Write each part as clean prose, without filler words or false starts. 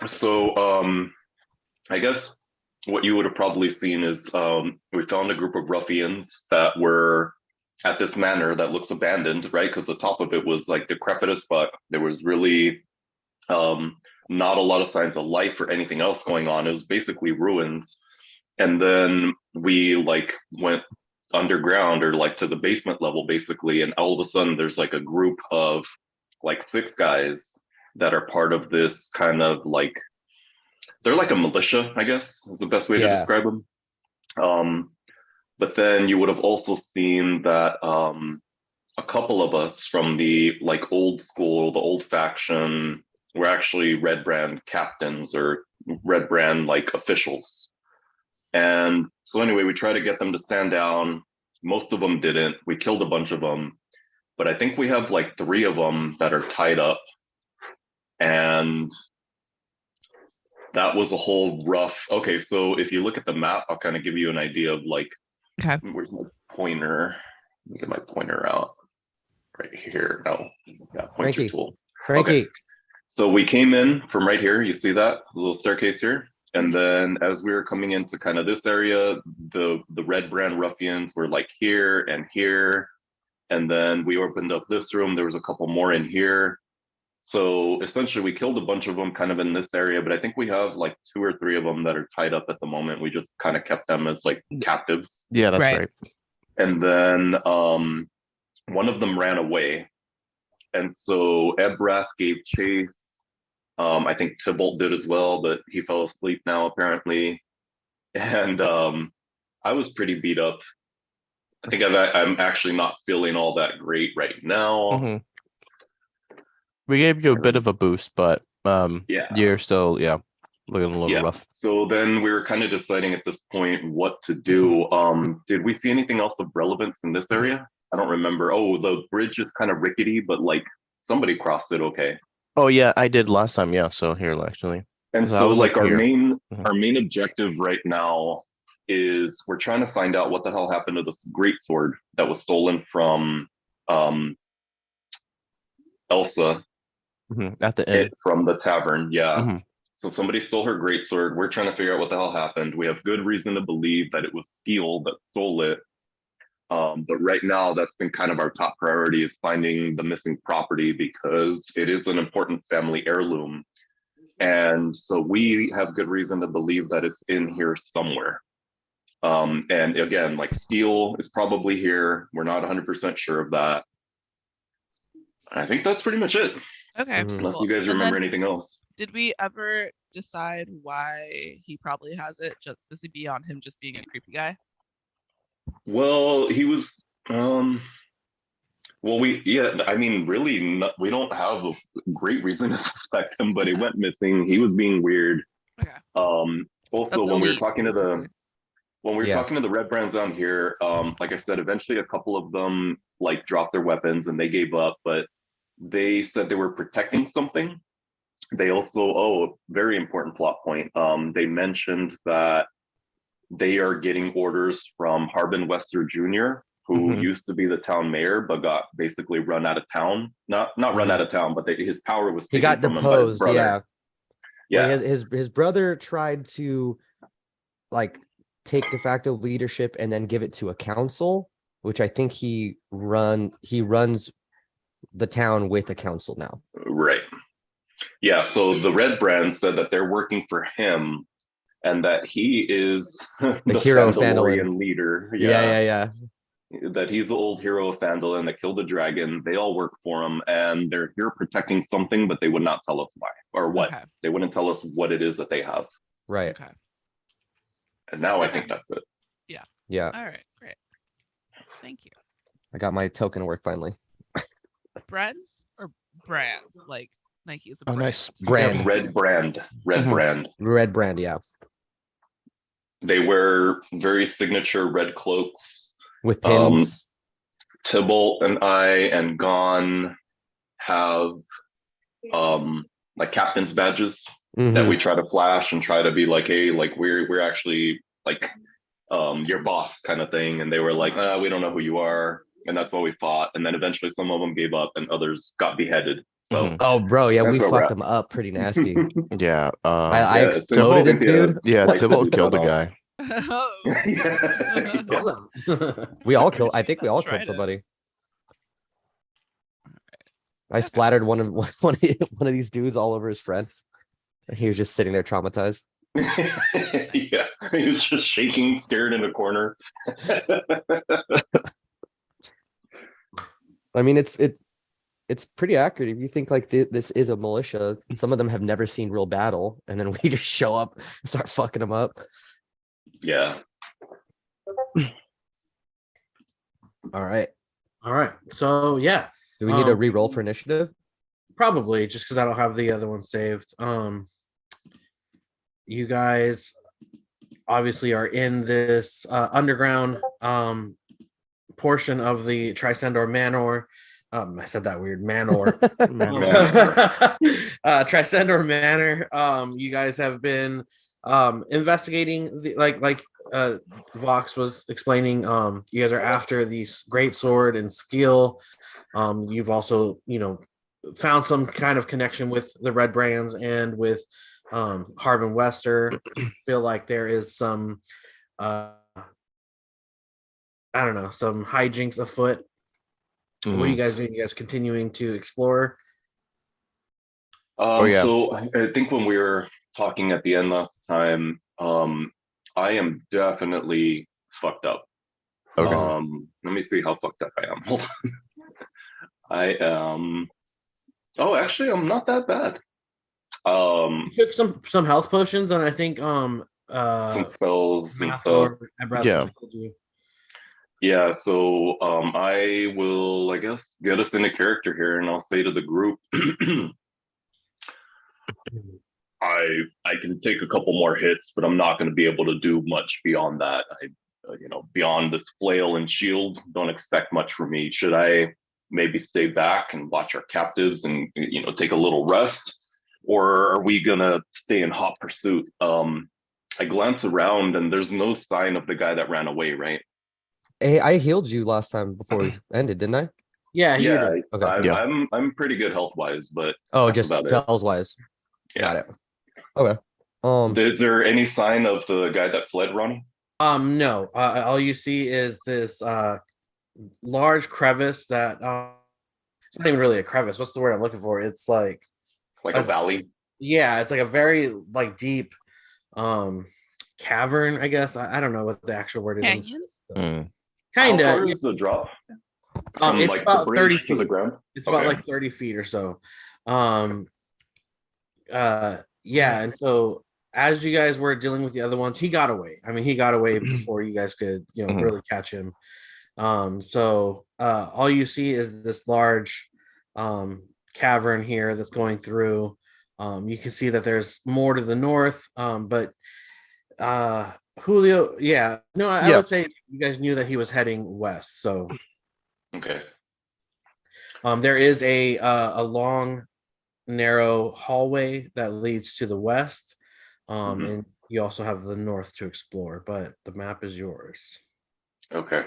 So, I guess what you would have probably seen is we found a group of ruffians that were at this manor that looks abandoned, right? Because the top of it was like decrepit as fuck. There was really um, not a lot of signs of life or anything else going on. It was basically ruins. And then we like went underground or like to the basement level basically, and all of a sudden there's like a group of like six guys that are part of this kind of like they're like a militia, I guess is the best way to Yeah. describe them. Um, but then you would have also seen that a couple of us from the like old school, the old faction, were actually Red Brand captains or Red Brand like officials. And so anyway, we tried to get them to stand down. Most of them didn't. We killed a bunch of them, but I think we have like three of them that are tied up. And that was a whole rough. Okay, so if you look at the map, I'll kind of give you an idea of like Okay. where's my pointer. Let me get my pointer out right here. No, yeah, pointer Frankie. tool. Okay, Frankie. so we came in from right here. You see that little staircase here? And then as we were coming into kind of this area, the Red Brand ruffians were like here and here. And then we opened up this room. There was a couple more in here. So essentially, we killed a bunch of them kind of in this area, but I think we have like two or three of them that are tied up at the moment. We just kind of kept them as like captives. Yeah, that's Right. right. And then one of them ran away. And so Ebrath gave chase. I think Tybalt did as well, but he fell asleep now apparently. And I was pretty beat up. I think I'm actually not feeling all that great right now. hmm We gave you a bit of a boost, but Yeah. you're still looking a little Yeah. rough. So then we were kind of deciding at this point what to do. Did we see anything else of relevance in this area? I don't remember. Oh, the bridge is kind of rickety, but like somebody crossed it okay. Oh yeah, I did last time. Yeah, so here actually. And So I so was like like our here. main Mhm. our main objective right now is we're trying to find out what the hell happened to this great sword that was stolen from um Elsa At the it end. from the tavern. Yeah. hmm So somebody stole her greatsword. We're trying to figure out what the hell happened. We have good reason to believe that it was Skeel that stole it. But right now, that's been kind of our top priority is finding the missing property because it is an important family heirloom. And so we have good reason to believe that it's in here somewhere. And again, like Skeel is probably here. We're not 100% sure of that. I think that's pretty much it, Okay. Mhm. unless Well, you guys and remember then anything else. did we ever decide why he probably has it? Just is it beyond him just being a creepy guy? Well, he was um well, I mean, really, we don't have a great reason to suspect him, but he Okay. went missing. He was being weird. Okay. Also, That's elite, basically. when we were Yeah. talking to the Red Brands down here, like I said, eventually a couple of them like dropped their weapons and they gave up, but they said they were protecting something. They also, oh, a very important plot point. They mentioned that they are getting orders from Harbin Wester Jr., who hmm used to be the town mayor, but got basically run out of town. Not run out Mhm. of town, but his power was He taken got from him by his deposed. brother. Yeah. Like Yeah, his brother tried to like take de facto leadership and then give it to a council, which I think he runs the town with a council now. right. Yeah, so the Red Brand said that they're working for him and that he is The the hero of Phandalin. Fandalorian leader. Yeah, Yeah, yeah, that he's the old hero of Phandalin that killed a dragon. They all work for him, and they're here protecting something, but they would not tell us why or what. Okay. They wouldn't tell us what it is that they have. right. Okay. And now I Okay. think that's it. Yeah. All right. Great. Thank you. I got my token to work finally. Brands or brands? Like Nike is a Oh, brand. nice. Brand. Yeah, Red Brand. Red Mhm. Brand. Red Brand, yeah. They wear very signature red cloaks. With pins. Tybalt and I and Gon have like captain's badges that we try to flash and try to be like, hey, like we're actually like your boss kind of thing. And they were like, we don't know who you are. And that's why we fought. And then eventually some of them gave up and others got beheaded. So Oh, bro, yeah, we that's where we're fucked at. him up pretty nasty. Yeah. I Yeah, exploded him, dude. Yeah. Like Tybalt killed the guy. Oh. Yeah. All them. We all killed. I think we all Tried killed it. somebody. I Okay. splattered one of one of these dudes all over his friend. He was just sitting there traumatized. Yeah, he was just shaking, scared in a corner. I mean, it's pretty accurate if you think like this is a militia. Some of them have never seen real battle, and then we just show up and start fucking them up. Yeah. All right. All right. So yeah, Do we need to re-roll for initiative? probably just because I don't have the other one saved. You guys obviously are in this underground portion of the Trisendor Manor. I said that weird, Manor. Trisendor Manor. You guys have been investigating the like Vox was explaining. You guys are after the great sword and Skeel. You've also, found some kind of connection with the Red Brands and with Harbin Wester. Feel like there is some I don't know, some hijinks afoot. What are you guys doing? You guys continuing to explore? yeah. So I think when we were talking at the end last time, I am definitely fucked up. Okay. Let me see how fucked up I am. Hold on. I am. Oh, actually, I'm not that bad. You took some health potions, and I think Some spells and stuff. Mathor and Bradford Yeah. told you. Yeah, so I will, I guess, get us into character here, and I'll say to the group, I can take a couple more hits, but I'm not going to be able to do much beyond that. Beyond this flail and shield, don't expect much from me. Should I maybe stay back and watch our captives and take a little rest, or are we gonna stay in hot pursuit? I glance around and there's no sign of the guy that ran away, right? Hey, I healed you last time before we ended, didn't I? Yeah, you Yeah, did. Okay. Yeah. I'm pretty good health wise, but Oh, that's just about it. spells wise. Yeah. Got it. Okay. Is there any sign of the guy that fled, Ronnie? No. All you see is this large crevice that it's not even really a crevice. What's the word I'm looking for? It's like Like a valley? yeah, it's like a very like deep cavern, I guess. I don't know what the actual word is. Canyon? How Kind far of. is the drop? From It's like about the 30 bridge to the feet. ground? It's about Okay. like 30 feet or so. Yeah, and so as you guys were dealing with the other ones, he got away. I mean, he got away before you guys could, really catch him. So all you see is this large cavern here that's going through. You can see that there's more to the north, but Julio, yeah, no, I Yeah. would say you guys knew that he was heading west. So Okay. there is a long, narrow hallway that leads to the west, and you also have the north to explore. But the map is yours. Okay.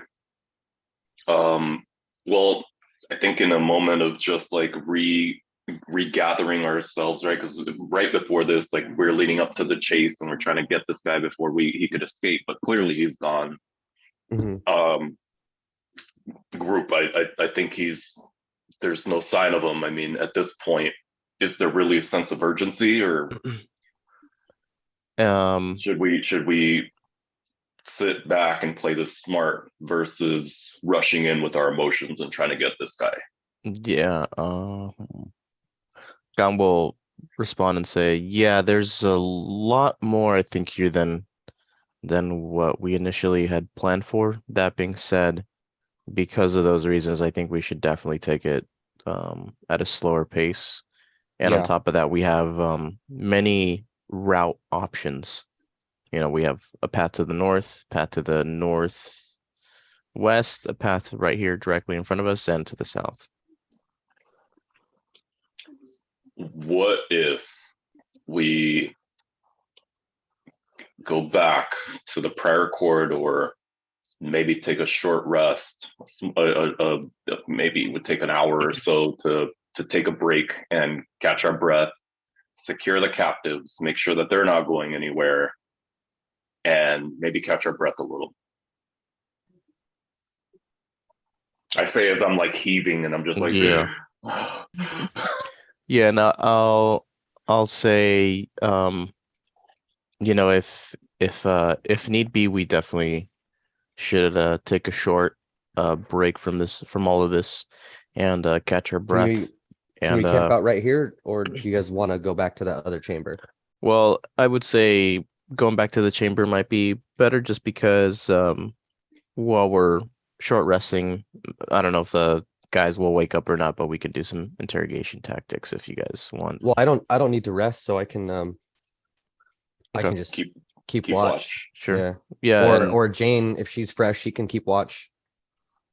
Well, I think in a moment of just like regathering ourselves, right? Because right before this, like we're leading up to the chase and we're trying to get this guy before he could escape, but clearly he's gone. Mhm. Group, I think there's no sign of him. I mean, at this point, is there really a sense of urgency, or should we sit back and play this smart versus rushing in with our emotions and trying to get this guy? Yeah. Gon will respond and say, "Yeah, there's a lot more, I think, here than what we initially had planned for. That being said, because of those reasons, I think we should definitely take it at a slower pace. And on Yeah. top of that, we have many route options. We have a path to the north, path to the northwest, a path right here directly in front of us, and to the south." What if we go back to the prior corridor, maybe take a short rest, maybe it would take an hour or so to to take a break and catch our breath, secure the captives, make sure that they're not going anywhere, and maybe catch our breath a little. I say as I'm like heaving and I'm just like, Yeah. Yeah, and I'll say, you know, if need be, we definitely should take a short break from all of this and catch our breath. Can we And camp out right here, or do you guys want to go back to that other chamber? well, I would say going back to the chamber might be better just because while we're short resting, I don't know if the guys will wake up or not, but we can do some interrogation tactics if you guys want. Well, I don't need to rest, so I can I Okay. can just keep keep watch. watch. Sure. Yeah. Yeah. and- Or Jane, if she's fresh, she can keep watch.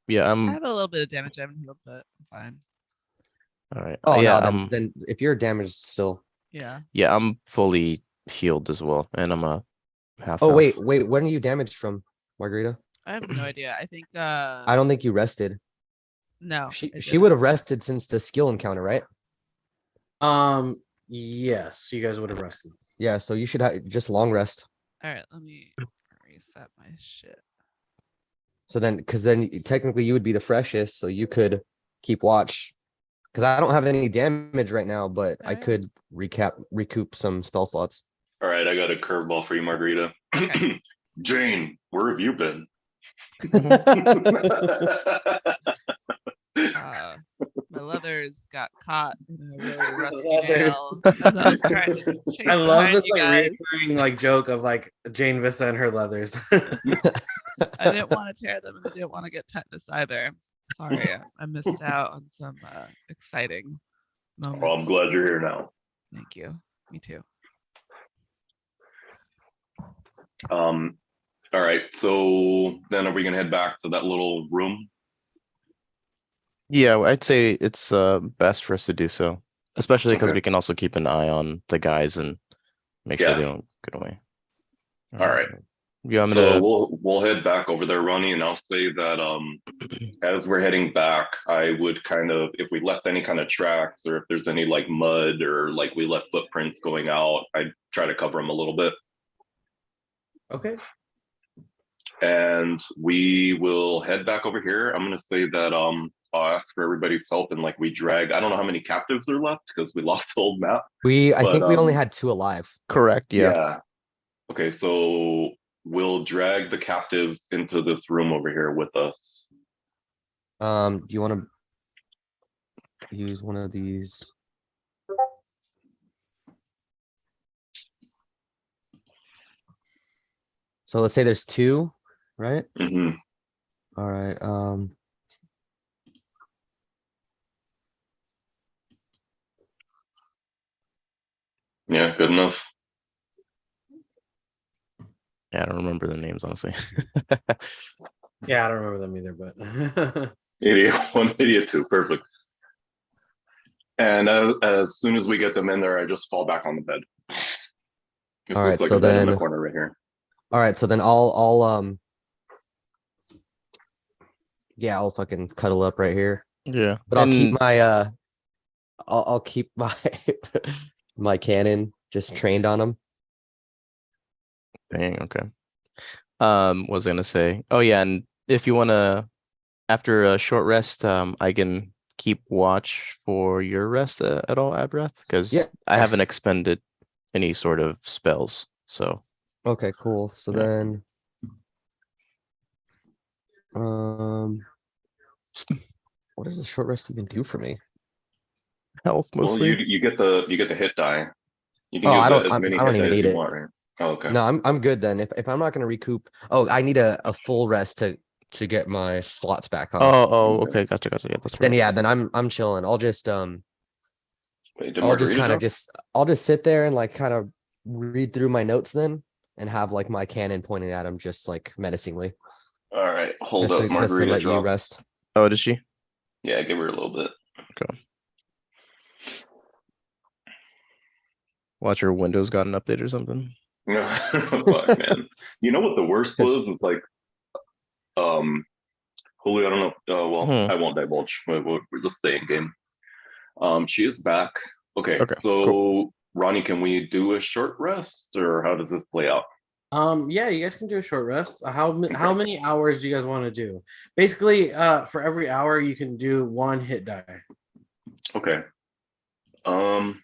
yeah, I I'm have a little bit of damage. I haven't healed, but I'm fine. all right. Oh yeah, no, then if you're damaged still. Yeah. yeah, I'm fully healed as well, and I'm a half. Oh health. wait, when are you damaged from, Margarita? I have no idea. I think I don't think you rested. no. She it she would didn't. have rested since the skill encounter, right? Yes, you guys would have rested. Yeah, so you should have just long rest. All right, let me reset my shit. So then, because then technically you would be the freshest, so you could keep watch. Because I don't have any damage right now, but I Okay. could recoup some spell slots. All right, I got a curveball for you, Margarita. Okay. Jane, where have you been? My leathers got caught in a really rusty Leathers. nail as I was trying to chase I love behind this you like guys. reoccurring like joke of like Jane Vista and her leathers. I didn't want to tear them, and I didn't want to get tetanus either. I'm sorry, I missed out on some exciting moments. Well, I'm glad you're here now. Thank you. Me too. All right, so then are we gonna head back to that little room? Yeah, I'd say it's best for us to do so, especially because Okay. we can also keep an eye on the guys and make sure Yeah. they don't get away. All right. Yeah, I'm So gonna. we'll head back over there, Ronnie, and I'll say that as we're heading back, I would kind of, if we left any kind of tracks or if there's any like mud or like we left footprints going out, I'd try to cover them a little bit. Okay. And we will head back over here. I'm gonna say that I'll ask for everybody's help and like we drag. I don't know how many captives are left because we lost the old map. I think But, we only had 2 alive. Correct. Yeah. Yeah. Okay, so we'll drag the captives into this room over here with us. Do you want to use one of these? So let's say there's 2, right? Hmm. All right. Yeah, good enough. Yeah, I don't remember the names honestly. Yeah, I don't remember them either, but Idiot 1, idiot 2, perfect. And as soon as we get them in there, I just fall back on the bed. This All looks right, like so a bed in the then- corner right here. All right, so then I'll yeah, I'll fucking cuddle up right here. Yeah, But I'll keep and- my I'll keep my my cannon just trained on him. Dang, okay. What was I gonna say? Oh yeah, and if you wanna, after a short rest, I can keep watch for your rest at all, Abrath, because Yeah. I haven't expended any sort of spells. So Okay, cool. So Yeah. then what does the short rest even do for me? health Well, mostly. you get the hit die. You can Oh, use I don't- as many I don't hit even die as need you it. want, right? Oh, okay. No, I'm good then. If I'm not gonna recoup, I need a full rest to get my slots back, huh? Okay, gotcha. Yeah, that's Then right. yeah, then I'm chilling. I'll just Wait, did I'll just Margarita kind of drop? I'll just sit there and like kind of read through my notes then and have like my cannon pointed at him just like menacingly. All right, hold Just up. to Margarita let you dropped. rest. Oh, did she? Yeah, give her a little bit. Watch her Windows got an update or something. Fuck, man. You know what the worst was? Is like, Julio, I don't know. Well, Hmm. I won't divulge. We'll just stay in game. She is back. Okay, Okay, so cool. Ronnie, can we do a short rest, or how does this play out? Yeah, you guys can do a short rest. How many hours do you guys want to do? Basically, for every hour you can do one hit die. Okay. Um,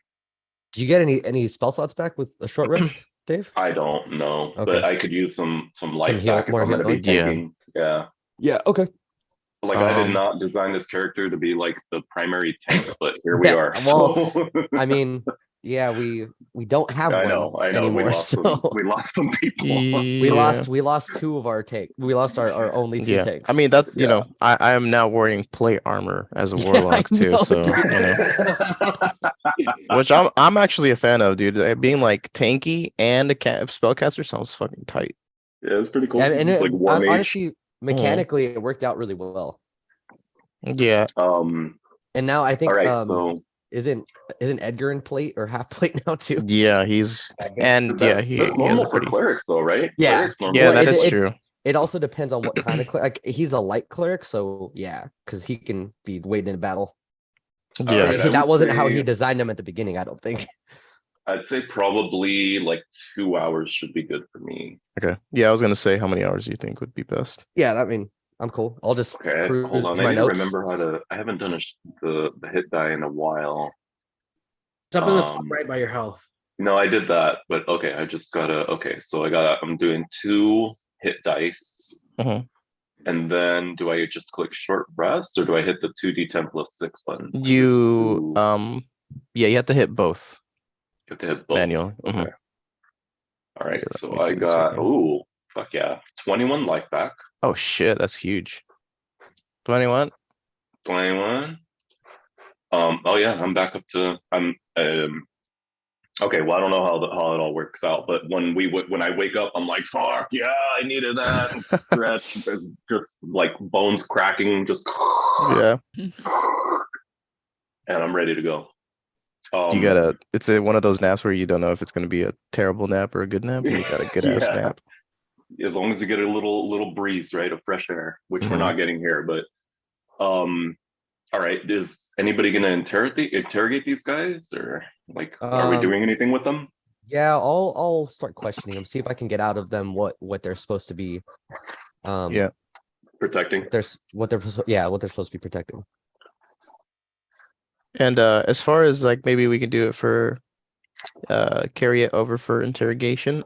Do you get any spell slots back with a short rest, Dave? I don't know, Okay. but I could use some life heal- back if more I'm going to be healing? Yeah. tanking. Yeah. Yeah. Okay. Like I did Um, not design this character to be like the primary tank, but here we Yeah, are. well, So- I mean, yeah, we don't have I one know. We anymore, lost so some people. we yeah. lost two of our tank. We lost our only two Yeah, tanks. I mean that you Yeah. know, I am now wearing plate armor as a Yeah, I warlock too, know, so dude. you know, which I'm actually a fan of, dude. Being like tanky and a spellcaster sounds fucking tight. Yeah, it's pretty cool. Yeah, and It's like war mage. honestly, mechanically, it worked out really well. Yeah, And now I All think right. So isn't Edgar in plate or half plate now too? yeah, he's and yeah, that's he has normal a for pretty clerics, though, right? Yeah. Clerics normally. yeah, Well, that is true. It also depends on what kind of cleric. Like he's a light cleric, so yeah, because he can be waiting in battle. Yeah, right, I that would wasn't how he say- designed them at the beginning. I don't think. I'd say probably like 2 hours should be good for me. okay. Yeah, I was gonna say how many hours do you think would be best? Yeah, I mean, I'm cool. I'll just Okay, cruise hold on. to I my need to notes. remember how to. I haven't done the hit die in a while. It's up in the top Um, right by your health. No, I did that, but okay, I just gotta. Okay, so I'm doing 2 hit dice, Mhm. and then do I just click short rest, or do I hit the 2d10 plus 6 button? 'Cause there's You two- yeah, you have to hit both you have to hit both. manually. Okay. Mhm. All right, Here, let so me I do this with got you. fuck yeah, 21 life back. Oh shit, that's huge. 21. 21. Oh yeah, I'm back up to okay, well I don't know how it all works out, but when I wake up, I'm like, fuck yeah, I needed that stretch, just like bones cracking, just Yeah. and I'm ready to go. You gotta it's one of those naps where you don't know if it's gonna be a terrible nap or a good nap, and you got a good ass Yeah. nap. As long as you get a little breeze, right, of fresh air, which we're Mhm. not getting here, but all right, is anybody gonna interrogate these guys, or like are we doing anything with them? Yeah, I'll start questioning them. See if I can get out of them what they're supposed to be. Yeah. Protecting. What they're supposed to be protecting. And as far as like maybe we can do it for carry it over for interrogation.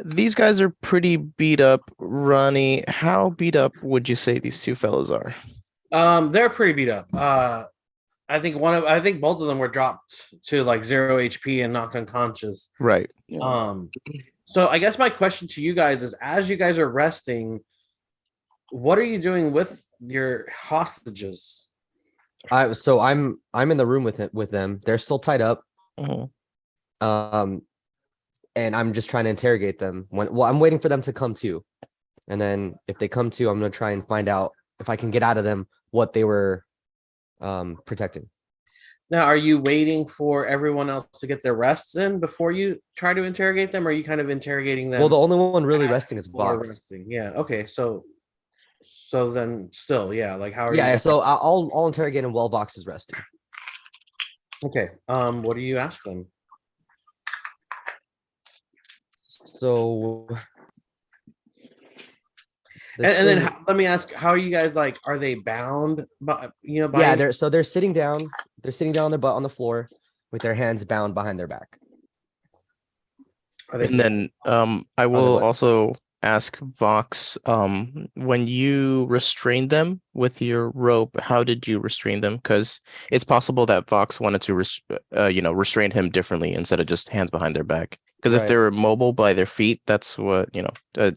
These guys are pretty beat up. Ronnie, how beat up would you say these two fellas are? They're pretty beat up. I think both of them were dropped to like 0 HP and knocked unconscious. Right. Yeah. So I guess my question to you guys is, as you guys are resting, what are you doing with your hostages? So I'm in the room with them. They're still tied up. Mhm. And I'm just trying to interrogate them. I'm waiting for them to come to, and then if they come to, I'm gonna try and find out if I can get out of them what they were protecting. Now, are you waiting for everyone else to get their rests in before you try to interrogate them? Or are you kind of interrogating them? Well, the only one really resting is before Vox. resting? Yeah. Okay. So then still, yeah. Like, how are Yeah, you? so I'll interrogate him while Vox is resting. Okay. What do you ask them? So And then let me ask, how are you guys, like, are they bound by, by yeah, they're sitting down. They're sitting down on their butt on the floor with their hands bound behind their back. are they And then I will what? also ask Vox, when you restrained them with your rope, how did you restrain them? Because it's possible that Vox wanted to restrain him differently instead of just hands behind their back. Because if Right. they're mobile by their feet, that's what Yeah, well,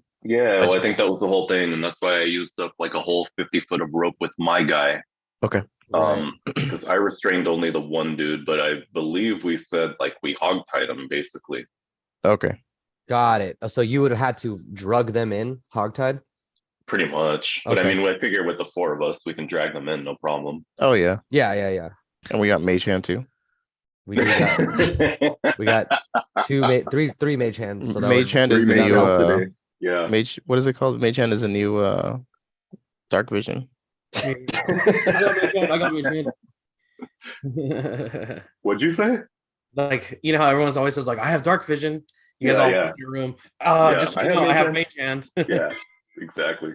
That's- I think that was the whole thing, and that's why I used up like a whole 50 foot of rope with my guy. Okay. Right. Because I restrained only the one dude, but I believe we said like we hogtied him basically. Okay. Got it. So you would have had to drug them in hogtied. Pretty much. But I Okay. mean, I figure with the 4 of us, we can drag them in, no problem. Oh yeah. Yeah. And we got Mage Hand too. We got three mage hands. So that Mage would- Hand is Three the mage new hands today. Yeah. Mage. What is it called? Mage Hand is a new Dark Vision. I got mage hand. What'd you say? Like, you know how everyone's always says, like, I have dark vision. You guys Yeah, all yeah. in your room. Yeah, Just so I you have know, I mage have hand. mage hand. Yeah, exactly.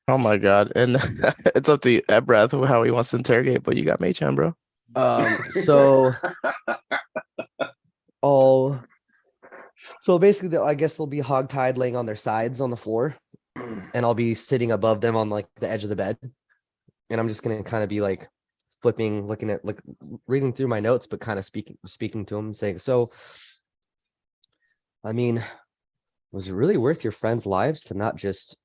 Oh my god. And it's up to Ebrath how he wants to interrogate, but you got mage hand, bro. So I'll so basically I guess they'll be hogtied laying on their sides on the floor, and I'll be sitting above them on like the edge of the bed. And I'm just gonna kind of be like flipping, looking at like reading through my notes, but kind of speaking to them, saying, so I mean, was it really worth your friends' lives to not just,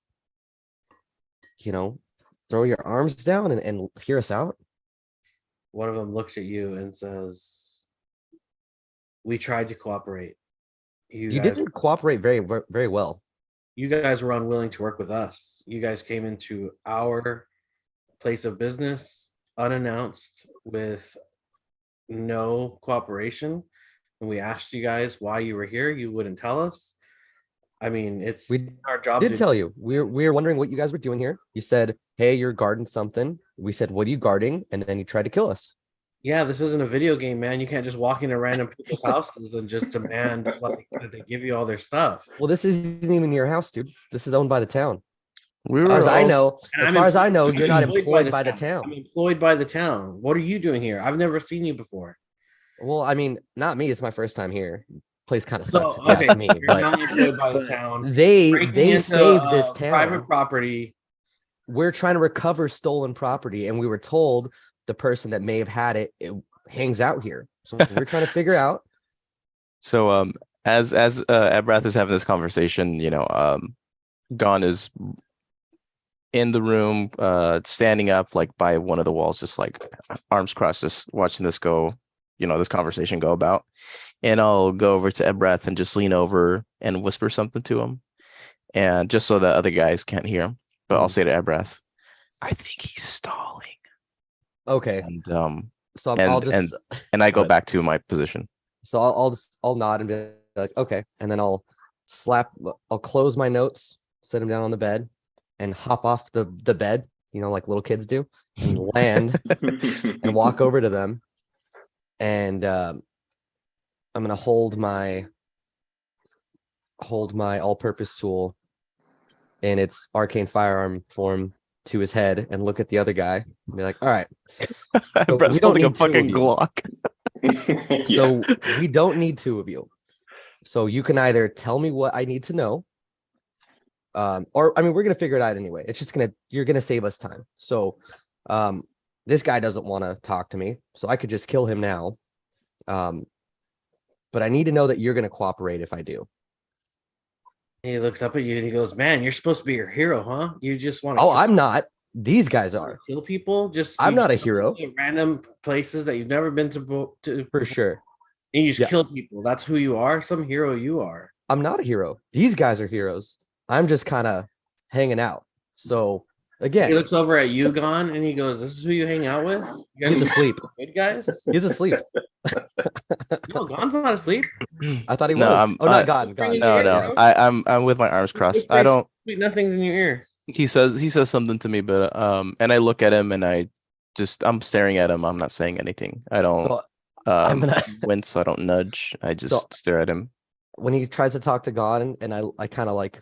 throw your arms down and hear us out? One of them looks at you and says, we tried to cooperate. You guys, didn't cooperate very well. you guys were unwilling to work with us. You guys came into our place of business unannounced with no cooperation. When we asked you guys why you were here, you wouldn't tell us. I mean, it's We our job did to tell you. We were wondering what you guys were doing here. You said, hey, you're guarding something. We said, what are you guarding? And then you tried to kill us. Yeah, this isn't a video game, man. You can't just walk into random people's houses and just demand like that they give you all their stuff. Well, this isn't even your house, dude. This is owned by the town. We As far were as I all- know, And as I'm far as I know, employed- you're not I'm employed by the I'm town. employed by the town. What are you doing here? I've never seen you before. Well, I mean, not me. It's my first time here. Place kind of So sucks if you okay, ask me. you're But not employed by the town. they Breaking into, saved this private town. property. We're trying to recover stolen property, and we were told the person that may have had it hangs out here. So we're trying to figure out. So as Ebrath is having this conversation, Gon is in the room, standing up like by one of the walls, just like arms crossed, just watching this go, this conversation go about. And I'll go over to Ebrath and just lean over and whisper something to him. And just so the other guys can't hear him. But I'll say to Ebrath, I think he's stalling. Okay. And So and, I'll just and I go ahead. back to my position. So I'll nod and be like, okay, and then I'll close my notes, set them down on the bed, and hop off the bed, like little kids do, and land and walk over to them, and I'm gonna hold my all-purpose tool in its arcane firearm form to his head and look at the other guy and be like, all right, Ebrath's we don't holding a need two of fucking you. Glock. So we don't need two of you. So you can either tell me what I need to know, or I mean, we're gonna figure it out anyway. It's just you're gonna save us time. So this guy doesn't want to talk to me, so I could just kill him now. But I need to know that you're gonna cooperate if I do. He looks up at you and he goes, "Man, you're supposed to be your hero, huh? You just want to Oh, I'm not. These guys are. kill people. I'm you not a just go hero. to random places that you've never been to For before, sure. and you just Yeah. kill people. That's who you are. Some hero you are." I'm not a hero. These guys are heroes. I'm just kind of hanging out. So He again, looks over at you, Gon, and he goes, "This is who you hang out with? You he's guys asleep. good guys?" He's asleep. No, Gon's not asleep. I thought he No, was. Oh, not God. bringing God. you No, here, no. bro. I'm with my arms crossed. I Whisper don't. sweet nothings in your ear. He says something to me, but and I look at him and I'm staring at him. I'm not saying anything. I don't So I'm gonna wince. I don't nudge. I just So- stare at him. when he tries to talk to Gon, and I kind of like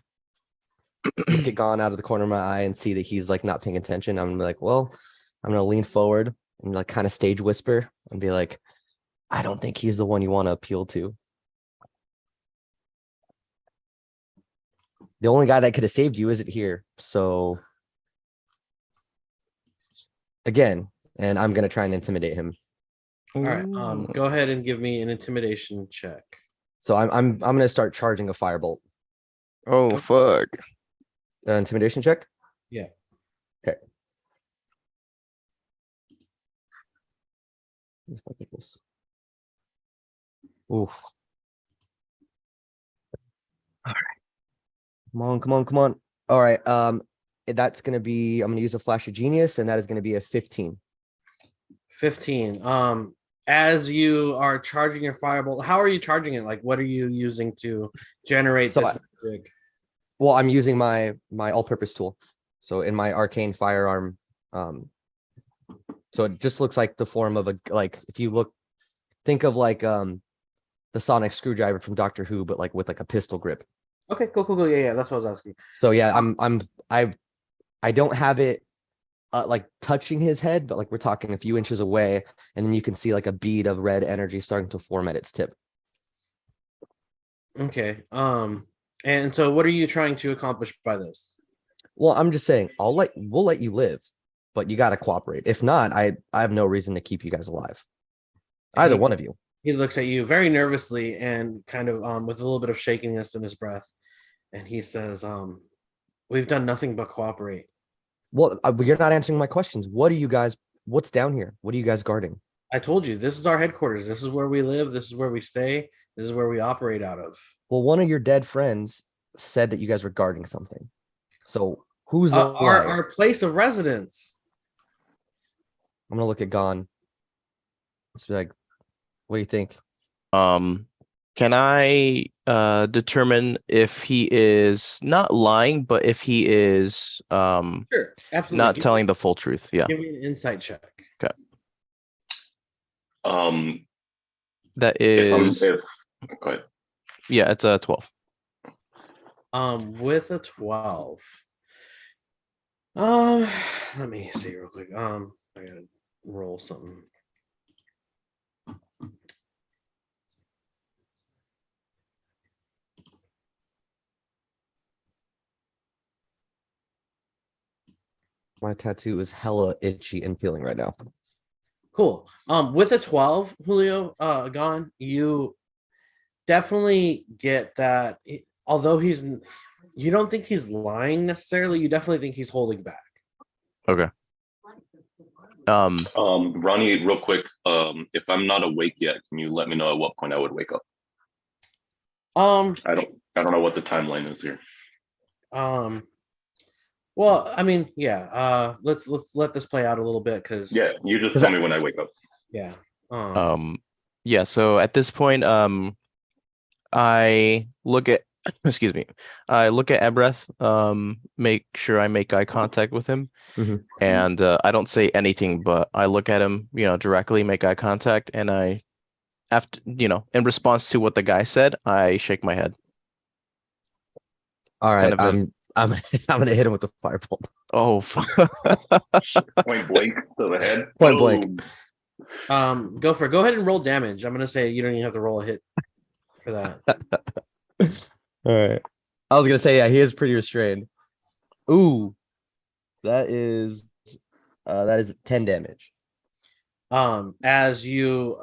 look at Gon out of the corner of my eye and see that he's like not paying attention. I'm gonna be like, well, I'm gonna lean forward and like kind of stage whisper and be like, I don't think he's the one you want to appeal to. The only guy that could have saved you isn't here. So again, and I'm gonna try and intimidate him. All right. Ooh. Go ahead and give me an intimidation check. So I'm gonna start charging a firebolt. Oh fuck. Intimidation check. Yeah. Okay. Let's look at this. Oof. All right. Come on. All right. That's gonna be. I'm gonna use a flash of genius, and that is gonna be a 15. 15. As you are charging your firebolt, how are you charging it? Like, what are you using to generate So this magic? Well, I'm using my all-purpose tool. So in my arcane firearm So it just looks like the form of a, like, if you look, think of like the sonic screwdriver from Doctor Who, but like with like a pistol grip. Okay, cool. Yeah, that's what I was asking. So yeah, I don't have it like touching his head, but like we're talking a few inches away, and then you can see like a bead of red energy starting to form at its tip. Okay. And so what are you trying to accomplish by this? Well, I'm just saying, we'll let you live, but you got to cooperate. If not, I have no reason to keep you guys alive. Either one of you. He looks at you very nervously and kind of with a little bit of shakiness in his breath, and he says, "We've done nothing but cooperate." Well, you're not answering my questions. What's down here? What are you guys guarding? I told you this is our headquarters. This is where we live. This is where we stay. This is where we operate out of. Well, one of your dead friends said that you guys were guarding something. So who's the our place of residence? I'm gonna look at Gon. It's like, what do you think? Can I determine if he is not lying, but if he is Sure, absolutely. not telling the full truth? Yeah. Give me an insight check. That is Go ahead. yeah, it's a 12. With a 12. Let me see real quick. I gotta roll something. My tattoo is hella itchy and peeling right now. Cool. With a 12, Julio, Gon, you definitely get that. Although you don't think he's lying necessarily, you definitely think he's holding back. Okay. Ronnie, real quick, if I'm not awake yet, can you let me know at what point I would wake up? I don't know what the timeline is here. Well, I mean, yeah. Let's let this play out a little bit because Yeah, you just tell me when I wake up. yeah. Yeah, so at this point, I look at excuse me, I look at Ebreth, make sure I make eye contact with him, and I don't say anything, but I look at him, directly, make eye contact, and I, after, in response to what the guy said, I shake my head. All right, Kind of I'm gonna hit him with the firebolt. Oh, Point blank to the head. Point blank. Boom. Go ahead and roll damage. I'm gonna say you don't even have to roll a hit for that. All right. I was gonna say, yeah, he is pretty restrained. Ooh, that is 10 damage. As you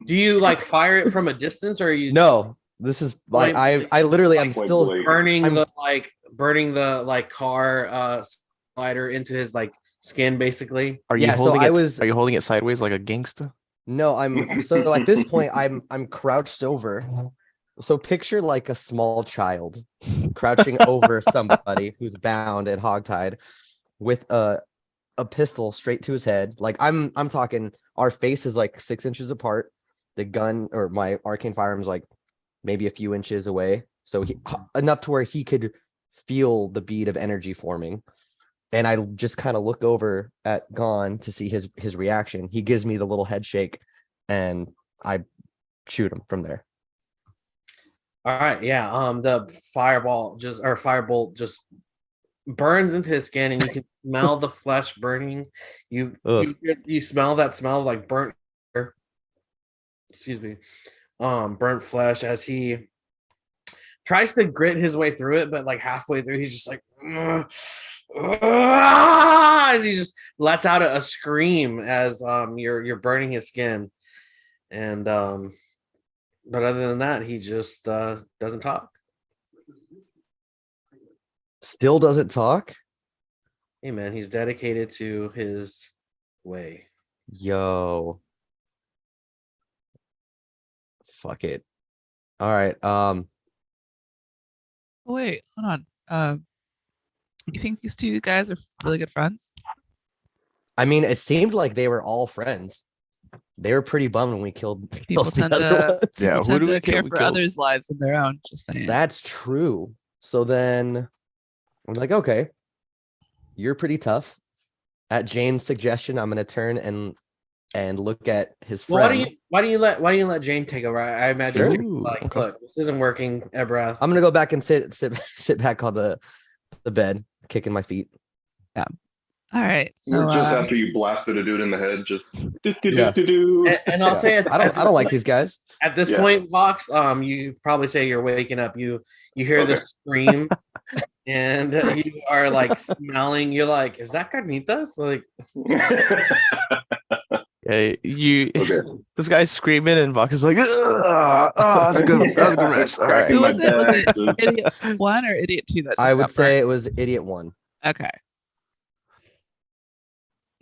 do you like fire it from a distance, or are you No, this is like I literally am Point still blank. burning the car slider into his like skin basically? Are you Yeah, so holding I it? was- Are you holding it sideways like a gangster? No, so at this point I'm crouched over. So picture like a small child crouching over somebody who's bound and hogtied with a pistol straight to his head. Like I'm talking, our face is like 6 inches apart. The gun or my arcane firearm is like maybe a few inches away. So enough to where he could feel the bead of energy forming. And I just kind of look over at Gon to see his reaction. He gives me the little head shake, and I shoot him from there. All right, yeah. The firebolt just burns into his skin, and you can smell the flesh burning. You smell that smell of like burnt. Excuse me, burnt flesh as he tries to grit his way through it, but like halfway through, he's just like. As he just lets out a scream as you're burning his skin, and but other than that, he just doesn't talk. Still doesn't talk? Hey man, he's dedicated to his way. Yo. Fuck it. All right. Oh, wait, hold on. You think these two guys are really good friends? I mean, it seemed like they were all friends. They were pretty bummed when we killed People the tend other to ones. Yeah, people who tend do we to kill? care We for killed- others' lives than their own. Just saying. That's true. So then I'm like, okay, you're pretty tough. At Jane's suggestion, I'm gonna turn and look at his Well, friend. why don't you let Jane take over? I imagine Sure. she'd be like, Okay. look, this isn't working, Ebrath. I'm gonna go back and sit back on the bed, kicking my feet. All right. We're So just after you blasted a dude in the head, just Yeah. And I'll Yeah. say I don't like these guys. At this Yeah. point, Vox, you probably say you're waking up. You hear Okay. this scream, and you are like smelling. You're like, is that Carnitas? Like, Yeah, you. Okay. This guy's screaming, and Vox is like, "Ugh, oh, that's a good. That's a good rest. All right." Cracking who my was it? Was it back, just- idiot 1 or idiot 2 that just I would got say burnt? it was idiot 1. Okay.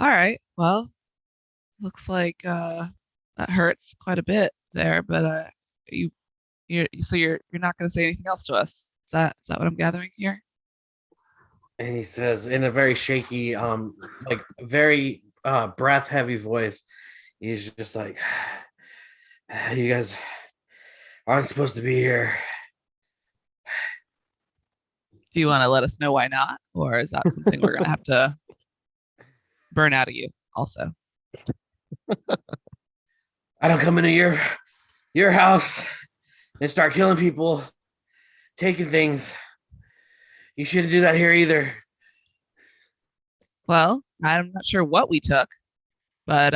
All right. Well, looks like that hurts quite a bit there, but you're not going to say anything else to us. Is that what I'm gathering here? and he says in a very shaky, like very breath heavy voice, he's just like, you guys aren't supposed to be here. Do you want to let us know why not, or is that something we're going to have to burn out of you also? I don't come into your house and start killing people, taking things. You shouldn't do that here either. Well, I'm not sure what we took, but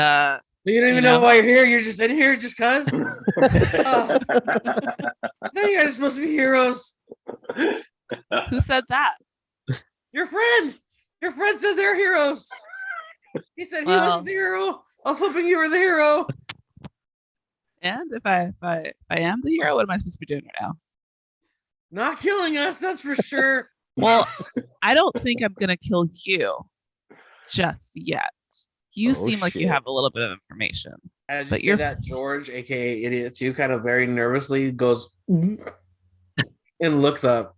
You don't You even know know. why you're here. You're just in here just cause. I thought you guys are supposed to be heroes. who said that? Your friend said they're heroes. He said he Well- wasn't the hero. I was hoping you were the hero. And if I am the hero, what am I supposed to be doing right now? Not killing us, that's for sure. Well, I don't think I'm gonna kill you just yet. You Oh, seem like you shit. have a little bit of information. As you But say you're- that, George, aka Idiot 2, kind of very nervously goes and looks up.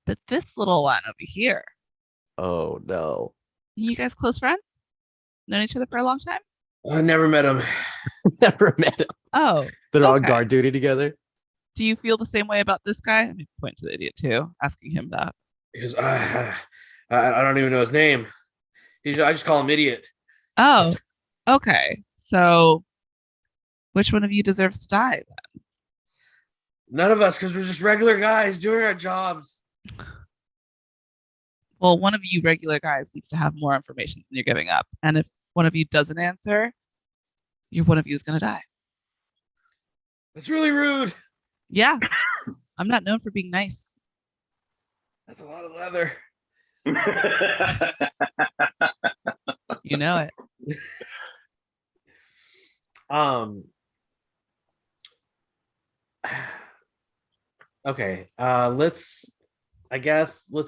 But this little one over here, Oh no. you guys close friends? Known each other for a long time? I never met him. Never met him. Oh, They're on Okay. guard duty together. do you feel the same way about this guy? Let me point to the idiot too, asking him that. He goes, I don't even know his name. I just call him Idiot. Oh, okay. So, which one of you deserves to die? None of us, because we're just regular guys doing our jobs. Well, one of you regular guys needs to have more information than you're giving up. And if one of you doesn't answer, one of you is going to die. That's really rude. Yeah. I'm not known for being nice. That's a lot of leather. You know it. Okay. Let's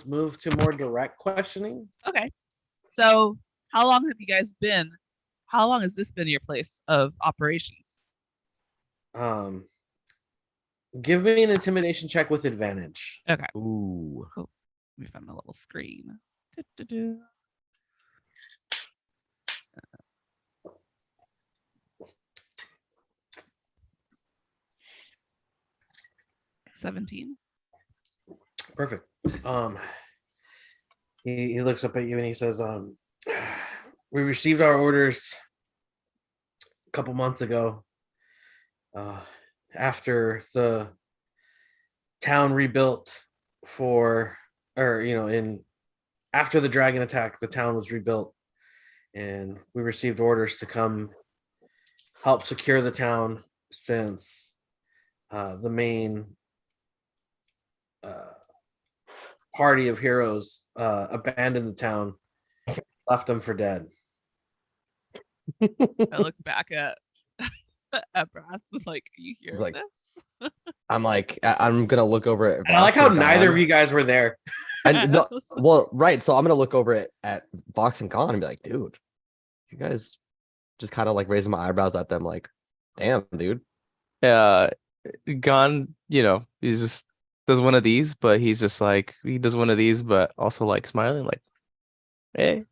move to more direct questioning. Okay. So, how long have you guys been? How long has this been your place of operations? Give me an intimidation check with advantage. Ooh. Let me find my little screen. Du-du-du. 17. Perfect. He looks up at you and he says, we received our orders a couple months ago. After the town rebuilt after the dragon attack, the town was rebuilt, and we received orders to come help secure the town since the main party of heroes abandoned the town, left them for dead. I look back at Brass like, you hear Like, this? I'm like, I'm gonna look over at And I like how Vox and neither Gon. of you guys were there. And no, well, right. So I'm gonna look over at Vox and Gon and be like, dude, you guys just kind of like raising my eyebrows at them, like, damn, dude. Gone, he just does one of these, but he's just like, he does one of these, but also like smiling, like, hey.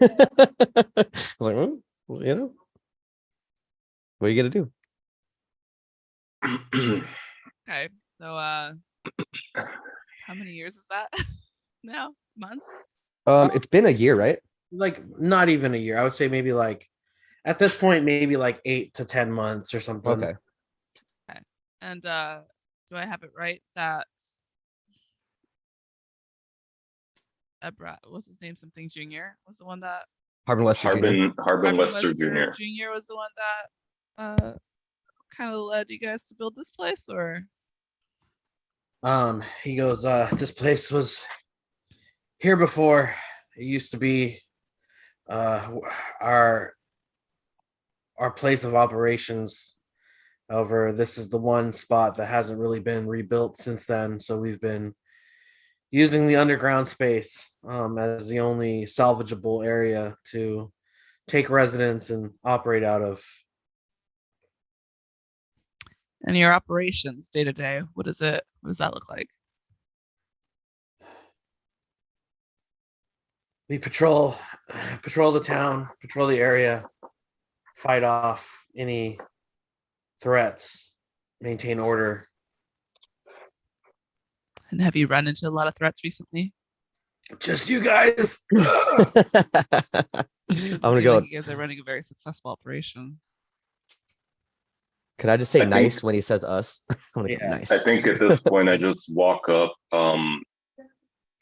I was like, well, what are you gonna do? Okay, so how many years is that now? Months? It's been a year, right? Like not even a year. I would say maybe like at this point, maybe like 8 to 10 months or something. Okay. And do I have it right that what's his name? Something Junior was the one that Harbin Wester Jr. Harbin Wester Jr. Junior was the one that kind of led you guys to build this place, or He goes, this place was here before. It used to be our place of operations. However, this is the one spot that hasn't really been rebuilt since then. So we've been using the underground space as the only salvageable area to take residence and operate out of. and your operations day to day? What does that look like? We patrol the town, patrol the area, fight off any threats, maintain order. And have you run into a lot of threats recently? Just you guys. I'm gonna go. You guys are running a very successful operation. Can I just say I think- nice when he says us? I'm gonna go Yeah. nice. I think at this point I just walk up,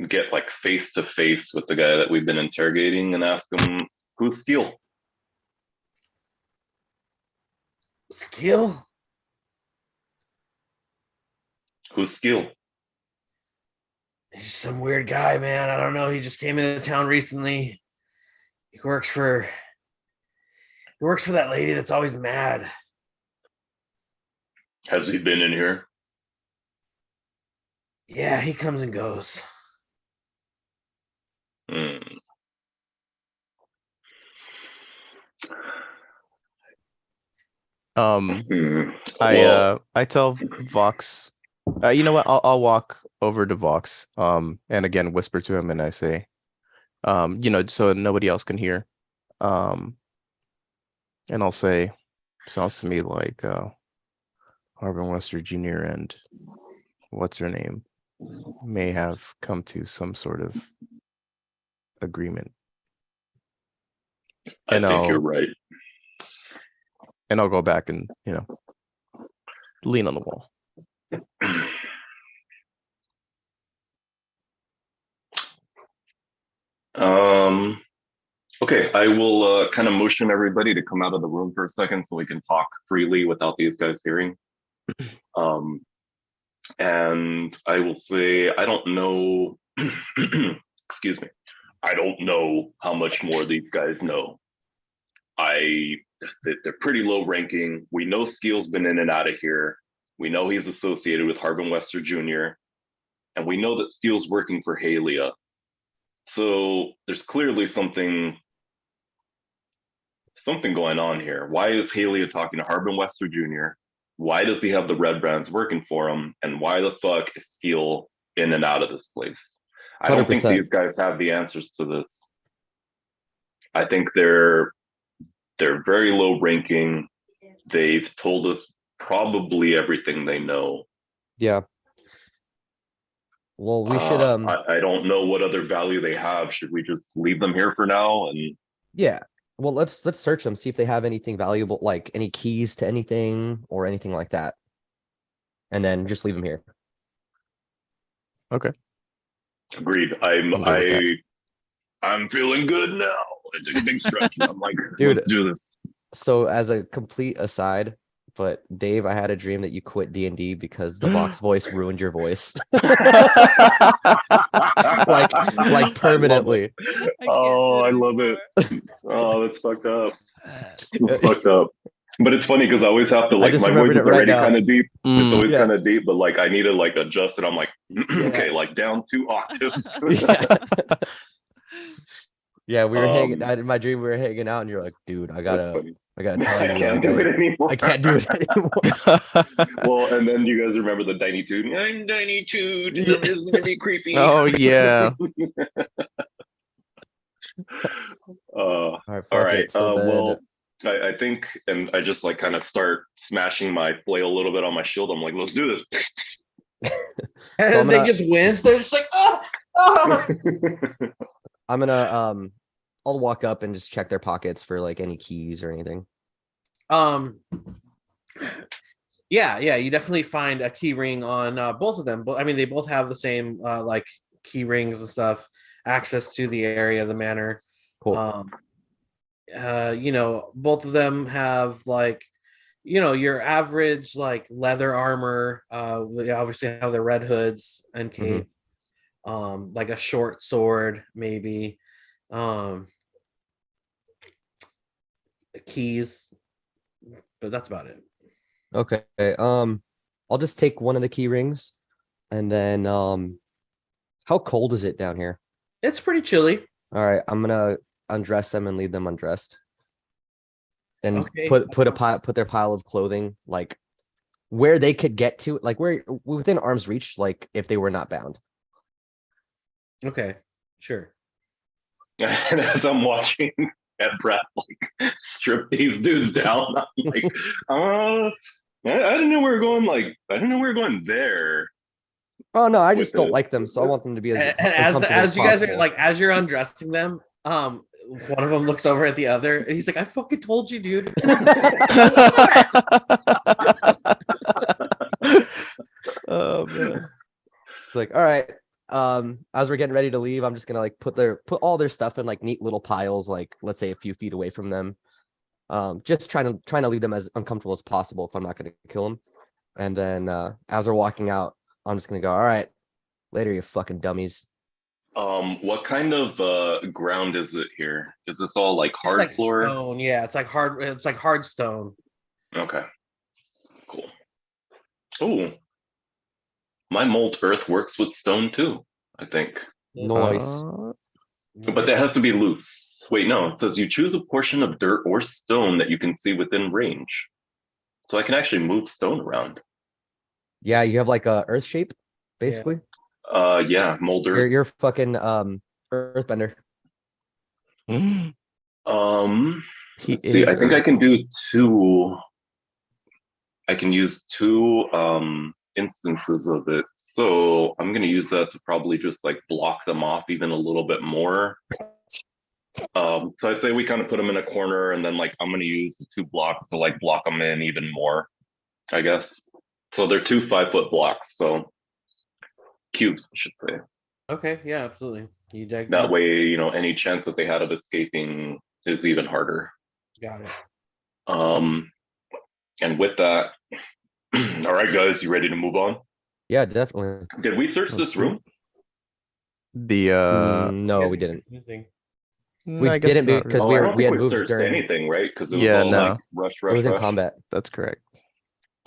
get like face to face with the guy that we've been interrogating and ask him, who's Skeel? Skeel? Who's Skeel? He's some weird guy, man. I don't know. He just came into town recently. He works for that lady that's always mad. Has he been in here? Yeah, he comes and goes. Hmm. Hmm. Well, I tell Vox, you know what? I'll walk over to Vox, and again whisper to him, and I say, so nobody else can hear, and I'll say, sounds to me like Harbin Wester Jr. and what's her name may have come to some sort of agreement. I and think you're I'll- right. And I'll go back and lean on the wall. Okay, I will kind of motion everybody to come out of the room for a second so we can talk freely without these guys hearing. And I will say, I don't know, excuse me, I don't know how much more these guys know. They're pretty low ranking. We know Skeel's been in and out of here. We know he's associated with Harbin Wester Jr. And we know that Skeel's working for Halia. So there's clearly something going on here. Why is Halia talking to Harbin Wester Jr.? Why does he have the Red Brands working for him? And why the fuck is Skeel in and out of this place? I don't think 100%. these guys have the answers to this. I think they're very low ranking. They've told us probably everything they know. Yeah. Well, we should I don't know what other value they have. Should we just leave them here for now? And yeah. Well, let's search them, see if they have anything valuable, like any keys to anything or anything like that. And then just leave them here. Okay. agreed. I'm good with I'm feeling good now. I took a big stretch. I'm like, Dude. let's do this. So as a complete aside, but Dave, I had a dream that you quit D&D because the Vox voice ruined your voice. like permanently. I love it. Oh, that's fucked up. It's fucked up. But it's funny because I always have to, like, just my voice remembered is it right already now. kind of deep. It's always Yeah. kind of deep, but like I need to like adjust it. I'm like, okay, like down 2 octaves. Yeah, we were hanging. Um, In my dream, we were hanging out, and you're like, "Dude, I That's gotta funny. tell I you, can't like, do it anymore. I can't do it anymore." Well, and then you guys remember the Dinitude? I'm Dinitude. Yeah. This is gonna be creepy. Oh yeah. All right, fuck All right. it. So then, Well, I think, and I just like kind of start smashing my flail a little bit on my shield. I'm like, let's do this. And So I'm they gonna- just wince. They're just like, oh. I'm gonna I'll walk up and just check their pockets for like any keys or anything. Yeah, you definitely find a key ring on both of them. But I mean, they both have the same like key rings and stuff, access to the area, the manor. Cool. Both of them have like, your average like leather armor. They obviously have their red hoods and cape. Like a short sword, maybe. Keys, but that's about it. Okay. I'll just take one of the key rings, and then how cold is it down here? It's pretty chilly. All right, I'm gonna undress them and leave them undressed, and Okay. put their pile of clothing like where they could get to, like where within arm's reach, like if they were not bound. Okay, sure. And as I'm watching at Brett like strip these dudes down, I'm like, I didn't know we were going like I didn't know we were going there. Oh no, I With just don't the- like them, so I want them to be as And uncomfortable as you guys are possible. like, as you're undressing them, one of them looks over at the other and he's like, I fucking told you, dude. Oh man. It's like, all right. As we're getting ready to leave, I'm just gonna like put all their stuff in like neat little piles, like let's say a few feet away from them. Just trying to leave them as uncomfortable as possible if I'm not gonna kill them. And then as we're walking out, I'm just gonna go, all right, later, you fucking dummies. What kind of ground is it here? Is this all like It's hard like floor? stone, yeah. It's like hard stone. Okay, cool. Oh, my mold earth works with stone too, I think. Noise. But that has to be loose. Wait, no, it says you choose a portion of dirt or stone that you can see within range. So I can actually move stone around. Yeah, you have like a earth shape, basically. Yeah, mold earth. You're fucking earthbender. He Let's see, is I think I Earth. can do two. I can use two instances of it. So I'm gonna use that to probably just like block them off even a little bit more. So I'd say we kind of put them in a corner, and then like I'm gonna use the 2 blocks to like block them in even more, I guess. So they're 2 5-foot blocks, so cubes, I should say. Okay, yeah, absolutely. That way, any chance that they had of escaping is even harder. Got it. And with that, all right, guys, you ready to move on? Yeah, definitely. Did we search Let's this do room? The No, we didn't. We I guess didn't not because really. I don't we think had we moved searched during. anything, right? Because it was Yeah, all no. like rush. It was in rush. combat. That's correct.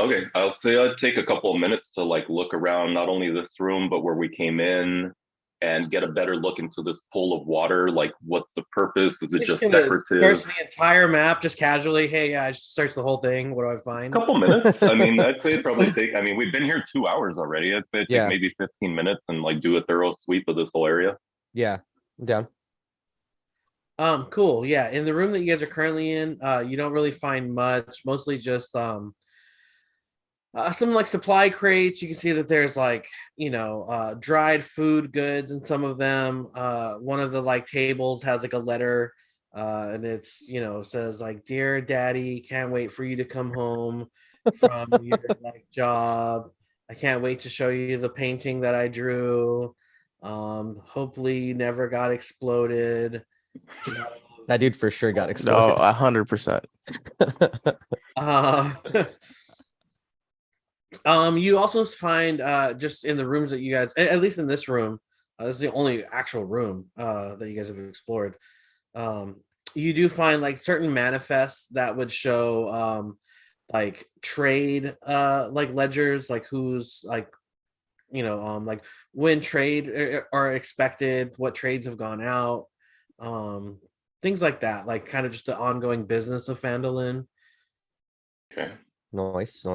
Okay, I'll say I'd take a couple of minutes to like look around not only this room but where we came in and get a better look into this pool of water. Like, what's the purpose? Is it just decorative? Search the entire map just casually. Hey, yeah, I searched the whole thing. What do I find? Couple minutes. I mean, I'd say it'd probably take. I mean, we've been here 2 hours already. I'd say it'd take Yeah. maybe 15 minutes and like do a thorough sweep of this whole area. Yeah, I'm down. Cool. Yeah, in the room that you guys are currently in, you don't really find much. Mostly just some like supply crates. You can see that there's like dried food goods in some of them. One of the like tables has like a letter, and it's says like, "Dear Daddy, can't wait for you to come home from your like job. I can't wait to show you the painting that I drew. Hopefully you never got exploded." That dude for sure got No, exploded. 100%. You also find just in the rooms that you guys, at least in this room, this is the only actual room that you guys have explored. You do find like certain manifests that would show like trade like ledgers, like who's like like when trade are expected, what trades have gone out, things like that, like kind of just the ongoing business of Phandalin. Okay. Nice.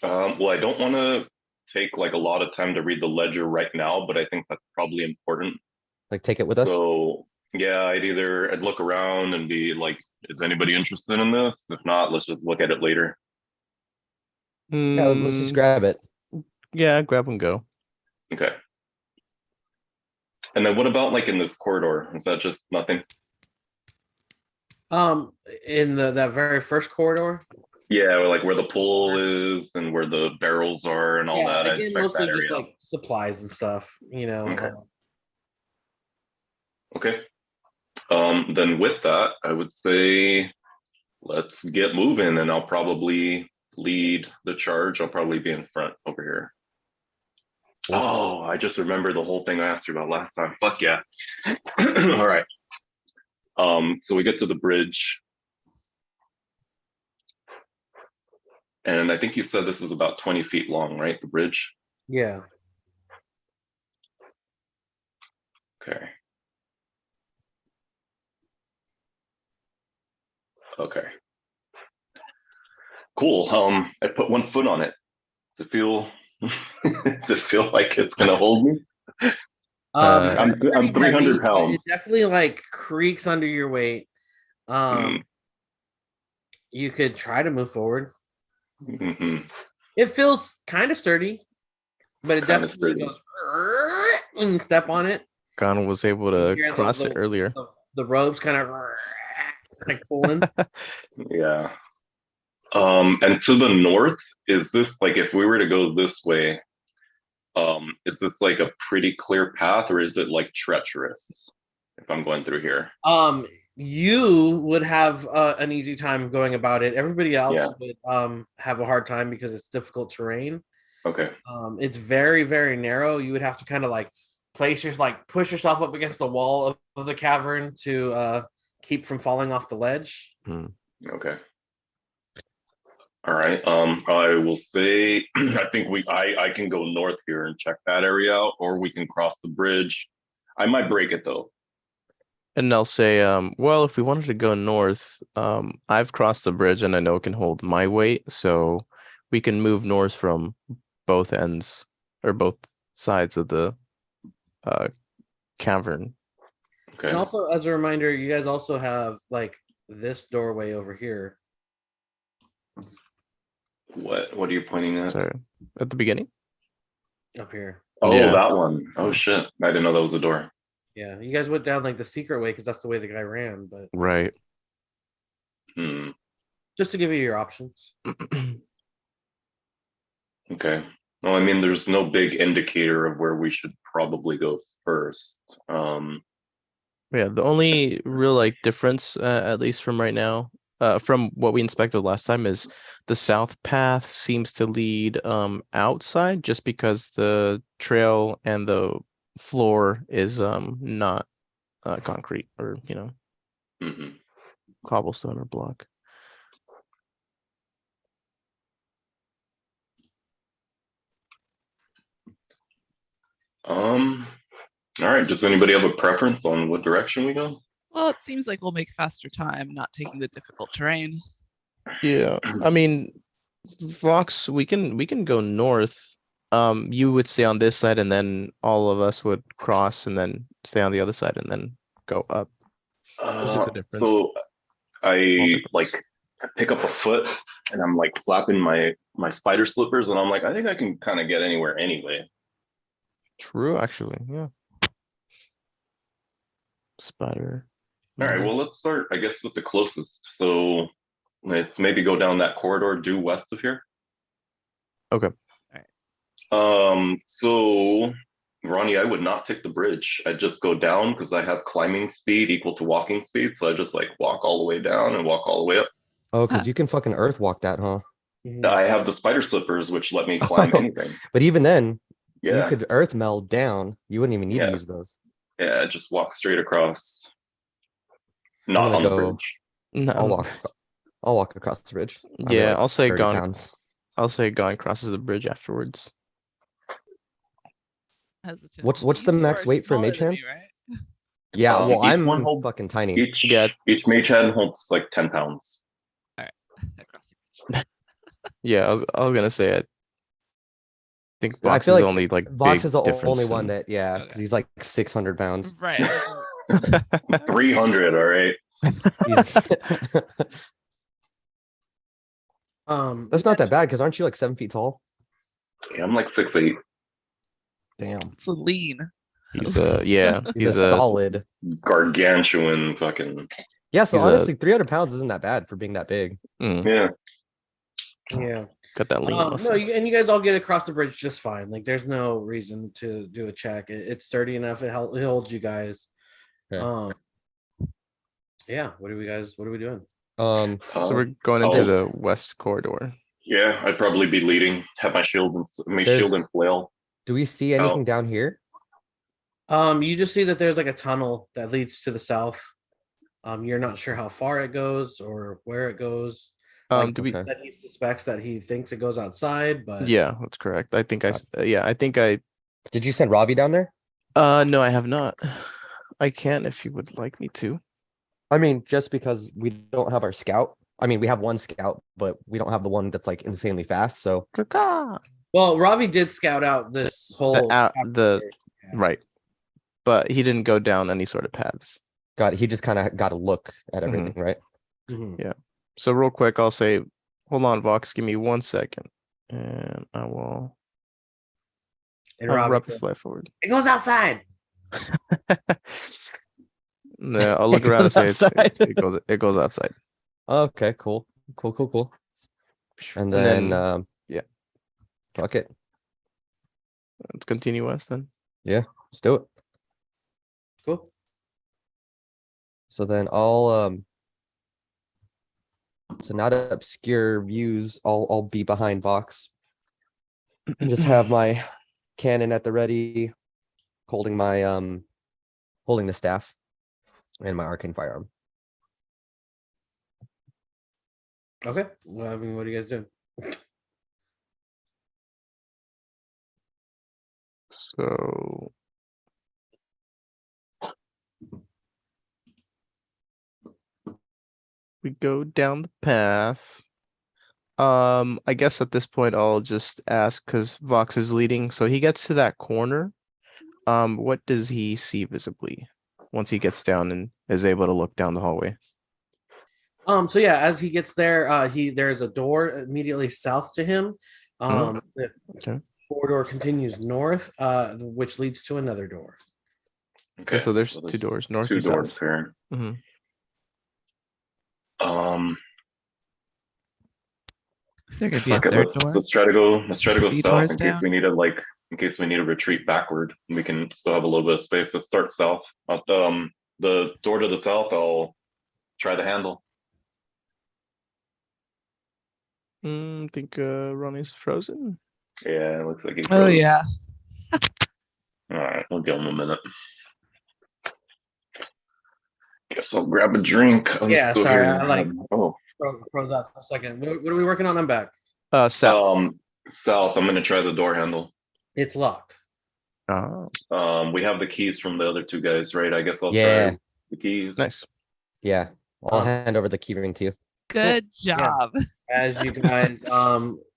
Well, I don't want to take like a lot of time to read the ledger right now, but I think that's probably important. Like, take it with us. So yeah, I'd look around and be like, is anybody interested in this? If not, let's just look at it later. Yeah, let's just grab it. Yeah, grab and go. Okay. And then what about like in this corridor? Is that just nothing? In that very first corridor. Yeah, or like where the pool is and where the barrels are and all Yeah, that. I'd again, check mostly that just area. like supplies and stuff. Okay. Okay. Then with that, I would say let's get moving, and I'll probably lead the charge. I'll probably be in front over here. Oh, I just remembered the whole thing I asked you about last time. Fuck yeah. All right. So we get to the bridge, and I think you said this is about 20 feet long, right? The bridge. Yeah. Okay. Okay. Cool. I put one foot on it. Does it feel? Does it feel like it's gonna hold me? I'm Pretty 300 heavy, but pounds. it definitely like creaks under your weight. Mm. You could try to move forward. Hmm. It feels kind of sturdy, but it Kind of definitely sturdy. goes when you step on it. Gon was able You to hear cross it earlier. the ropes kind of like pulling. Yeah. And to the north, is this like if we were to go this way, is this like a pretty clear path or is it like treacherous if I'm going through here? You would have an easy time going about it. Everybody else Yeah. would have a hard time because it's difficult terrain. Okay. It's very, very narrow. You would have to kind of like push yourself up against the wall of the cavern to keep from falling off the ledge. Okay. All right. I will say I think I can go north here and check that area out, or we can cross the bridge. I might break it though. And I'll say, well, if we wanted to go north, I've crossed the bridge and I know it can hold my weight, so we can move north from both ends or both sides of the cavern. Okay. And also, as a reminder, you guys also have like this doorway over here. What are you pointing at? Sorry, at the beginning. Up here. Oh, Yeah. that one. Oh shit. I didn't know that was a door. Yeah, you guys went down like the secret way because that's the way the guy ran, but Right. Hmm. just to give you your options. Okay. Well, I mean, there's no big indicator of where we should probably go first. Yeah, the only real like difference, at least from right now, from what we inspected last time, is the south path seems to lead outside just because the trail and the floor is not concrete or Mhm. cobblestone or block. All right. Does anybody have a preference on what direction we go? Well, it seems like we'll make faster time not taking the difficult terrain. Yeah, I mean, Vox, we can go north. You would stay on this side, and then all of us would cross, and then stay on the other side, and then go up. There's just a difference. So Small I difference. like I pick up a foot and I'm like slapping my spider slippers and I'm like, I think I can kind of get anywhere anyway. True, actually, yeah. Spider. All right, well, let's start, I guess, with the closest. So let's maybe go down that corridor due west of here. Okay. So Ronnie, I would not take the bridge. I'd just go down because I have climbing speed equal to walking speed. So I just like walk all the way down and walk all the way up. Oh, because you can fucking earth walk that, huh? I have the spider slippers, which let me climb anything. But even then, you Yeah, could earth meld down. You wouldn't even need to Yeah. use those. yeah, just walk straight across. Not gonna on the go- bridge. No, I'll walk across the bridge. I'll be yeah, like I'll say 30 Gon. pounds. I'll say Gon crosses the bridge afterwards. Hesitant. What's You the two max are weight for smaller mage than hand? me, right? Yeah, well, Each I'm one holds- fucking tiny. Yeah. Each mage hand holds like 10 pounds. Across the bridge. Yeah, I was gonna say I think I Vox feel is like only like Vox big is the difference only one in- that, yeah, Okay. because he's like 600 pounds. Right. 300, all right. He's That's not Yeah, that bad because aren't you like 7 feet tall? Yeah, I'm like 6'8". Damn. It's a lean. He's yeah, He's a solid. Gargantuan fucking. Yeah, so he's a- honestly, 300 pounds isn't that bad for being that big. Yeah. Yeah. got that lean No, muscle. and you guys all get across the bridge just fine. Like, there's no reason to do a check. It's sturdy enough. It holds you guys. Okay. Yeah. What are we doing? Um, So we're going into oh. the west corridor. Yeah, I'd probably be leading. Have my shield and There's- shield and flail. do we see anything down here? You just see that there's like a tunnel that leads to the south. You're not sure how far it goes or where it goes. Like, Do we? Okay. said he suspects that he thinks it goes outside, but Yeah, that's correct. I think yeah, I think I. Did you send Ravi down there? No, I have not. I can if you would like me to. I mean, just because we don't have our scout. I mean, we have one scout, but we don't have the one that's like insanely fast. So well, Ravi did scout out this whole right, but he didn't go down any sort of paths. he just kind of got a look at everything, right? Mhm. So real quick, I'll say, hold on, Vox, give me 1 second, and I will. And I'll Ravi rapid said, fly forward. it goes outside. No, I'll look It around and goes say outside. it goes outside. Okay, cool. And And then, then, yeah. fuck it. Let's continue west then. Let's do it. Cool. So then I'll to not obscure views, I'll be behind Vox and just have my cannon at the ready, holding my holding the staff and my arcane firearm. Okay. Well, I mean, what are you guys doing? So we go down the path. I guess at this point I'll just ask because Vox is leading. So he gets to that corner. What does he see visibly once he gets down and is able to look down the hallway? So yeah, as he gets there, there's a door immediately south to him. The Okay. corridor continues north, which leads to another door. Okay, So there's two doors, north two and doors south. here. Mhm. Is there gonna be a Fuck it, third door? let's try to go Three south doors in case down? we need to retreat backward. We can still have a little bit of space. Let's start south. The door to the south, I'll try to handle. I think Ronnie's frozen. Yeah, it looks like he Oh froze. yeah. All right, we'll give him a minute. Guess I'll grab a drink. I'm Yeah, still sorry, here. I like Oh, froze out for a second. What are we working on? I'm back. South. South. I'm gonna try the door handle. It's locked. Oh, We have the keys from the other two guys, right? I guess I'll Yeah. try the keys. nice. Yeah. I'll Um, hand over the keyring to you. Good job. As you guys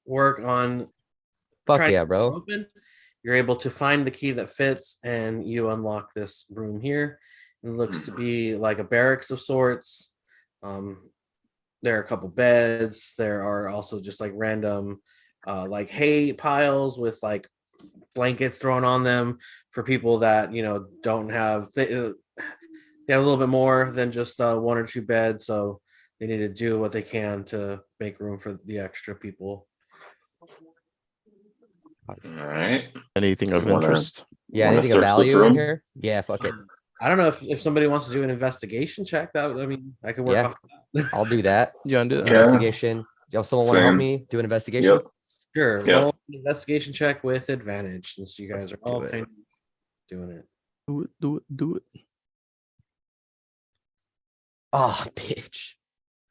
work on Fuck trying yeah, to bro. open, you're able to find the key that fits, and you unlock this room here. It looks to be like a barracks of sorts. There are a couple beds. There are also just like random like hay piles with like blankets thrown on them for people that don't have they have a little bit more than just one or two beds, so they need to do what they can to make room for the extra people. All right. Anything of You wanna- interest? Yeah, Wanna anything of search this value in room? here? Yeah, fuck it. I don't know if somebody wants to do an investigation check. I could work Yeah. off that. I'll do that. You want to do that? Yeah. Investigation. Yo, someone want to help Same. me do an investigation? Yep. Sure. Yeah. Roll an investigation check with advantage since you guys Let's are all do it. kind of doing it. Do it. Oh, bitch.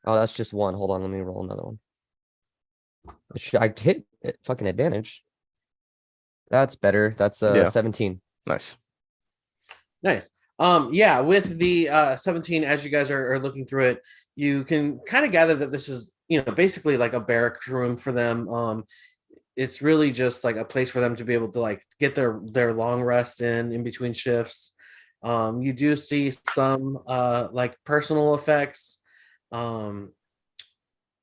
Oh, that's just one. Hold on, let me roll another one. I hit it, fucking advantage. That's better. That's Yeah. 17. Nice. Nice. Yeah, with the 17, as you guys are looking through it, you can kind of gather that this is, basically like a barracks room for them. It's really just like a place for them to be able to like get their long rest in between shifts. You do see some like personal effects. You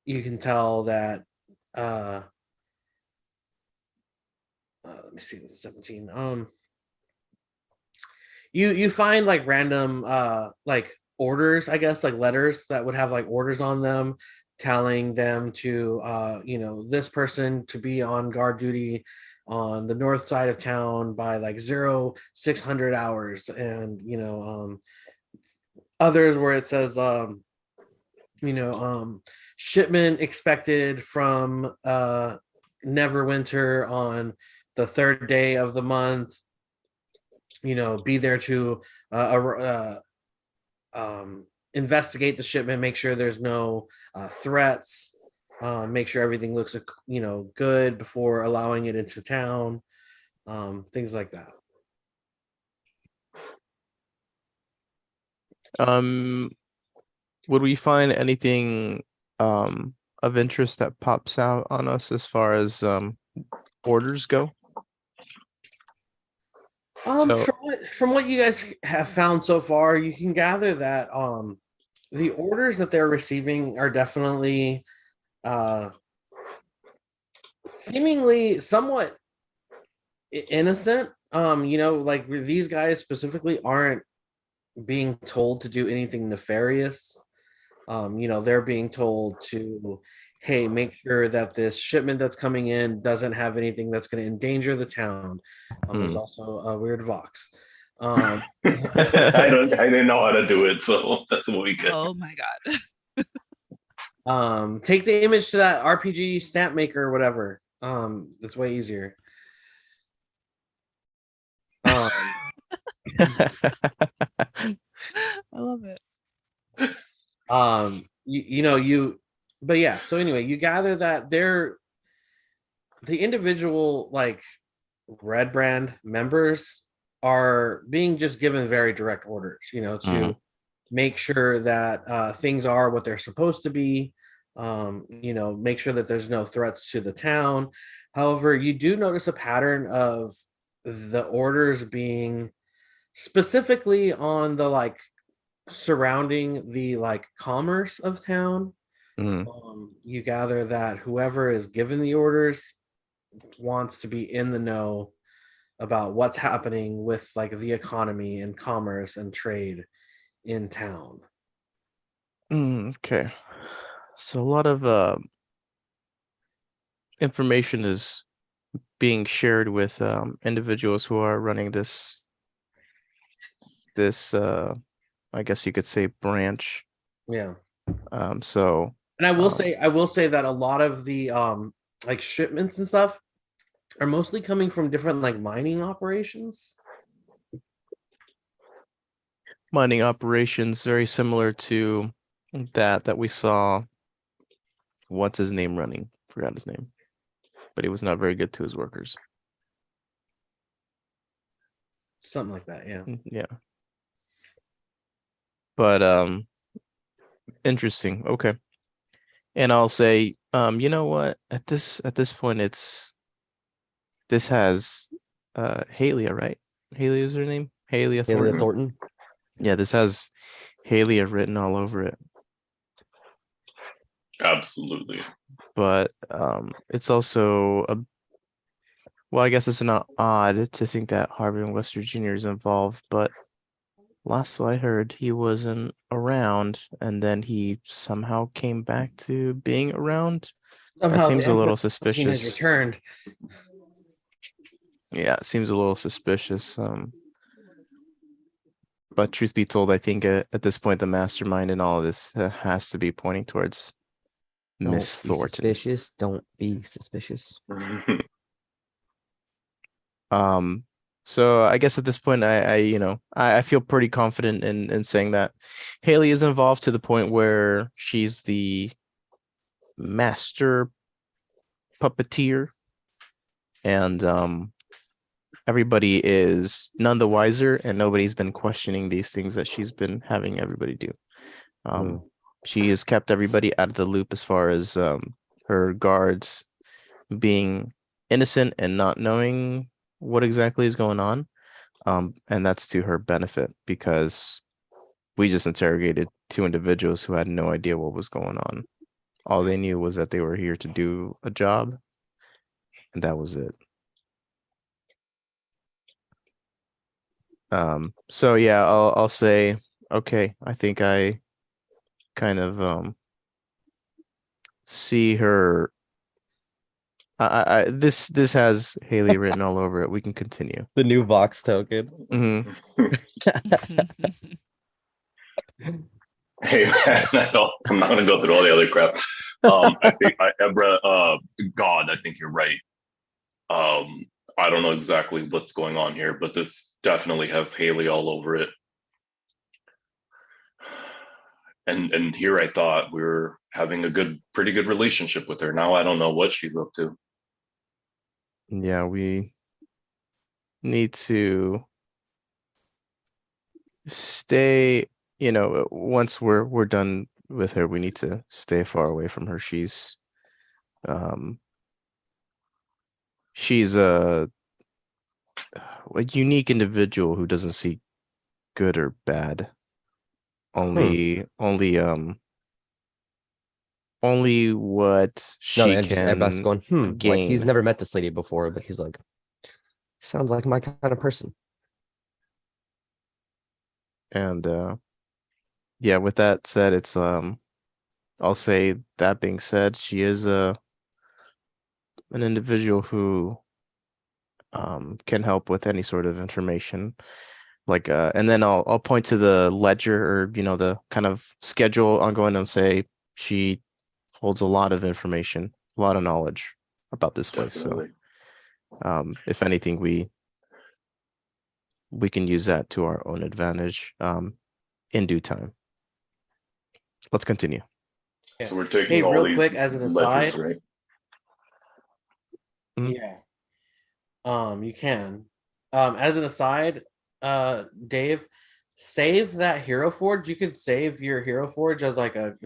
can tell that let me see the 17. you find like random like orders, I guess, like letters that would have like orders on them telling them to this person to be on guard duty on the north side of town by like 0600 hours, and others where it says shipment expected from Neverwinter on the third day of the month. Be there to investigate the shipment, make sure there's no threats, make sure everything looks good before allowing it into town, things like that. Would we find anything of interest that pops out on us as far as orders go? So- From what you guys have found so far, you can gather that the orders that they're receiving are definitely seemingly somewhat innocent. Like these guys specifically aren't being told to do anything nefarious. They're being told to, hey, make sure that this shipment that's coming in doesn't have anything that's going to endanger the town. There's also a weird Vox. I didn't know how to do it, so that's what we get. Oh my god. Take the image to that RPG stamp maker or whatever. That's way easier. I love it. But yeah, so anyway, you gather that they're the individual like Red Brand members are being just given very direct orders, to make sure that things are what they're supposed to be, make sure that there's no threats to the town. However, you do notice a pattern of the orders being specifically on the like surrounding the like commerce of town. You gather that whoever is given the orders wants to be in the know about what's happening with like the economy and commerce and trade in town. Okay. So a lot of information is being shared with individuals who are running this I guess you could say branch. Yeah. So And I will say that a lot of the like shipments and stuff are mostly coming from different like mining operations. Mining operations very similar to that we saw. What's his name running? Forgot his name, but he was not very good to his workers. Something like that, yeah. Yeah. But interesting. Okay. And I'll say, you know what? At this point, this has Halia, right? Halia is her name? Halia Thornton. Thornton. Yeah, this has Halia written all over it. Absolutely. But it's also well, I guess it's not odd to think that Harvey Wester Jr. is involved, but last I heard, he wasn't around, and then he somehow came back to being around. Somehow That seems the a little Emperor Palpatine has suspicious. returned. Yeah, it seems a little suspicious. But truth be told, I think at this point, the mastermind in all of this has to be pointing towards Miss Don't be Thornton. suspicious. Don't be suspicious. So I guess at this point, I feel pretty confident in saying that Haley is involved to the point where she's the master puppeteer, and everybody is none the wiser, and nobody's been questioning these things that she's been having everybody do. She has kept everybody out of the loop as far as her guards being innocent and not knowing what exactly is going on. And that's to her benefit, because we just interrogated two individuals who had no idea what was going on. All they knew was that they were here to do a job, and that was it. So yeah, I'll say okay. I think I kind of see her. This has Haley written all over it. We can continue. The new Vox token. Mhm. Hey man, Nice. I'm not gonna go through all the other crap. I think Ebra, God, I think you're right. I don't know exactly what's going on here, but this definitely has Haley all over it. And here I thought we were having a pretty good relationship with her. Now I don't know what she's up to. Yeah, we need to stay, once we're done with her, we need to stay far away from her. She's a unique individual who doesn't see good or bad. Only what No, she and just everybody's can going, like he's gain. never met this lady before, but he's like, sounds like my kind of person. And yeah, with that said, it's I'll say that being said, she is an individual who can help with any sort of information. Like and then I'll point to the ledger, or the kind of schedule ongoing, and say she holds a lot of information, a lot of knowledge about this place. Definitely. So if anything, we can use that to our own advantage in due time. Let's continue. So we're taking Hey, all real these quick, as an ledgers, aside, right? Mhm. yeah, you can. As an aside, Dave, save that hero forge. You can save your hero forge as like a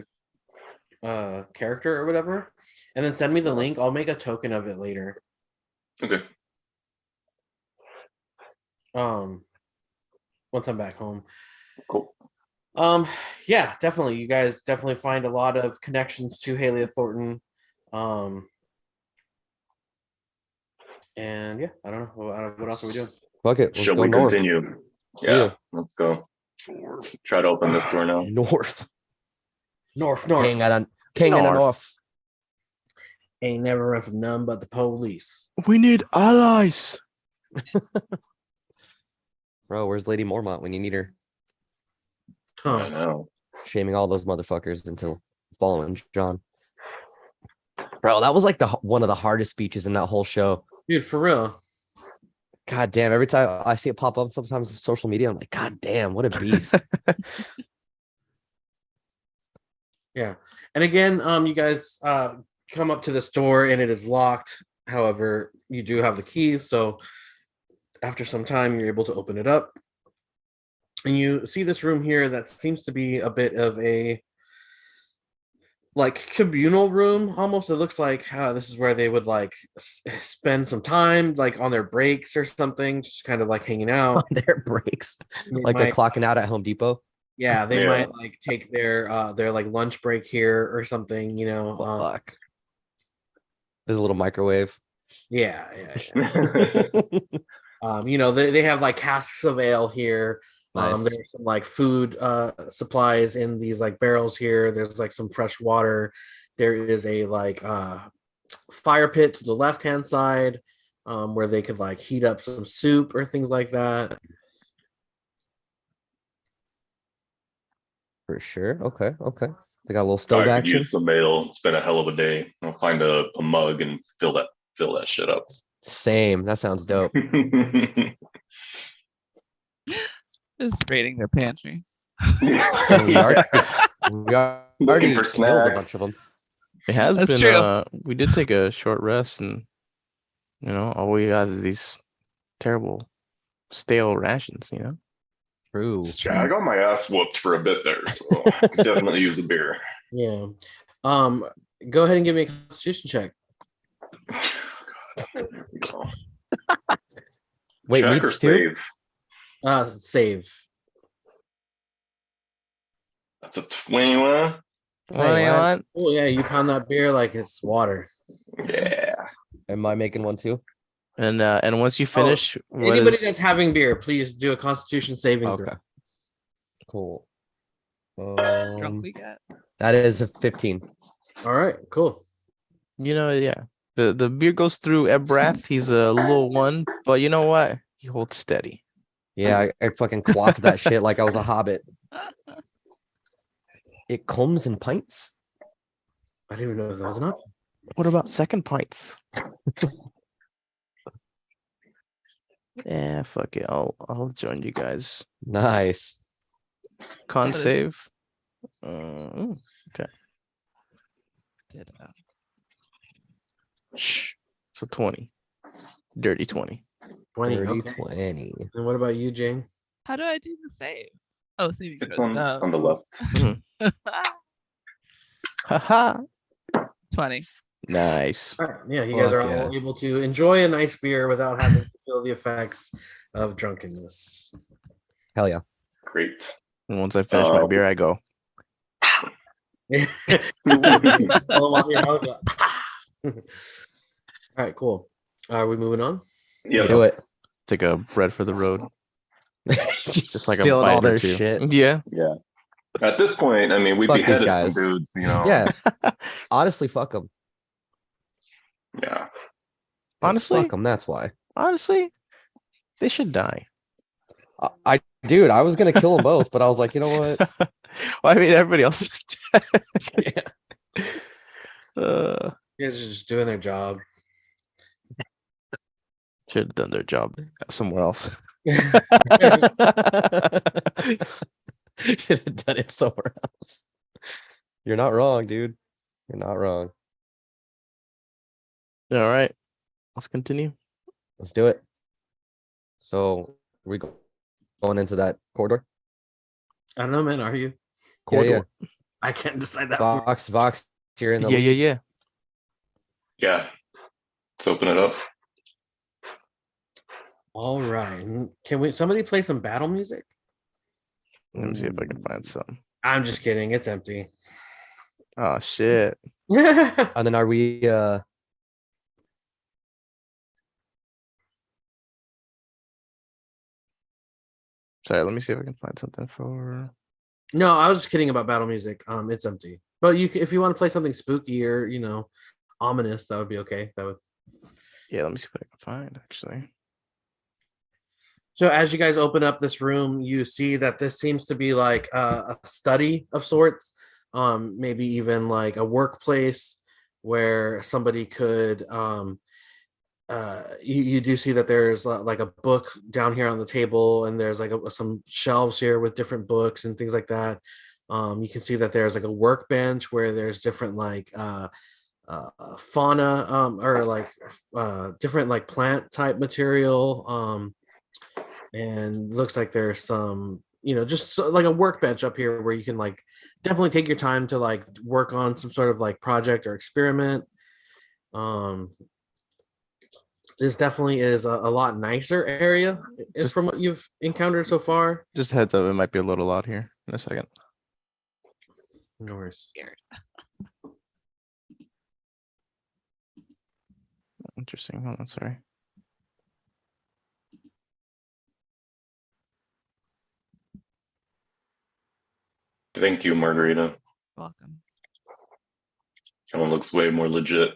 character or whatever, and then send me the link. I'll make a token of it later. Okay. Once I'm back home. Cool. Yeah, definitely. You guys definitely find a lot of connections to Halia Thornton. And yeah, I don't know what else are we doing. Fuck it, let's Shall go we north. continue? Yeah. Yeah, let's go. Try to open this door now. North. North. King and a north. Ain't never run from none but the police. We need allies. Bro, where's Lady Mormont when you need her? I know. Shaming all those motherfuckers until following John. Bro, that was like one of the hardest speeches in that whole show. Dude, for real. God damn, every time I see it pop up sometimes on social media, I'm like, God damn, what a beast. Yeah. And again, you guys come up to this door and it is locked. However, you do have the keys, so after some time you're able to open it up. And you see this room here that seems to be a bit of a like communal room almost. It looks like this is where they would like spend some time like on their breaks or something, just kind of like hanging out On their breaks. They Like they're might- clocking out at Home Depot. yeah, they Yeah. might like take their like lunch break here or something, Fuck. There's a little microwave. yeah. They have like casks of ale here. Nice. There's some like food supplies in these like barrels here. There's like some fresh water. There is a like fire pit to the left hand side where they could like heat up some soup or things like that. For sure. Okay. They got a little stove I could action. use some ale. It's been a hell of a day. I'll find a mug and fill that shit up. Same. That sounds dope. Just raiding their pantry. We already Looking for killed a snacks. bunch of them. It has That's been true. we did take a short rest, and all we got is these terrible stale rations. True. Yeah, I got my ass whooped for a bit there, so I could definitely use a beer. Yeah. Go ahead and give me a constitution check. There we go. Wait, Check me or too? save? Save. That's a 21. What do you want? Oh yeah, you pound that beer like it's water. Yeah. Am I making one too? And once you finish, what Anybody is that's having beer, please do a Constitution saving throw. Okay. Cool. Drunk we get. That is a 15. All right, cool. yeah. The beer goes through a breath. He's a little one, but you know what? He holds steady. Yeah, I fucking quaffed that shit like I was a hobbit. It comes in pints. I didn't even know that was an option. What about second pints? Yeah, fuck it. I'll join you guys. Nice. Con What is it? save. Did Shh. It's a 20. Dirty 20. 20. 30, Okay. 20. And what about you, Jane? how do I do the save? Oh, saving It's throws. on the left. Haha. 20. Nice. All right. Yeah, you guys Fuck are all yeah. able to enjoy a nice beer without having to feel the effects of drunkenness. Hell yeah. Great. And once I finish my Oh. beer, I go. Pull 'em off your nose. All right, cool. Are we moving on? Let's Yeah. do it. Take a bread for the road. Just Like a stealing all bite or their two. shit. Yeah. Yeah. At this point, I mean, we Fuck these beheaded some guys. dudes, Yeah. Honestly, fuck them. Yeah. Honestly, Fuck them. That's why. honestly, they should die. Dude, I was gonna kill them both, but I was like, you know what? Well, I mean, everybody else is dead. Yeah. You guys are just doing their job. Should have done their job somewhere else. Should have done it somewhere else. You're not wrong, dude. You're not wrong. All right, let's continue. Let's do it. So we going into that corridor? I don't know, man. Are you? Yeah, yeah. Corridor. I can't decide that. For Vox, you're in the Yeah, lead. yeah. Yeah. Let's open it up. All right. Can somebody play some battle music? Let me see if I can find some. I'm just kidding. It's empty. Oh shit. And then are we Sorry, let me see if I can find something for. No, I was just kidding about battle music. It's empty. But if you want to play something spooky or ominous, that would be okay. That would. Yeah, let me see what I can find actually. So as you guys open up this room, you see that this seems to be like a study of sorts, maybe even like a workplace where somebody could. You do see that there's like a book down here on the table, and there's like some shelves here with different books and things like that. You can see that there's like a workbench where there's different like fauna or like different like plant type material. And looks like there's some just like a workbench up here where you can like definitely take your time to like work on some sort of like project or experiment. This definitely is a lot nicer area from what you've encountered so far. Just a heads up, it might be a little loud here in a second. No worries. Scared. Interesting. Hold on, sorry. Thank you, Margarita. Welcome. That one looks way more legit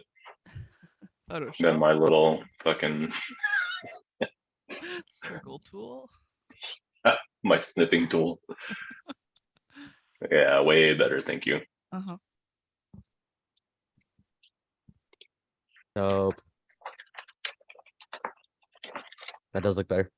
than Photoshop. my little fucking Circle tool. my snipping tool. Yeah, way better. Thank you. Uh-huh. Nope. That does look better.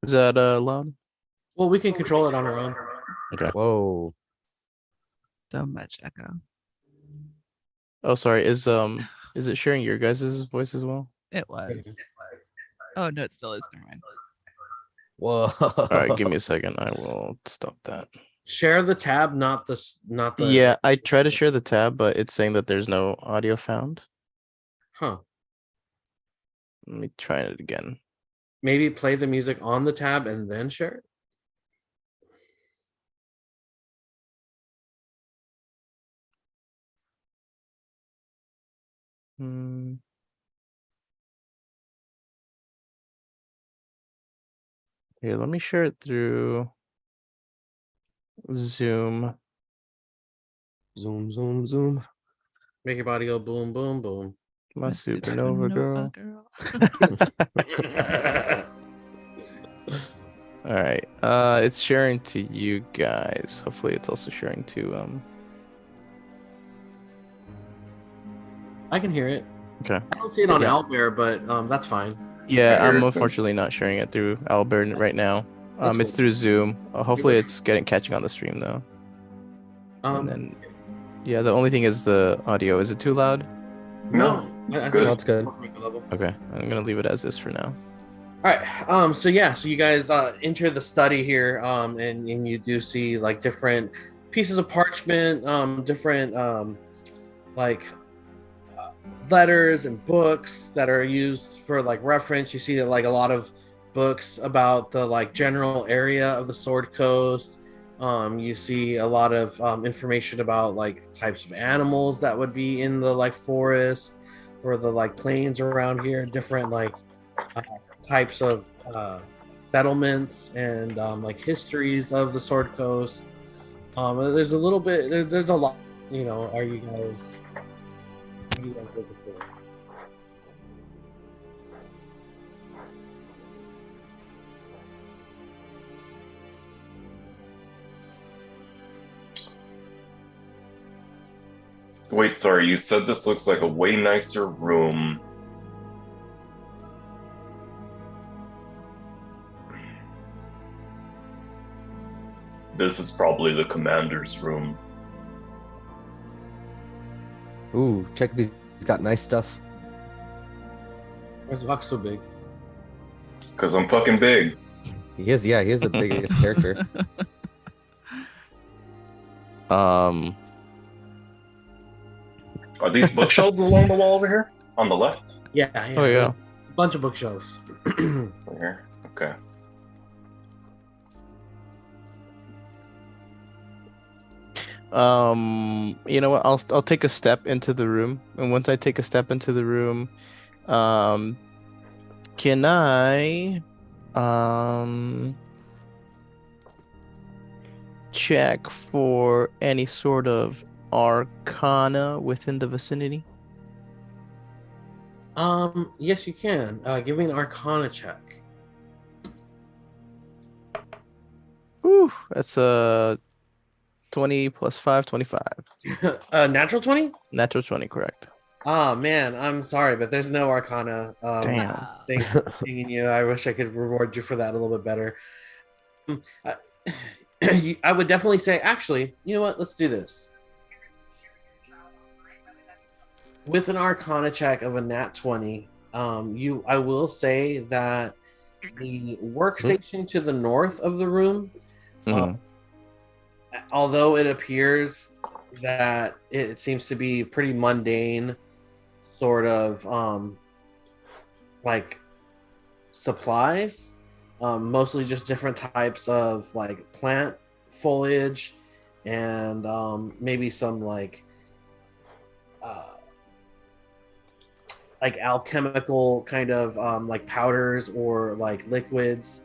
Is that loud? Well, we can control it on our own. Whoa. So much echo. Oh, sorry. Is it sharing your guys' voice as well? It was. Oh no, it still is. Never mind. Whoa. All right, give me a second. I will stop that. Share the tab, not the. Yeah, I try to share the tab, but it's saying that there's no audio found. Huh. Let me try it again. Maybe play the music on the tab and then share it. Hmm. Here, let me share it through Zoom. Zoom, zoom, zoom. Make your body go boom, boom, boom. My My supernova girl. All right. It's sharing to you guys. Hopefully, it's also sharing to I can hear it. Okay. I don't see it on Yeah. Owlbear, but that's fine. Yeah, I hear I'm it. unfortunately not sharing it through Albert right now. That's It's cool. through Zoom. Hopefully, it's catching on the stream though. And then, yeah, the only thing is the audio. Is it too loud? No, it's I good. No, it's good. All Okay, I'm gonna leave it as is for now. right. So you guys enter the study here, and you do see like different pieces of parchment, different like letters and books that are used for like reference. You see that like a lot of books about the like general area of the Sword Coast. You see a lot of information about like types of animals that would be in the like forest or the like plains around here, different like types of settlements and like histories of the Sword Coast. There's a little bit. There's a lot. You know, are you guys? What are you guys looking for? Wait, sorry, you said this looks like a way nicer room. This is probably the commander's room. Ooh, check if he's got nice stuff. Where's Vox so big? Because I'm fucking big. He is, yeah, he is the biggest character. Um, Are these bookshelves along the wall over here? On the left? Yeah. Oh yeah. A bunch of bookshelves. Over here? Okay. You know what? I'll take a step into the room, and once I take a step into the room, can I check for any sort of arcana within the vicinity? Yes, you can. Give me an Arcana check. Whew, that's a 20 plus 5, 25. Natural 20? Natural 20, correct. Oh man, I'm sorry, but there's no Arcana. Damn. Thanks for singing you. I wish I could reward you for that a little bit better. I would definitely say, actually, you know what? Let's do this. With an Arcana check of a nat 20, I will say that the workstation to the north of the room, Mhm. although it appears that it seems to be pretty mundane, sort of like supplies, mostly just different types of like plant foliage and maybe some like alchemical kind of like powders or like liquids.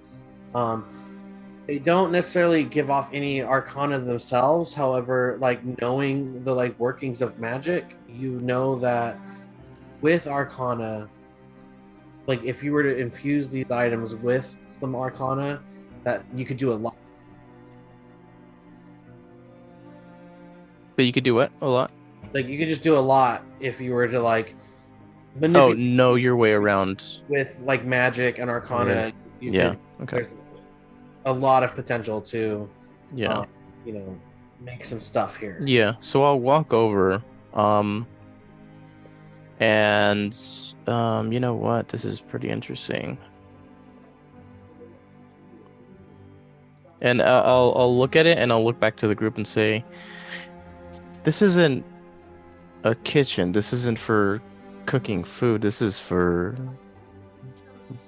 They don't necessarily give off any arcana themselves. However, like knowing the like workings of magic, you know that with arcana, like if you were to infuse these items with some arcana, that you could do a lot. But you could do what? A lot? Like you could just do a lot if you were to like Oh, manipulate know your way around. with like magic and arcana. You Yeah. could, Okay. there's a lot of potential to Yeah. you know, make some stuff here. Yeah. So I'll walk over. And you know what? This is pretty interesting. And I'll look at it and I'll look back to the group and say, this isn't a kitchen. This isn't for cooking food. This is for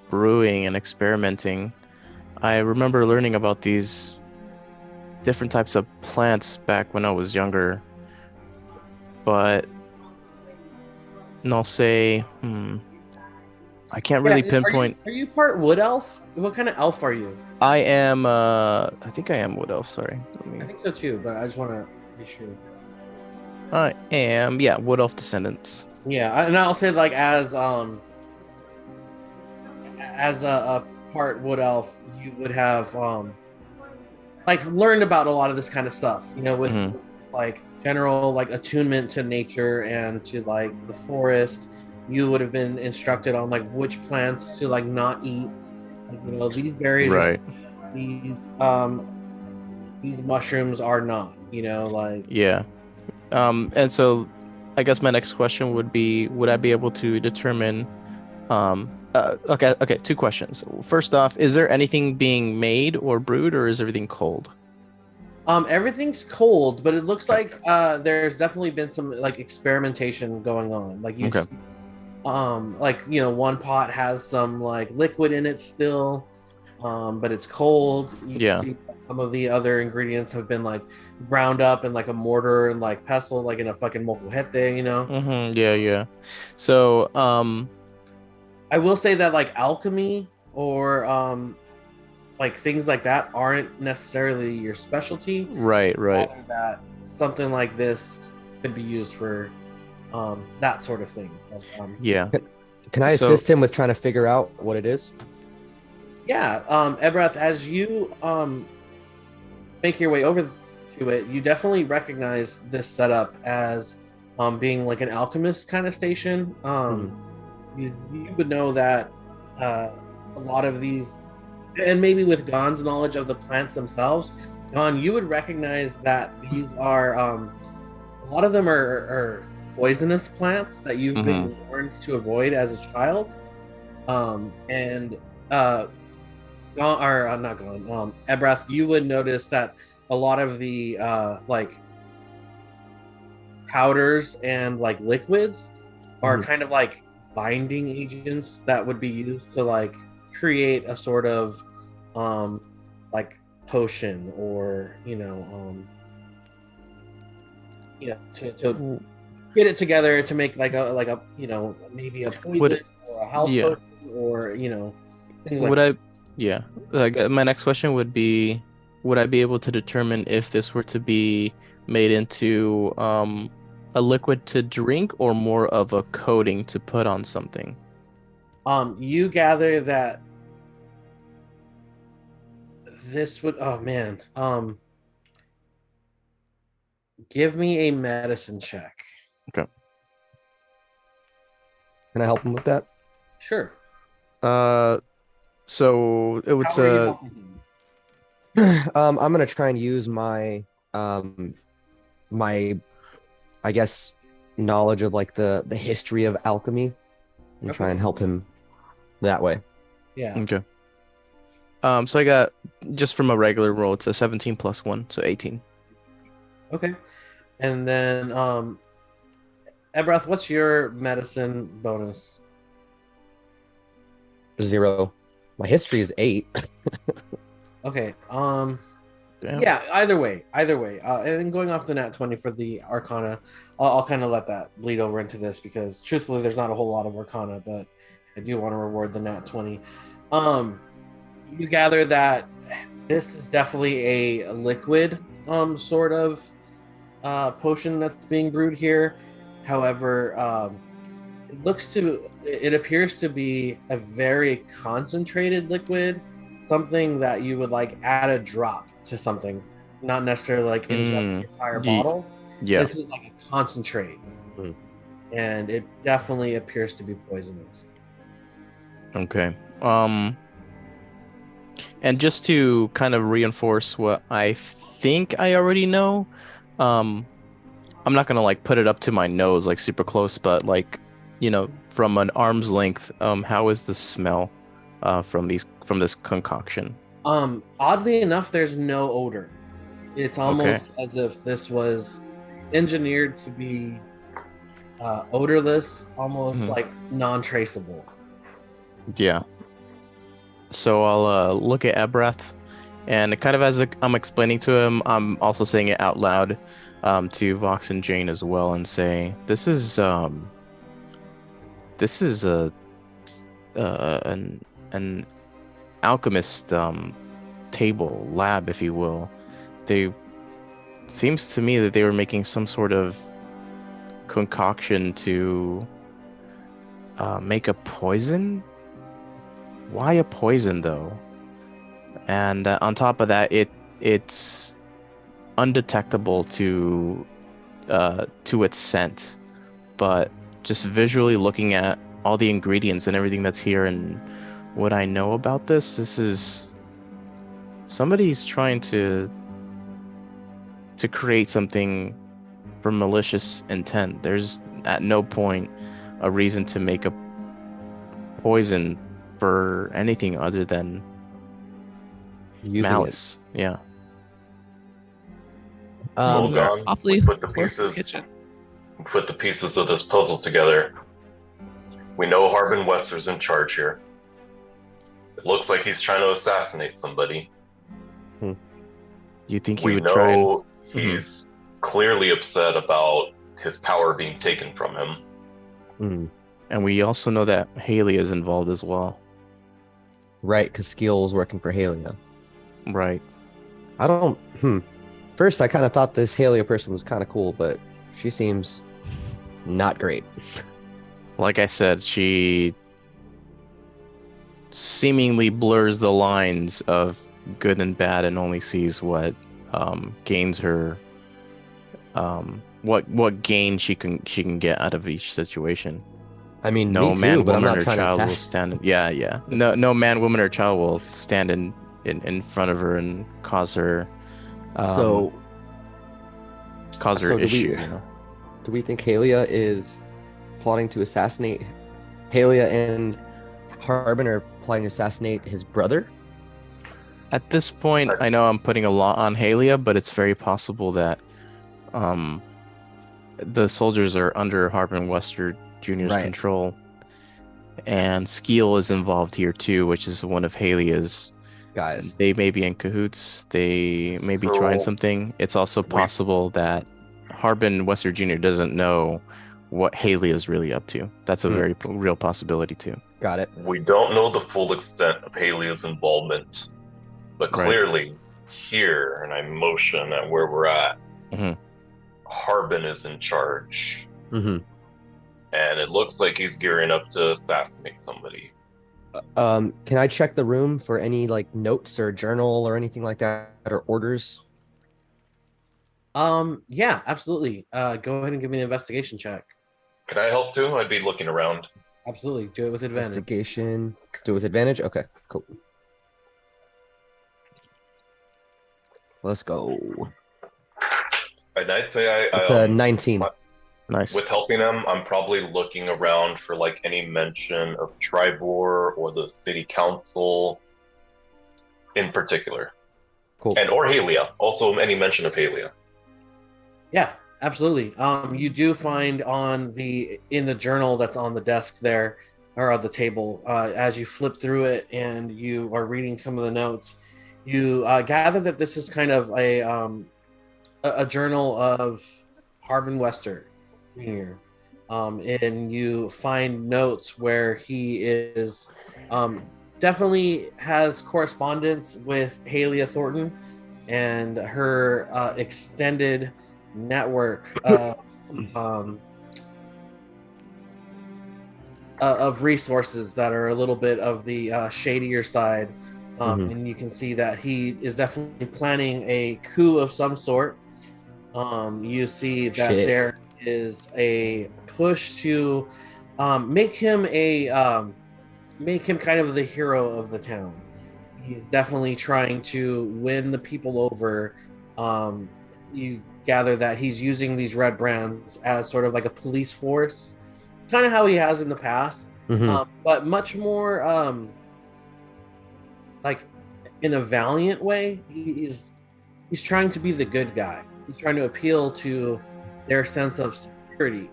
brewing and experimenting. I remember learning about these different types of plants back when I was younger, but and I'll say, I can't really pinpoint. Are you part wood elf? What kind of elf are you? I am, I think I am wood elf. Sorry. I think so too, but I just want to be sure. I am, yeah, wood elf descendants. Yeah, and I'll say like as a part wood elf, you would have like learned about a lot of this kind of stuff, you know, with like general like attunement to nature and to like the forest. You would have been instructed on like which plants to like not eat. Like, you know, these berries, Right. these mushrooms are not. You know, like Yeah. And so I guess my next question would be, would I be able to determine, okay, two questions. First off, is there anything being made or brewed, or is everything cold? everything's cold, but it looks like there's definitely been some like experimentation going on. Like you, like you know, one pot has some like liquid in it still, but it's cold. You can see that some of the other ingredients have been like ground up in like a mortar and like pestle, like in a fucking molcajete, you know. Yeah. So I will say that like alchemy or like things like that aren't necessarily your specialty. Right. Rather that something like this could be used for that sort of thing. So, yeah. Can I assist him with trying to figure out what it is? Yeah, Ebrath, as you make your way over to it, you definitely recognize this setup as being like an alchemist kind of station. You would know that a lot of these, and maybe with Gon's knowledge of the plants themselves, Gon, you would recognize that these are a lot of them are poisonous plants that you've been warned to avoid as a child, Ebrath, you would notice that a lot of the like powders and like liquids are kind of like binding agents that would be used to like create a sort of like potion, or to get it together to make like a maybe a poison or a health potion, or things like that. My next question would be, would I be able to determine if this were to be made into a liquid to drink or more of a coating to put on something? You gather that this would, give me a medicine check. Okay. Can I help him with that? Sure. So it would I'm gonna try and use my my I guess knowledge of like the history of alchemy and try and help him that way. Yeah. Okay. So I got, just from a regular roll, it's a 17 plus 1, so 18. Okay. And then Ebrath, what's your medicine bonus? 0. My history is 8. Okay. Damn. Yeah, either way. And then going off the nat 20 for the Arcana, I'll kind of let that bleed over into this, because truthfully there's not a whole lot of Arcana, but I do want to reward the nat 20. You gather that this is definitely a liquid sort of potion that's being brewed here. However, it appears to be a very concentrated liquid, something that you would like add a drop to something, not necessarily like ingest the entire bottle. Yeah. This is like a concentrate, and it definitely appears to be poisonous. Okay. And just to kind of reinforce what I think I already know, I'm not gonna like put it up to my nose like super close, but like, from an arm's length, how is the smell from this concoction? Oddly enough, there's no odor. It's almost as if this was engineered to be odorless, almost Mhm. like non-traceable. Yeah. So I'll look at Abrath, and kind of as I'm explaining to him, I'm also saying it out loud to Vox and Jane as well, and say, this is an alchemist table lab, if you will. They seems to me that they were making some sort of concoction to make a poison. Why a poison though? And on top of that, it's undetectable to its scent, but just visually looking at all the ingredients and everything that's here and what I know about this is somebody's trying to create something for malicious intent. There's at no point a reason to make a poison for anything other than Using malice. Yeah. it. Well They're done. awfully We put the close to the pieces. kitchen. We put the pieces of this puzzle together. We know Harbin Wester's in charge here. It looks like he's trying to assassinate somebody. You think he We would try and know he's clearly upset about his power being taken from him. Mm, and we also know that Haley is involved as well. right, because Skeel's working for Halia. Right. I don't. First, I kind of thought this Halia person was kind of cool, but she seems not great. Like I said, she seemingly blurs the lines of good and bad and only sees what gains her what gain she can get out of each situation. I mean, No me man, too, but I'm woman, not or trying to child will assassinate. stand. Yeah. No man, woman, or child will stand in front of her and cause her So, so issue. You know. do we think Halia is plotting to assassinate Halia and Harbin are plotting to assassinate his brother? At this point, I know I'm putting a lot on Halia, but it's very possible that the soldiers are under Harbin Wester Jr.'s Right. control, and Skeel is involved here too, which is one of Halia's Guys, They may be in cahoots. They may be trying So, something. It's also possible that Harbin Wester Jr. doesn't know what Haley is really up to. That's a very real possibility too. got it. We don't know the full extent of Haley's involvement, but Right. clearly here, and I motion at where we're at, Mhm. Harbin is in charge. Mm-hmm. And it looks like he's gearing up to assassinate somebody. Can I check the room for any like notes or journal or anything like that or orders? Yeah, absolutely. Go ahead and give me an investigation check. Can I help too? I'd be looking around. Absolutely, do it with advantage. Investigation. Do it with advantage? Okay, cool. Let's go. And I'd say It's a 19. Nice. with helping them, I'm probably looking around for like any mention of Tribor or the city council in particular. Cool. And or Halia. Also any mention of Halia. Yeah, absolutely. You do find in the journal that's on the desk there, or on the table, as you flip through it and you are reading some of the notes, you gather that this is kind of a journal of Harbin Wester Jr. And you find notes where he is definitely has correspondence with Halia Thornton and her extended network of resources that are a little bit of the shadier side. And you can see that he is definitely planning a coup of some sort. You see that there is a push to make him kind of the hero of the town. He's definitely trying to win the people over. You gather that he's using these red brands as sort of like a police force, kind of how he has in the past, but much more like in a valiant way. He's trying to be the good guy. He's trying to appeal to their sense of security.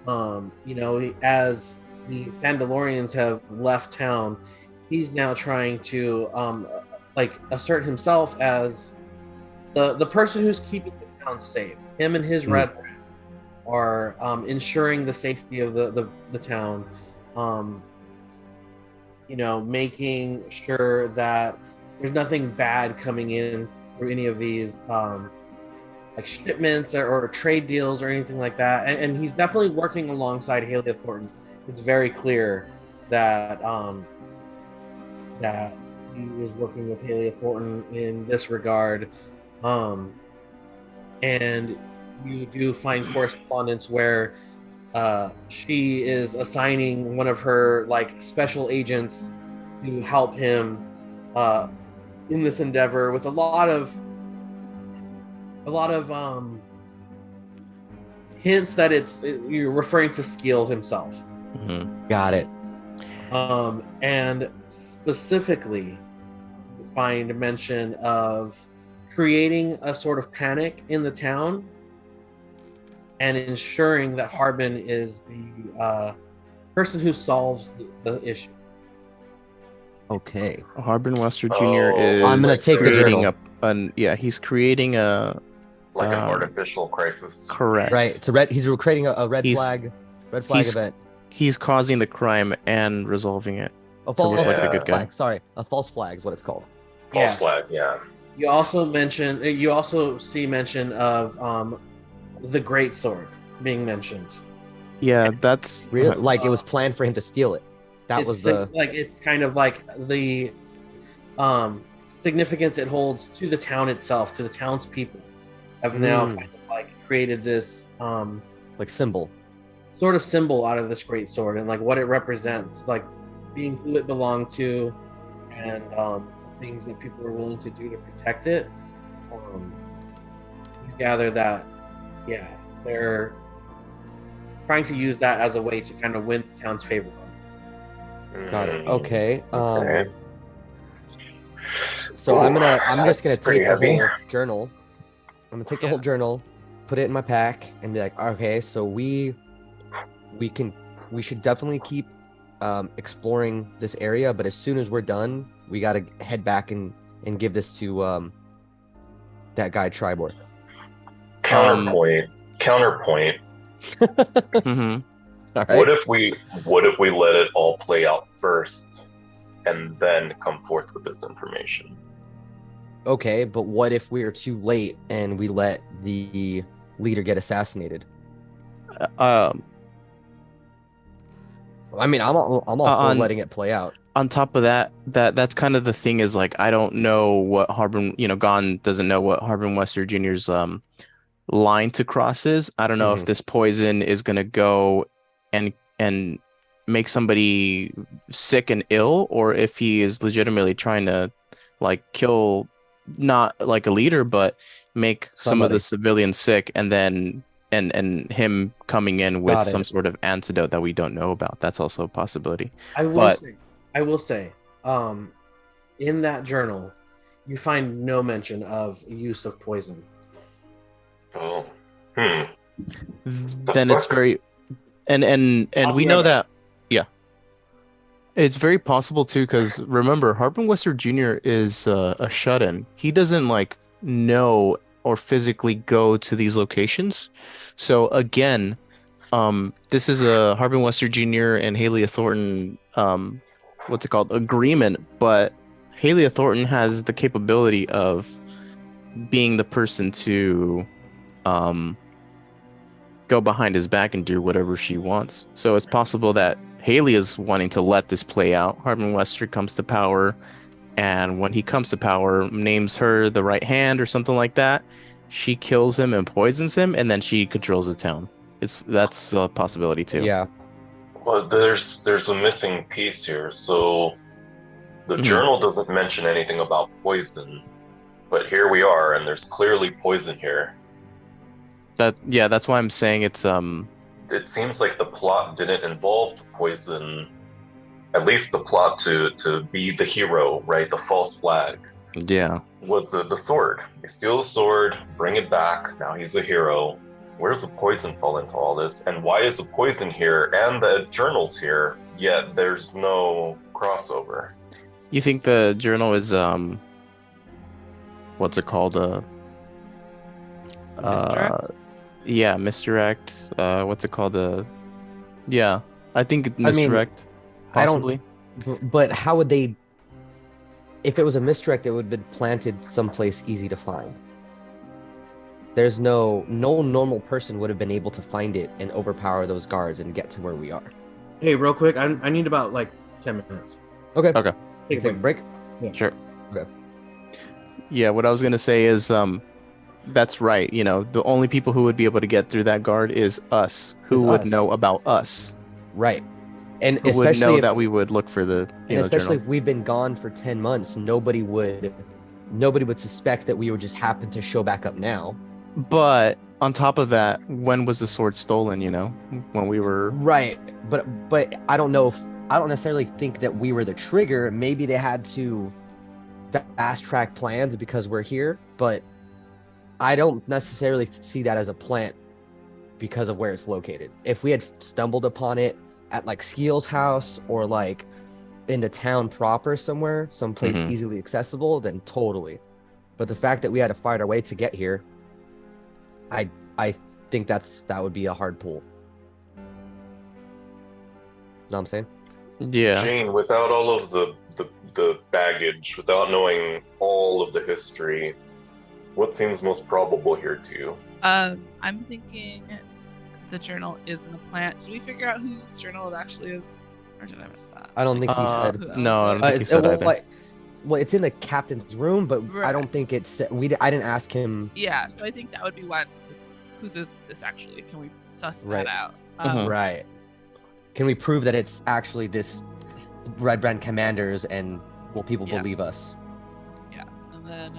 as the Mandalorians have left town, he's now trying to assert himself as the person who's keeping the town safe. Him and his red friends are ensuring the safety of the town. Making sure that there's nothing bad coming in through any of these shipments or trade deals or anything like that. And he's definitely working alongside Halia Thornton. It's very clear that that he is working with Halia Thornton in this regard. And you do find correspondence where she is assigning one of her special agents to help him in this endeavor with a lot of hints that you're referring to Skeel himself. Got it. And specifically you find mention of creating a sort of panic in the town and ensuring that Harbin is the person who solves the issue. Okay. Harbin Wester Jr. is. I'm gonna take the creating journal. he's creating a Like an artificial crisis. correct. Right. He's creating a red He's- flag. Red flag he's- event. He's causing the crime and resolving it. A false look like the good guy. flag. Sorry, a false flag is what it's called. False flag, yeah. You also see mention of the Great Sword being mentioned. Yeah, that's Really? Like it was planned for him to steal it. That was the it's kind of like the significance it holds to the town itself, to the townspeople, have now kind of created this symbol. sort of symbol out of this great sword and what it represents, being who it belonged to, and things that people are willing to do to protect it. You gather that, they're trying to use that as a way to kind of win the town's favor. Got it. Okay. Okay. So I'm just gonna That's pretty take the heavy. whole journal. I'm gonna take the whole journal, put it in my pack, and be like, okay, so we should definitely keep exploring this area, but as soon as we're done, we gotta head back and give this to that guy Tribor. Counterpoint. Mhm. All right. What if we let it all play out first and then come forth with this information? Okay, but what if we're too late and we let the leader get assassinated? I mean, I'm all for letting it play out. On top of that's kind of the thing is I don't know what Harbin, Gon doesn't know what Harbin Wester Jr.'s line to cross is. I don't know if this poison is gonna go and make somebody sick and ill, or if he is legitimately trying to kill not a leader, but make some of the civilians sick, and then and him coming in with some sort of antidote that we don't know about. That's also a possibility. I will say, in that journal, you find no mention of use of poison. Oh. Then it's very and we know that it's very possible too, because remember, Harbin Wester Jr. is a shut-in. He doesn't know or physically go to these locations. So again, this is a Harbin Wester Jr. and Halia Thornton what's it called, agreement, but Halia Thornton has the capability of being the person to go behind his back and do whatever she wants. So it's possible that Haley is wanting to let this play out. Harbin Wester comes to power, and when he comes to power, names her the right hand or something like that. She kills him and poisons him, and then she controls the town. That's a possibility too. Yeah. Well, there's a missing piece here. So the journal doesn't mention anything about poison, but here we are, and there's clearly poison here. That's why I'm saying it's It seems like the plot didn't involve the poison. At least the plot to be the hero, right? The false flag. Yeah. Was the sword. You steal the sword, bring it back. Now he's a hero. where's the poison fall into all this? And why is the poison here and the journal's here, yet there's no crossover? You think the journal is what's it called? Misdirect? Yeah, misdirect. What's it called? Yeah, I think I mean, misdirect. I don't- Possibly. But how would they? If it was a misdirect, it would have been planted someplace easy to find. There's no normal person would have been able to find it and overpower those guards and get to where we are. Hey, real quick, I need about like 10 minutes. Okay. Okay. Take Take a break. Sure. Okay. Yeah, what I was gonna say is that's right. You know, the only people who would be able to get through that guard is us, who Is would us. know about us, Right. And who would especially know if, that we would look for the and especially journal. if we've been gone for 10 months, nobody would suspect that we would just happen to show back up now. But on top of that, when was the sword stolen? You know, when we were. Right. But I don't know if I don't necessarily think that we were the trigger. Maybe they had to fast track plans because we're here, but I don't necessarily see that as a plant because of where it's located. If we had stumbled upon it at like Skeel's house or like in the town proper somewhere, someplace Mhm. easily accessible, then totally. But the fact that we had to fight our way to get here, I think that would be a hard pull. Know what I'm saying? Yeah. Gene, without all of the baggage, without knowing all of the history, what seems most probable here to you? I'm thinking the journal isn't a plant. Did we figure out whose journal it actually is? Or did I miss that? I don't think he said. Who No, I else? don't think he It's- said well, either. well, it's in the captain's room, but I Right. don't think it's. I didn't ask him. Yeah, so I think that would be one. Whose is this actually? Can we suss Right. that out? Mhm. Right. Can we prove that it's actually this Red Brand Commanders, and will people Yeah. believe us? And then,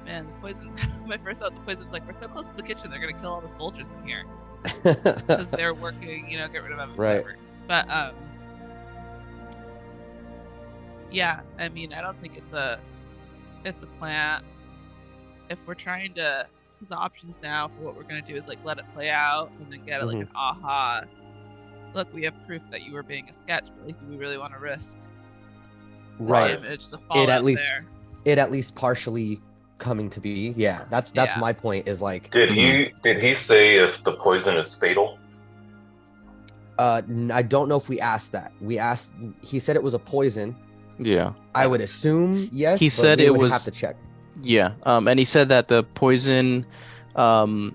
man, the poison. My first thought, the poison was like, we're so close to the kitchen, they're gonna kill all the soldiers in here because they're working. Get rid of them. Right. Whatever. But yeah. I mean, I don't think it's a plant. If we're trying to, because the options now for what we're gonna do is like let it play out and then get like an aha. Look, we have proof that you were being a sketch, but like, do we really want to risk the Right. image, the fallout at least- there? It at least partially coming to be. Yeah, that's Yeah. my point. Is like, Did he say if the poison is fatal? I don't know if we asked that. We asked. He said it was a poison. Yeah. I would assume yes. He but said we it would was- have to check. Yeah. And he said that the poison from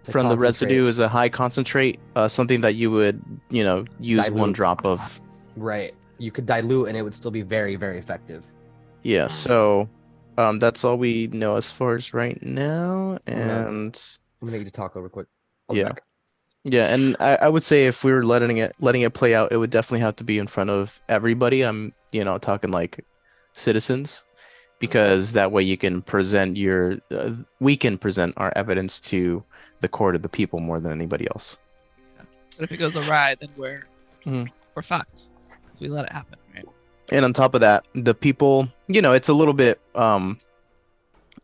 the concentrate. residue is a high concentrate, something that you would, use one Dilute. drop of. Right. You could dilute, and it would still be very, very effective. Yeah. So that's all we know as far as right now. And I'm gonna need to talk over quick. I'll be yeah. back. Yeah, and I would say if we were letting it play out, it would definitely have to be in front of everybody. I'm, talking like citizens, because that way you can present we can present our evidence to the court of the people more than anybody else. But if it goes awry, then we're Mhm. fucked because we let it happen, right? And on top of that, the people, it's a little bit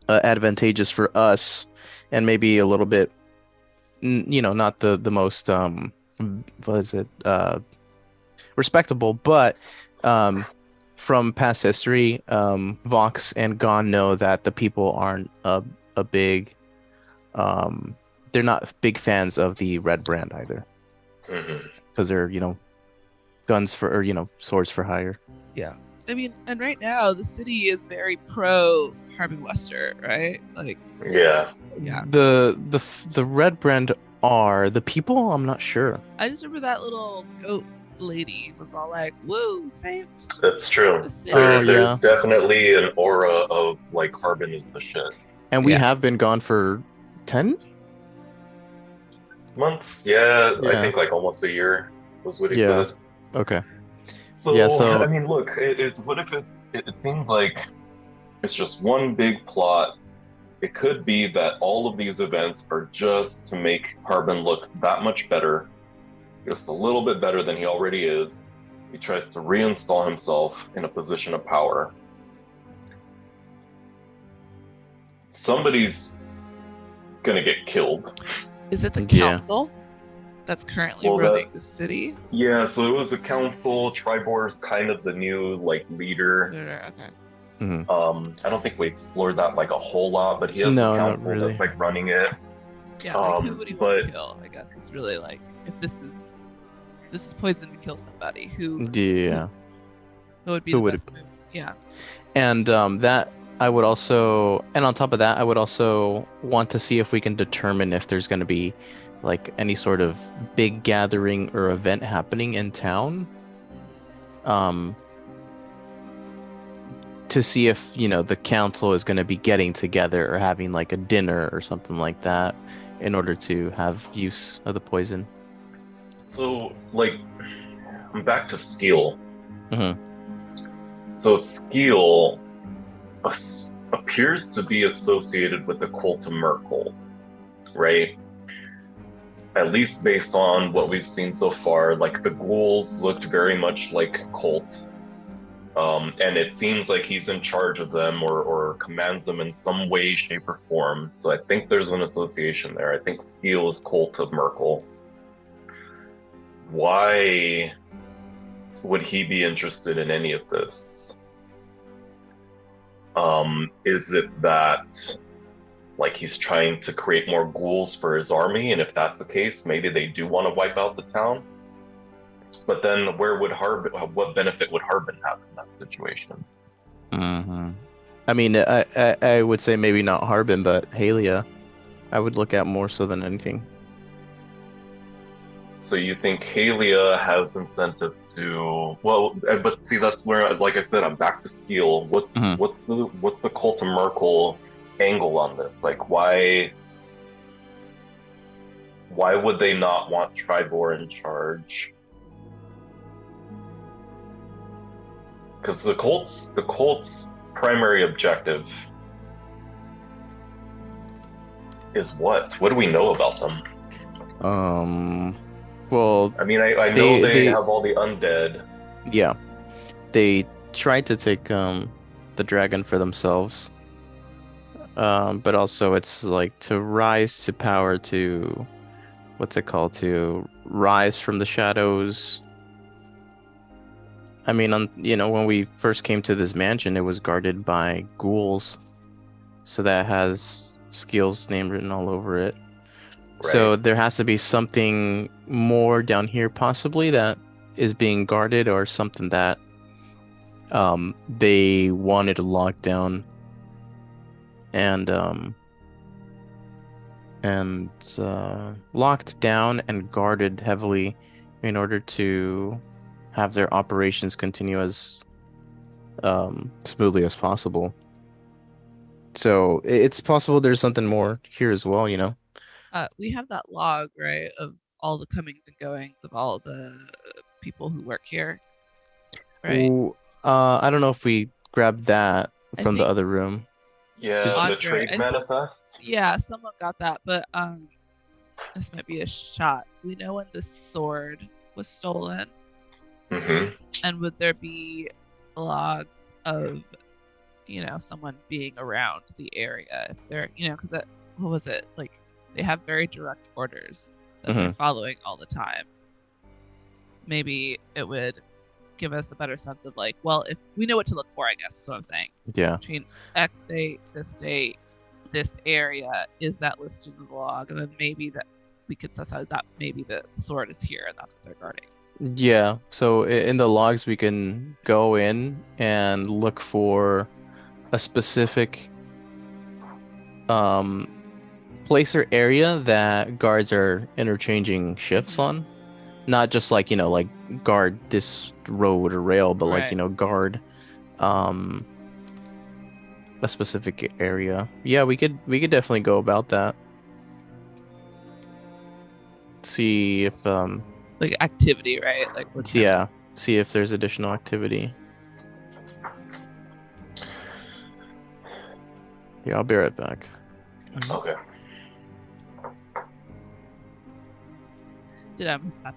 advantageous for us, and maybe a little bit, not the most respectable, but from past history, Vox and Gon know that the people aren't a big, they're not big fans of the Red Brand either, because they're guns for, or swords for hire. Yeah. I mean, and right now the city is very pro Harbin Wester, right? Like, Yeah. yeah. The Red Brand are the people. I'm not sure. I just remember that little goat lady was all like, "Whoa, saved That's true. the city." Oh, There's yeah. definitely an aura of like Harbin is the shit. And we Yeah. have been gone for 10. Months? Yeah, I Yeah. think like almost a year was what he Yeah. said. Okay. So, Yeah, so- I mean, look, what if it seems like it's just one big plot. It could be that all of these events are just to make Harbin look that much better, just a little bit better than he already is. He tries to reinstall himself in a position of power. gonna get killed. Is it the Yeah. council that's currently Well, running the city? Yeah, so it was the council. Tribor's kind of the new like leader. Okay. I don't think we explored that like a whole lot, but he has a No, not council really. that's like running it. Yeah, like who would he want But to kill? I guess he's really like, if this is poison to kill somebody, who Yeah. would be Who the would best move? Yeah. And that I would also, and on top of that, I would also want to see if we can determine if there's going to be like any sort of big gathering or event happening in town. To see if, the council is going to be getting together or having like a dinner or something like that in order to have use of the poison. so like I'm back to Skeel. Mhm. So Skeel appears to be associated with the cult of Merkel, right? At least based on what we've seen so far, like the ghouls looked very much like a cult. And it seems like he's in charge of them or commands them in some way, shape, or form. So I think there's an association there. I think Skeel is cult of Merkel. Why would he be interested in any of this? Is it that like he's trying to create more ghouls for his army, and if that's the case, maybe they do want to wipe out the town? But then what benefit would Harbin have in that situation? I mean, I would say maybe not Harbin, but Halia. I would look at more so than anything. So you think Halia has incentive to but see that's where, like I said, I'm back to Skeel. What's the cult of Merkel angle on this? Like why would they not want Tribor in charge? Because the cult's primary objective is what? What do we know about them? Well, I mean, I know they have all the undead. yeah, they tried to take the dragon for themselves. But also it's like to rise to power, to what's it called, to rise from the shadows. I mean, when we first came to this mansion, it was guarded by ghouls, so that has Skeel's name written all over it. So Right. there has to be something more down here, possibly, that is being guarded, or something that they wanted to lock down and locked down and guarded heavily in order to have their operations continue as smoothly as possible. So it's possible there's something more here as well, We have that log, right, of all the comings and goings of all the people who work here, right? Ooh, I don't know if we grabbed that I from the think other room. Yeah, Did you- the Andre, trade I manifest. Yeah, someone got that, but this might be a shot. We know when the sword was stolen, Mm-hmm. and would there be logs of, someone being around the area if they're, because what was it? It's like they have very direct orders that they're following all the time. Maybe it would give us a better sense of like, well, if we know what to look for, I guess is what I'm saying. Yeah. Between X date, this area, is that listed in the log, and then maybe that we could suss out that maybe the sword is here and that's what they're guarding. Yeah, so in the logs we can go in and look for a specific place or area that guards are interchanging shifts on. Not just like, like guard this road or rail, but like, Right. guard a specific area. Yeah, we could definitely go about that. See if Like activity, right? Like what's yeah, see if there's additional activity. Yeah, I'll be right back. Okay. Did I miss that?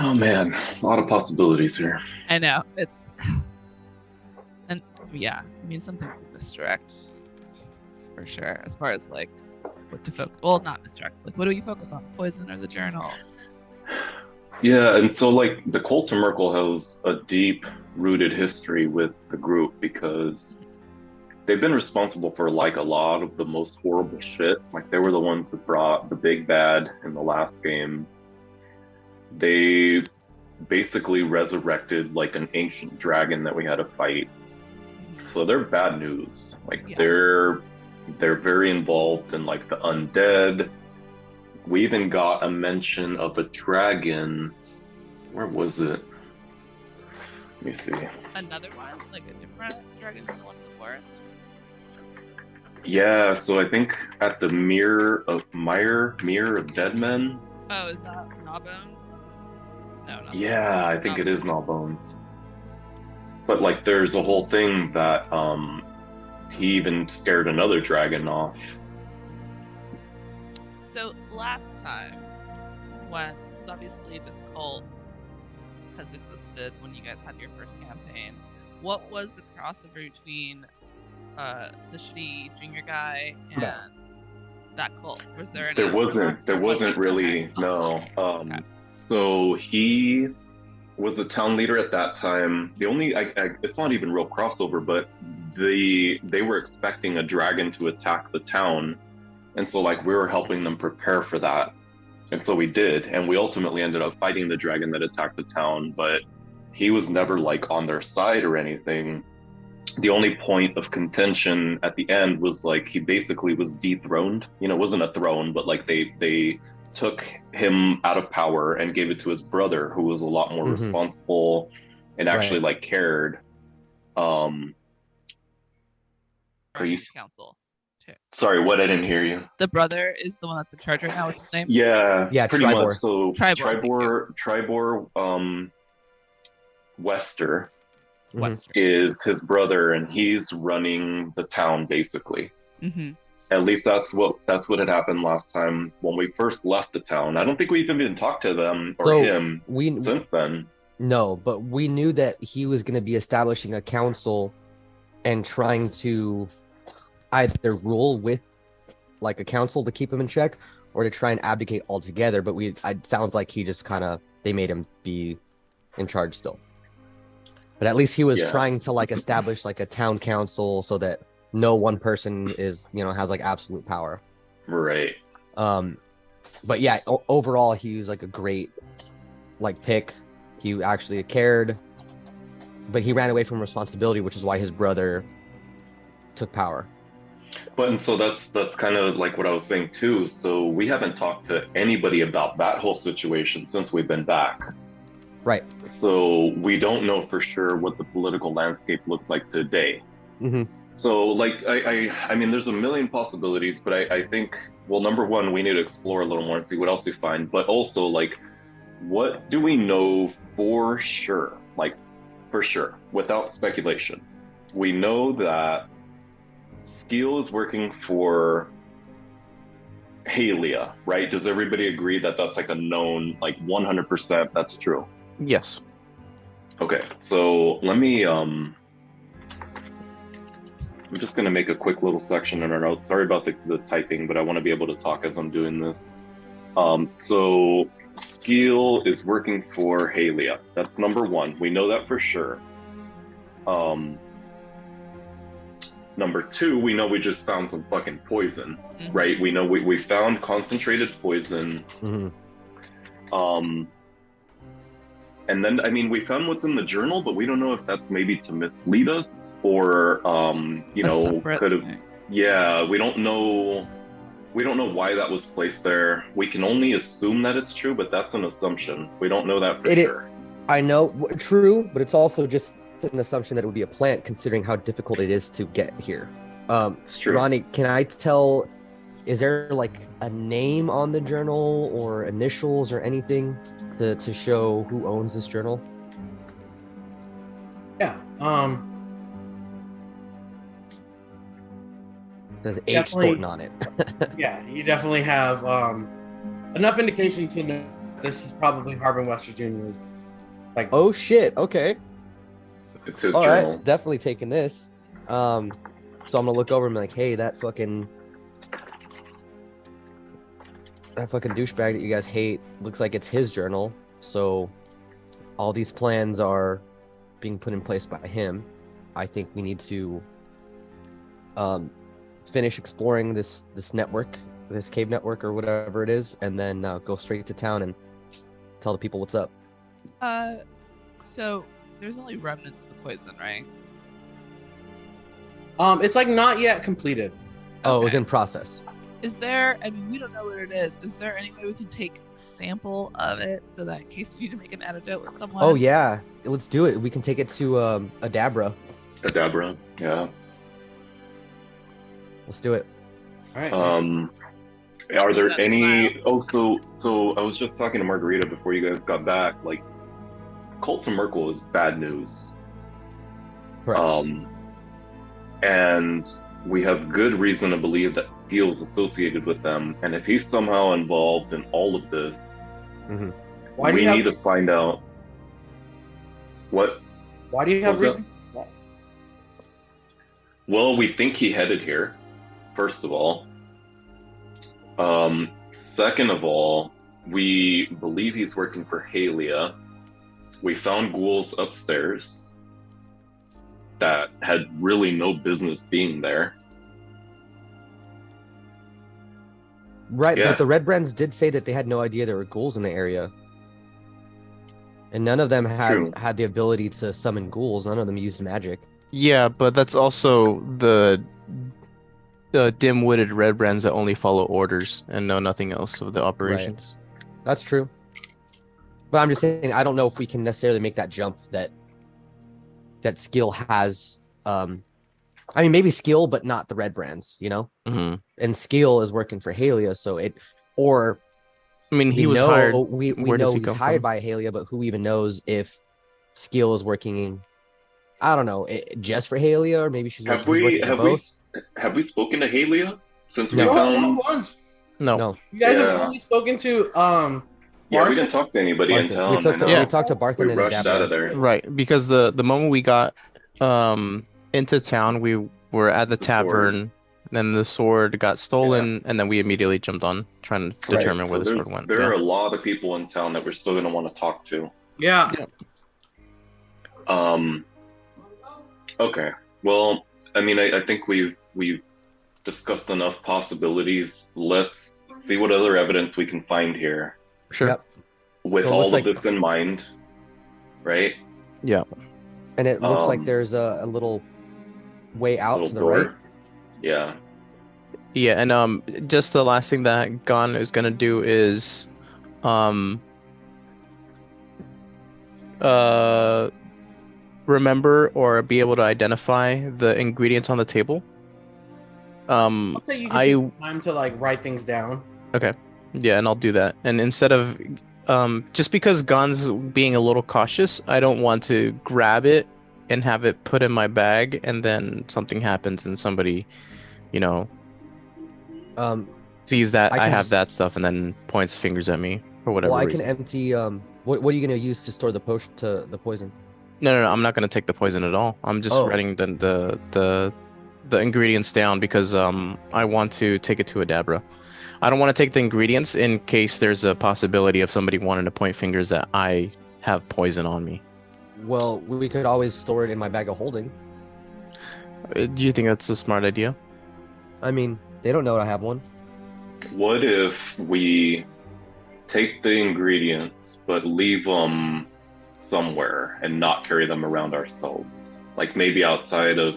Oh man, a lot of possibilities here. I know it's, and yeah, I mean some things are misdirect for sure. As far as like what to focus, well, not misdirect. Like what do you focus on, poison or the journal? Yeah, and so like the cult of Merkel has a deep rooted history with the group because they've been responsible for like a lot of the most horrible shit. Like they were the ones that brought the big bad in the last game. They basically resurrected like an ancient dragon that we had to fight. So they're bad news. Like Yeah. they're very involved in like the undead. We even got a mention of a dragon. Where was it? Let me see. Another one, like a different dragon than the one in the forest. Yeah, so I think at the Mirror of Dead Men. Oh, is that Gnawbones? No, not Yeah, I think it is Gnawbones. But like there's a whole thing that he even scared another dragon off. So last time, when, because obviously this cult has existed when you guys had your first campaign, what was the crossover between the shitty junior guy and that cult? Was there any? There wasn't really, okay. no. Okay. So he was a town leader at that time. The only, it's not even real crossover, but they were expecting a dragon to attack the town, and so like we were helping them prepare for that, and so we did, and we ultimately ended up fighting the dragon that attacked the town. But he was never like on their side or anything. The only point of contention at the end was like he basically was dethroned. You know, it wasn't a throne, but like they took him out of power and gave it to his brother, who was a lot more responsible and actually like cared. Are you council? Too. Sorry, what? I didn't hear you. The brother is the one that's in charge right now. What's his name? Yeah, pretty Tribor. much. So Tribor, Wester Wester is his brother, and he's running the town basically. Mm-hmm. At least that's what had happened last time when we first left the town. I don't think we even been talked to them or him since then. No, but we knew that he was going to be establishing a council and trying to either rule with like a council to keep him in check or to try and abdicate altogether. But it sounds like he just they made him be in charge still. But at least he was trying to like establish like a town council so that no one person is, has like absolute power. Right. But yeah, overall he was like a great like pick. He actually cared, but he ran away from responsibility, which is why his brother took power. But and so that's kind of like what I was saying too. So we haven't talked to anybody about that whole situation since we've been back. Right. So we don't know for sure what the political landscape looks like today. Mm-hmm. So like I mean there's a million possibilities, but I think, well, number one, we need to explore a little more and see what else we find. But also like, what do we know for sure? Like for sure, without speculation. We know that Skeel is working for Halia, right? Does everybody agree that that's like a known, like 100% that's true? Yes. Okay, so let me I'm just going to make a quick little section in our notes. Sorry about the typing, but I want to be able to talk as I'm doing this. So Skeel is working for Halia. That's number one. We know that for sure. Number two, we know we just found some fucking poison, right? We know we found concentrated poison. And then, I mean, we found what's in the journal, but we don't know if that's maybe to mislead us or, could have. Yeah, we don't know. We don't know why that was placed there. We can only assume that it's true, but that's an assumption. We don't know that for sure. I know, true, but it's also just an assumption that it would be a plant, considering how difficult it is to get here. It's true. Ronnie, can I tell? Is there like a name on the journal or initials or anything to show who owns this journal? Yeah. There's H Thornton on it. Yeah, you definitely have enough indication to know this is probably Harbin Wester Jr.'s. Like, Oh shit. Okay. It's his All right. journal. It's definitely taking this. So I'm gonna look over and be like, hey, that fucking douchebag that you guys hate looks like it's his journal. So all these plans are being put in place by him. I think we need to finish exploring this network, this cave network or whatever it is, and then go straight to town and tell the people what's up. So there's only remnants of the poison, right? it's like not yet completed. Oh, it was Okay. in process. Is there, I mean, we don't know what it is. Is there any way we can take a sample of it so that in case you need to make an antidote with someone? Oh yeah, let's do it. We can take it to Adabra. Adabra, yeah. Let's do it. All right. Are there That's any? Oh, so I was just talking to Margarita before you guys got back. Like, Cult of Merkel is bad news. Correct. And we have good reason to believe that Skeel is associated with them. And if he's somehow involved in all of this, Why do we you have? need to find out what. Why do you have What's reason? Well, we think he headed here, first of all. Second of all, we believe he's working for Halia. We found ghouls upstairs that had really no business being there. Right, Yeah. but the Red Brands did say that they had no idea there were ghouls in the area. And none of them True. had the ability to summon ghouls. None of them used magic. Yeah, but that's also the dim-witted red brands that only follow orders and know nothing else of the operations. That's true. But I'm just saying, I don't know if we can necessarily make that jump that Skeel has. I mean, maybe Skeel, but not the Red Brands, you know? hmm And Skeel is working for Halia, so it, or I mean, he we was know, hired. we Where know does he he's come hired from? by Halia, but who even knows if Skeel is working, I don't know, just for Halia, or maybe he's working for both? Have we spoken to Halia since No. we No, found? not once. No. No. You guys have Yeah. only spoken to Yeah, we Bartha? didn't talk to anybody in Barthen. town. We I talked to, know. we talked to Barthen We and rushed out of Adabra. there. Right, because the moment we got into town, we were at the The sword. tavern, then the sword got stolen, and then we immediately jumped on trying to Right. determine where So the sword went. there are Yeah. a lot of people in town that we're still going to want to talk to. Yeah. Okay. Well, I mean, I think we've discussed enough possibilities. Let's see what other evidence we can find here Sure. Yep. with So it all looks of like- this in mind, right? Yeah. And it looks like Um, there's a little way out Little to the door. right. Yeah. Yeah, and just the last thing that Gon is gonna do is remember or be able to identify the ingredients on the table. I'll say you can take some time to like write things down. Yeah, and I'll do that. And instead of just because Gon's being a little cautious, I don't want to grab it and have it put in my bag and then something happens and somebody, you know, sees that I I can have just- that stuff and then points fingers at me or whatever. Well, I can reason. empty. What are you gonna use to store the poison? No, I'm not gonna take the poison at all. I'm just Oh. writing the ingredients down because I want to take it to Adabra. I don't want to take the ingredients in case there's a possibility of somebody wanting to point fingers that I have poison on me. Well, we could always store it in my bag of holding. Do you think that's a smart idea? I mean, they don't know I have one. What if we take the ingredients but leave them somewhere and not carry them around ourselves? Like maybe outside of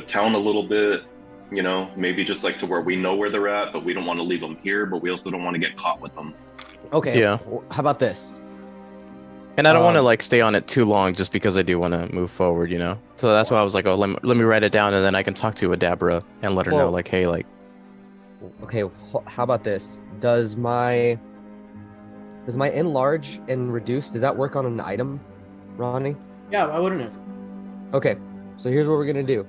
town a little bit, you know, maybe just like to where we know where they're at, but we don't want to leave them here, but we also don't want to get caught with them. Okay. Yeah. How about this? And I don't want to Um, like stay on it too long just because I do want to move forward, you know. So that's why I was like, oh, let me write it down and then I can talk to Adabra and let her know, Well- like, hey, like, Okay. How about this? Does my enlarge and reduce? Does that work on an item, Ronnie? Yeah, why wouldn't it? Okay. So here's what we're gonna do.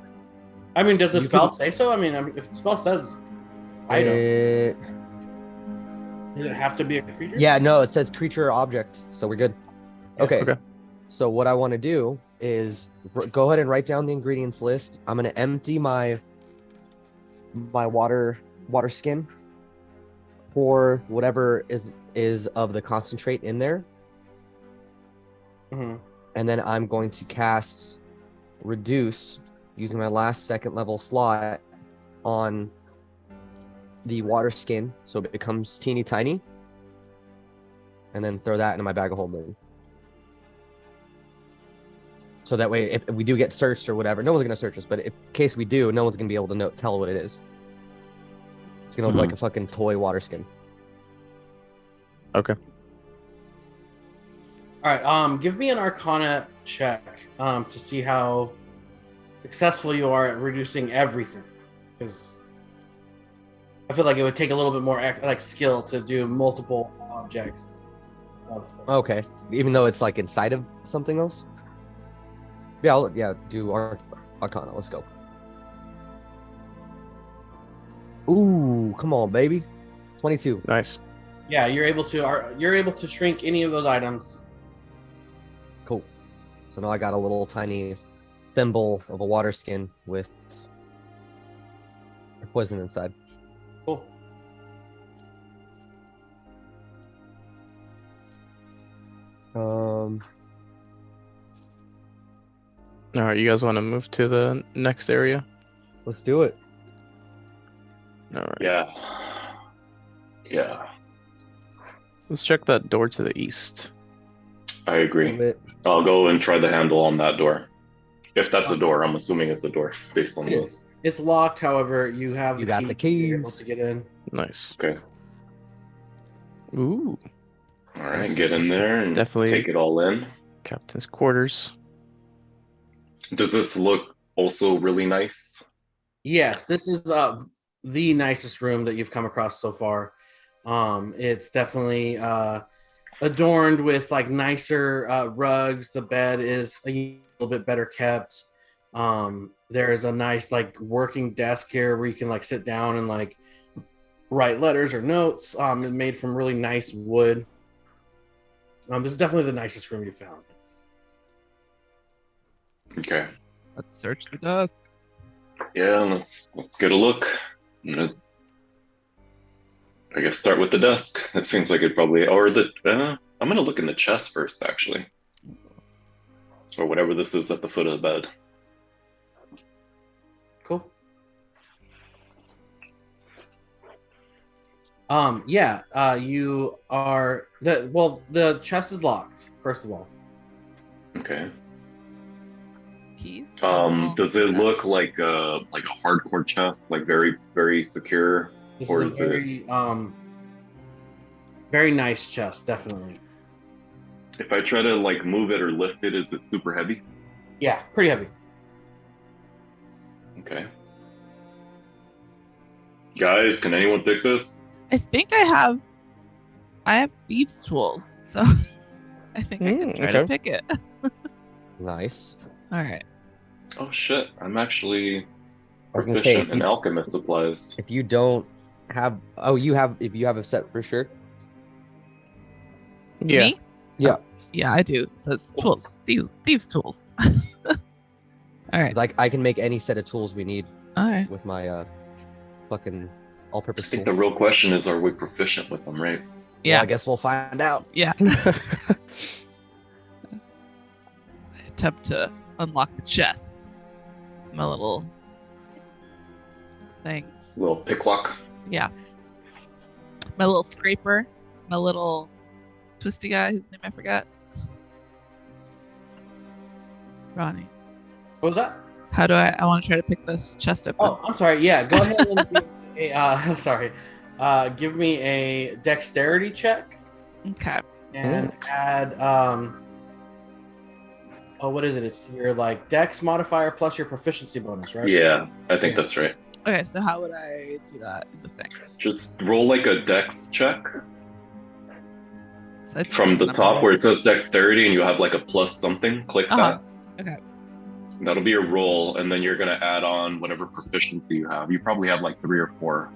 I mean, does the You spell can- say so? I mean, if the spell says item, Does it have to be a creature? Yeah, no, it says creature or object, so we're good. Okay. Okay. So what I want to do is go ahead and write down the ingredients list. I'm gonna empty my water skin, pour whatever is of the concentrate in there, Mhm. and then I'm going to cast reduce using my last second level slot on the water skin, so it becomes teeny tiny, and then throw that into my bag of holding. So that way, if we do get searched or whatever, no one's gonna search us. But in case we do, no one's gonna be able to tell what it is. It's gonna look like a fucking toy water skin. Okay. All right. Give me an Arcana check to see how successful you are at reducing everything, because I feel like it would take a little bit more like skill to do multiple objects. Okay, even though it's like inside of something else. Yeah, do Arcana. Let's go. Ooh, come on, baby. 22. Nice. Yeah, you're able to shrink any of those items. Cool. So now I got a little tiny thimble of a water skin with poison inside. Cool. All right, you guys want to move to the next area? Let's do it. All right. Yeah. Yeah, Let's check that door to the east. I agree. Do it. I'll go and try the handle on that door. If that's a door, I'm assuming it's a door based on the. It's locked. However, you have You got the to be able keys. to get in. Nice. Okay. Ooh, All right, get in there and Definitely. take it all in. captain's quarters. Does this look also really nice? Yes, this is the nicest room that you've come across so far. It's definitely adorned with like nicer rugs. The bed is a little bit better kept. There is a nice like working desk here where you can like sit down and like write letters or notes. It's made from really nice wood. This is definitely the nicest room you found. Okay. Let's search the desk. Yeah, let's get a look. I guess start with the desk. It seems like it probably or the. I'm gonna look in the chest first, actually, or whatever this is at the foot of the bed. Cool. You are the chest is locked, first of all. Okay. Keys. Does it look like a hardcore chest, like very very secure? This Or is is a very very nice chest, definitely. If I try to like move it or lift it, is it super heavy? Yeah, pretty heavy. Okay. Guys, can anyone pick this? I think I have thieves tools, so I think I can try to okay. pick it. Nice. All right. Oh shit! I'm actually I was gonna say, proficient in alchemist supplies. if you don't have, if you have a set for sure. Yeah. Me? Yeah. Yeah, I do. It says tools. Thieves tools. All right. Like I can make any set of tools we need All right. with my fucking I all-purpose think tool. the real question is, are we proficient with them, right? Yeah. Well, I guess we'll find out. Yeah. I attempt to unlock the chest. My little thing. Little picklock. Yeah. My little scraper. My little twisty guy whose name I forgot. Ronnie. What was that? How do I want to try to pick this chest open? Oh, I'm sorry. Yeah, go ahead and give me give me a dexterity check Okay. and add what is it? It's your like dex modifier plus your proficiency bonus, right? Yeah, I think that's right. Okay, so how would I do that in the thing? Just roll like a dex check So it's from the number top one. where it says dexterity and you have like a plus something. Click Uh-huh. that. Okay. That'll be your roll, and then you're gonna add on whatever proficiency you have. You probably have like 3 or 4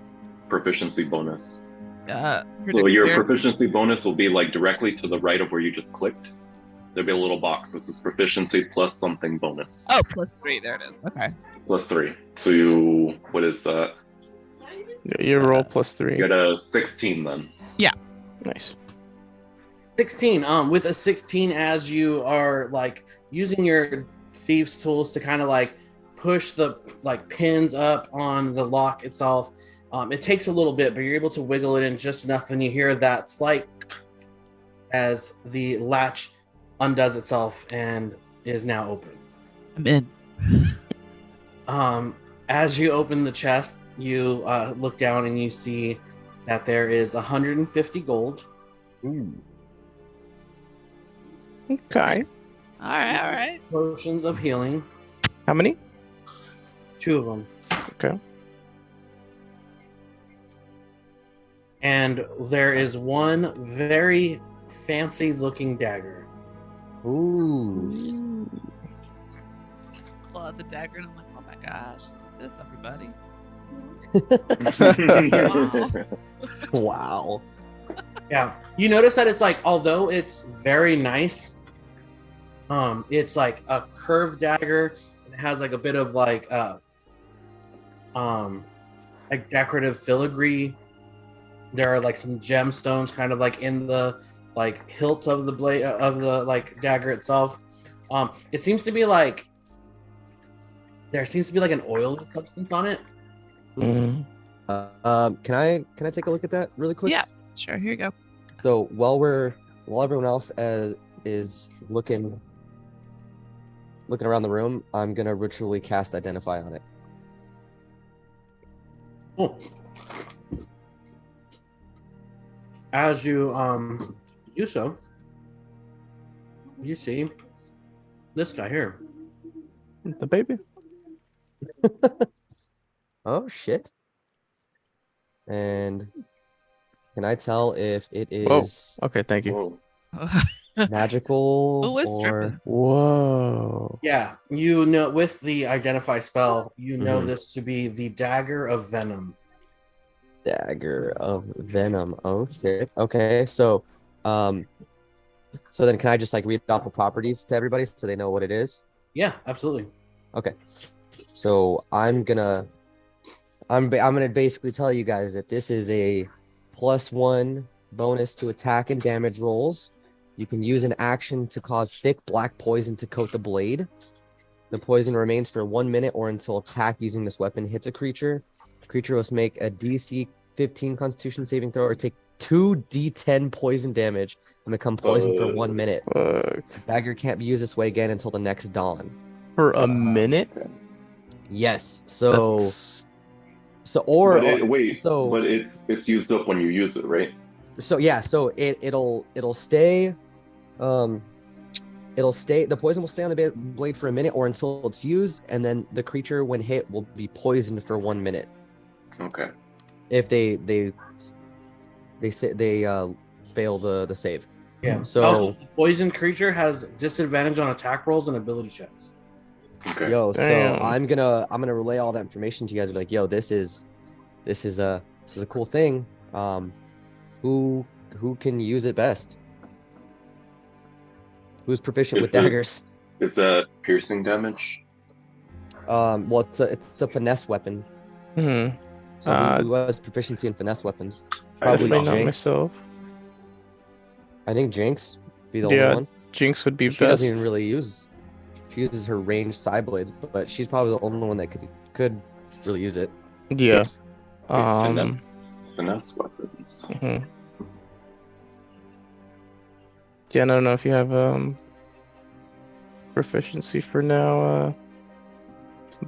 proficiency bonus. So your here. proficiency bonus will be like directly to the right of where you just clicked. There'll be a little box. This is proficiency plus something bonus. Oh, +3. There it is. Okay. +3. So you, what is that? Your roll Uh, +3. You got a 16 then. Nice. 16. With a 16, as you are like using your thieves' tools to kind of like push the like pins up on the lock itself. It takes a little bit, but you're able to wiggle it in just enough, and you hear that slight as the latch undoes itself and is now open. I'm in. As you open the chest, you look down and you see that there is 150 gold. Okay. All right. Potions of healing, How many? 2 of them. Okay. And there is one very fancy looking dagger. Ooh. Pull out the dagger and I'm like, oh my gosh, look at this, everybody. Wow. Yeah. You notice that it's like, although it's very nice, it's like a curved dagger. And it has like a bit of like decorative filigree. There are like some gemstones kind of like in the like hilt of the blade of the like dagger itself. It seems to be like there seems to be like an oily substance on it. Mhm. Can I take a look at that really quick? Yeah, sure. Here you go. So while everyone else is looking around the room, I'm gonna ritually cast Identify on it. Oh. As you do so, you see this guy here. The baby. Oh shit. And can I tell if it Whoa. is Okay, thank you. Whoa. magical Who was or dripping? Whoa. Yeah, you know, with the identify spell, you know Mhm. this to be the dagger of venom. dagger of venom? Oh shit. Okay, so then can I just like read off the properties to everybody so they know what it is? Yeah, absolutely. Okay. So I'm gonna basically tell you guys that this is a +1 bonus to attack and damage rolls. You can use an action to cause thick black poison to coat the blade. The poison remains for 1 minute or until attack using this weapon hits a creature. The creature must make a DC 15 Constitution saving throw or take 2d10 poison damage and become poisoned for 1 minute. Fuck. Dagger can't be used this way again until the next dawn. For a minute? Yes. So That's But it's used up when you use it, right? So yeah, so it'll stay, the poison will stay on the blade for a minute or until it's used, and then the creature when hit will be poisoned for 1 minute. Okay. If they fail the save. Yeah. So Also, the poisoned creature has disadvantage on attack rolls and ability checks. Okay. yo, so Damn. I'm gonna relay all that information to you guys. Be like, yo, this is a cool thing. Who can use it best? Who's proficient with daggers? Is that piercing damage? Well, it's a finesse weapon. Mhm. So who has proficiency in finesse weapons? Probably Probably Definitely not Jinx. myself. I think Jinx be the Yeah, only one. Jinx would be She best. doesn't even really use. She uses her ranged side blades, but she's probably the only one that could really use it. Yeah. Finesse weapons. Mhm. Yeah, I don't know if you have proficiency for now.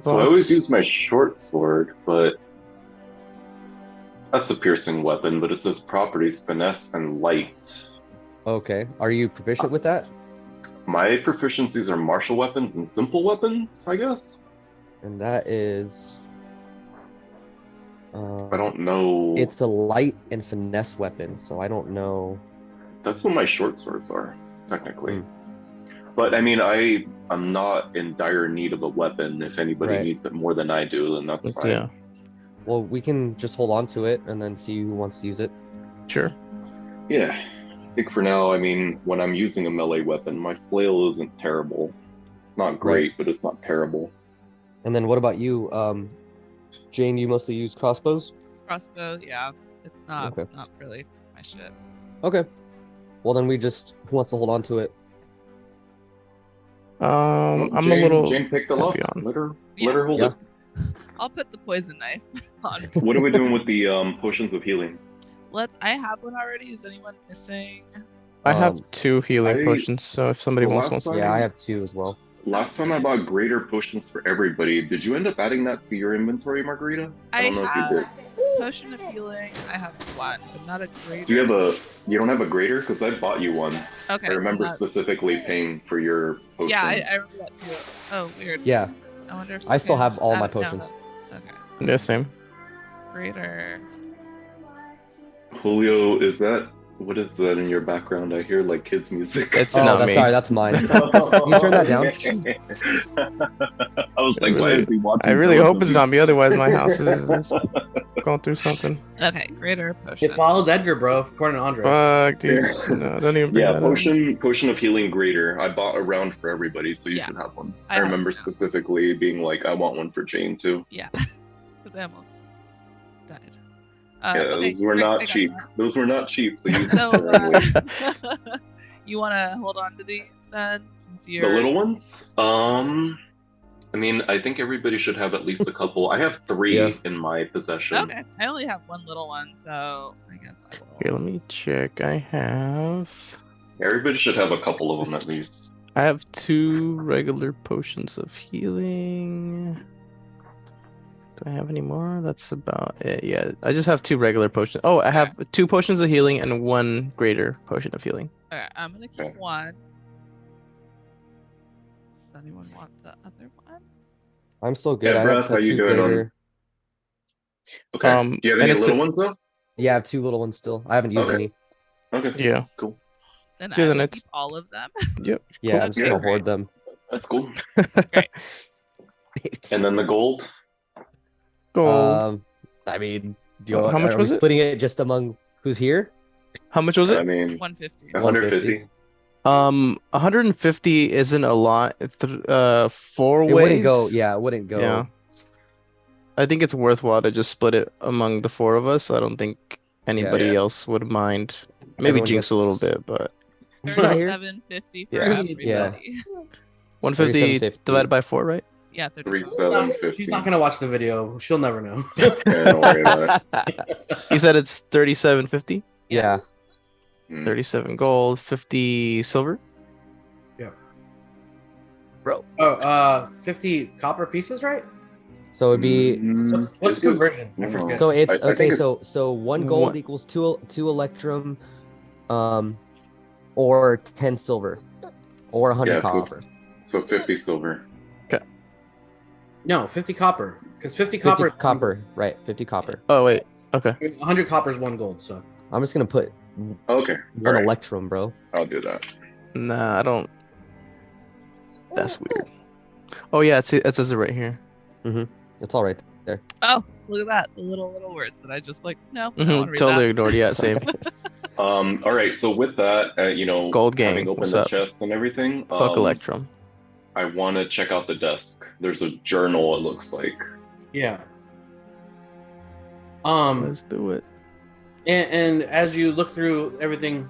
So I always Vox. use my short sword, but that's a piercing weapon, but it says properties finesse and light. Okay, are you proficient with that? My proficiencies are martial weapons and simple weapons, I guess. And that is. I don't know. It's a light and finesse weapon, so I don't know. That's what my short swords are, technically. Hmm. But I mean, I'm not in dire need of a weapon. If anybody Right. needs it more than I do, then that's fine. Yeah. Well, we can just hold on to it and then see who wants to use it. Sure. Yeah. I think for now, I mean, when I'm using a melee weapon, my flail isn't terrible. It's not great, but it's not terrible. And then what about you, Jane? You mostly use crossbows. Crossbow, yeah. It's not Okay. not really my shit. Okay. Well, then who wants to hold on to it? Well, I'm Jane, a little Jane picked a lot. heavy on. Let her Yeah. hold Yeah. it. I'll put the poison knife on. What are we doing with the potions of healing? I have one already. Is anyone missing? I have Um, 2 healing I- potions, so if somebody the wants last one. time- Yeah, I have 2 as well. Last time I bought greater potions for everybody. Did you end up adding that to your inventory, Margarita? I don't know if you have did. potion of healing. I have one, but not a greater. Do you have you don't have a greater? Because I bought you one. Okay. I remember not- specifically paying for your potion. Yeah, I remember that too. Oh, weird. Yeah, I wonder if I still okay, have all add my it now potions. then. Okay. Yeah, same. Greater. Julio, what is that in your background? I hear like kids' music. It's Oh, not that's me. sorry, that's mine. you turn that down? I was like, why is he watching? I really hope it's television? not me, otherwise my house is going through something. Okay, greater potion. It follows Edgar, bro, according to Andre. Fuck, dude. No, don't even bring Yeah, that up. potion of healing greater. I bought a round for everybody, so you Yeah. should have one. I I have remember one now. specifically being like, I want one for Jane too. Yeah. Because I almost died. Yeah, Okay, those were great, I not got cheap. that. Those were not cheap. So you So, you want to hold on to these then, since the you're little ones. I mean, I think everybody should have at least a couple. I have 3 Yeah. in my possession. Okay, I only have one little one, so I guess I will. Here, let me check. I have Everybody should have a couple of them at least. 2 regular potions of healing. Do I have any more? That's about it. Yeah, I just have 2 regular potions. Oh, I have 2 potions of healing and 1 greater potion of healing. Okay, I'm gonna keep Okay. one. Does anyone want the other one? I'm still good. Yeah, I Brad, have how the you 2 doing on- greater. Okay. Do you have and any it's little ones though? Yeah, I have 2 little ones still. I haven't used Okay. any. Okay. Yeah. Cool. Then Dude, I then will it's- keep all of them. Yep. Yeah, cool. I'm just Yeah, gonna great. hoard them. That's cool. Great. And then the gold. Gold. I mean, How much are was we it? splitting it just among who's here? How much was I it? mean, 150. 150. 150 isn't a lot. 4 It ways. wouldn't go. Yeah, it wouldn't go. Yeah. I think it's worthwhile to just split it among the 4 of us. I don't think anybody Yeah. else would mind. Maybe Everyone Jinx a little gets- bit, but He's not here. 37.50 for Yeah. everybody. Yeah. 150 37.50. divided by 4, right? Yeah, 37.50. She's not gonna watch the video. She'll never know. Yeah, don't worry about it. He said it's 37.50. Yeah. 37 gold, 50 silver. Bro. Oh, 50 copper pieces, right? So it'd be. What's the conversion? I No. forget. So it's I okay. think So it's- 1 gold What? equals 2 electrum, or 10 silver, or 100 Yeah, so- copper. So 50 silver. No, 50 copper. Because 50 50 copper. is copper, right? 50 copper. Oh, wait. Okay. 100 copper is 1 gold. So I'm just gonna put Okay. 1 Alright. electrum, bro. I'll do that. Nah, I don't. That's weird. Oh, yeah, it says it right here. It's all right there. Oh, look at that. The little words that I just like, no, I don't want to read Totally that. ignored. Yeah, same. All right. So with that, Gold gang, having opened what's the up? chest and everything, Fuck Electrum. I want to check out the desk. There's a journal. It looks like. yeah. Let's do it. And as you look through everything,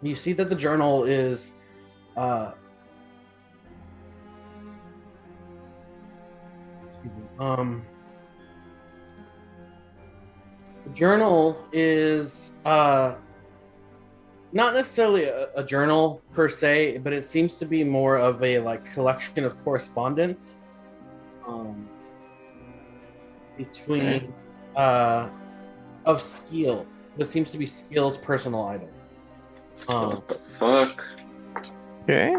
you see that the journal is the journal is not necessarily a journal per se, but it seems to be more of a like collection of correspondence between of Skeel's. This seems to be Skeel's personal item. What the fuck? Okay.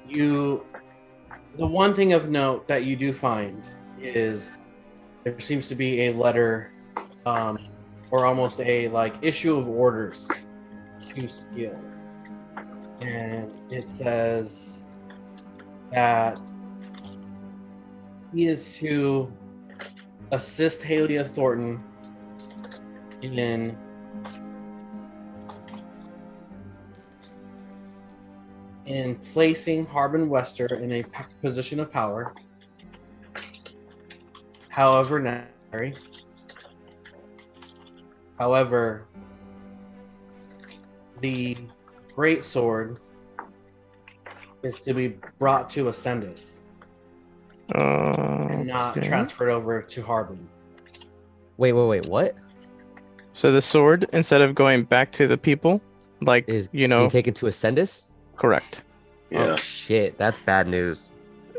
The one thing of note that you do find is there seems to be a letter, or almost a like issue of orders to Skeel, and it says that he is to assist Halia Thornton in placing Harbin Wester in a position of power, however necessary. However, the great sword is to be brought to Ascendus and not Okay. transferred over to Harbin. Wait, what? So the sword, instead of going back to the people, like, Is you being know, taken to Ascendus? correct. Yeah. Oh shit, that's bad news.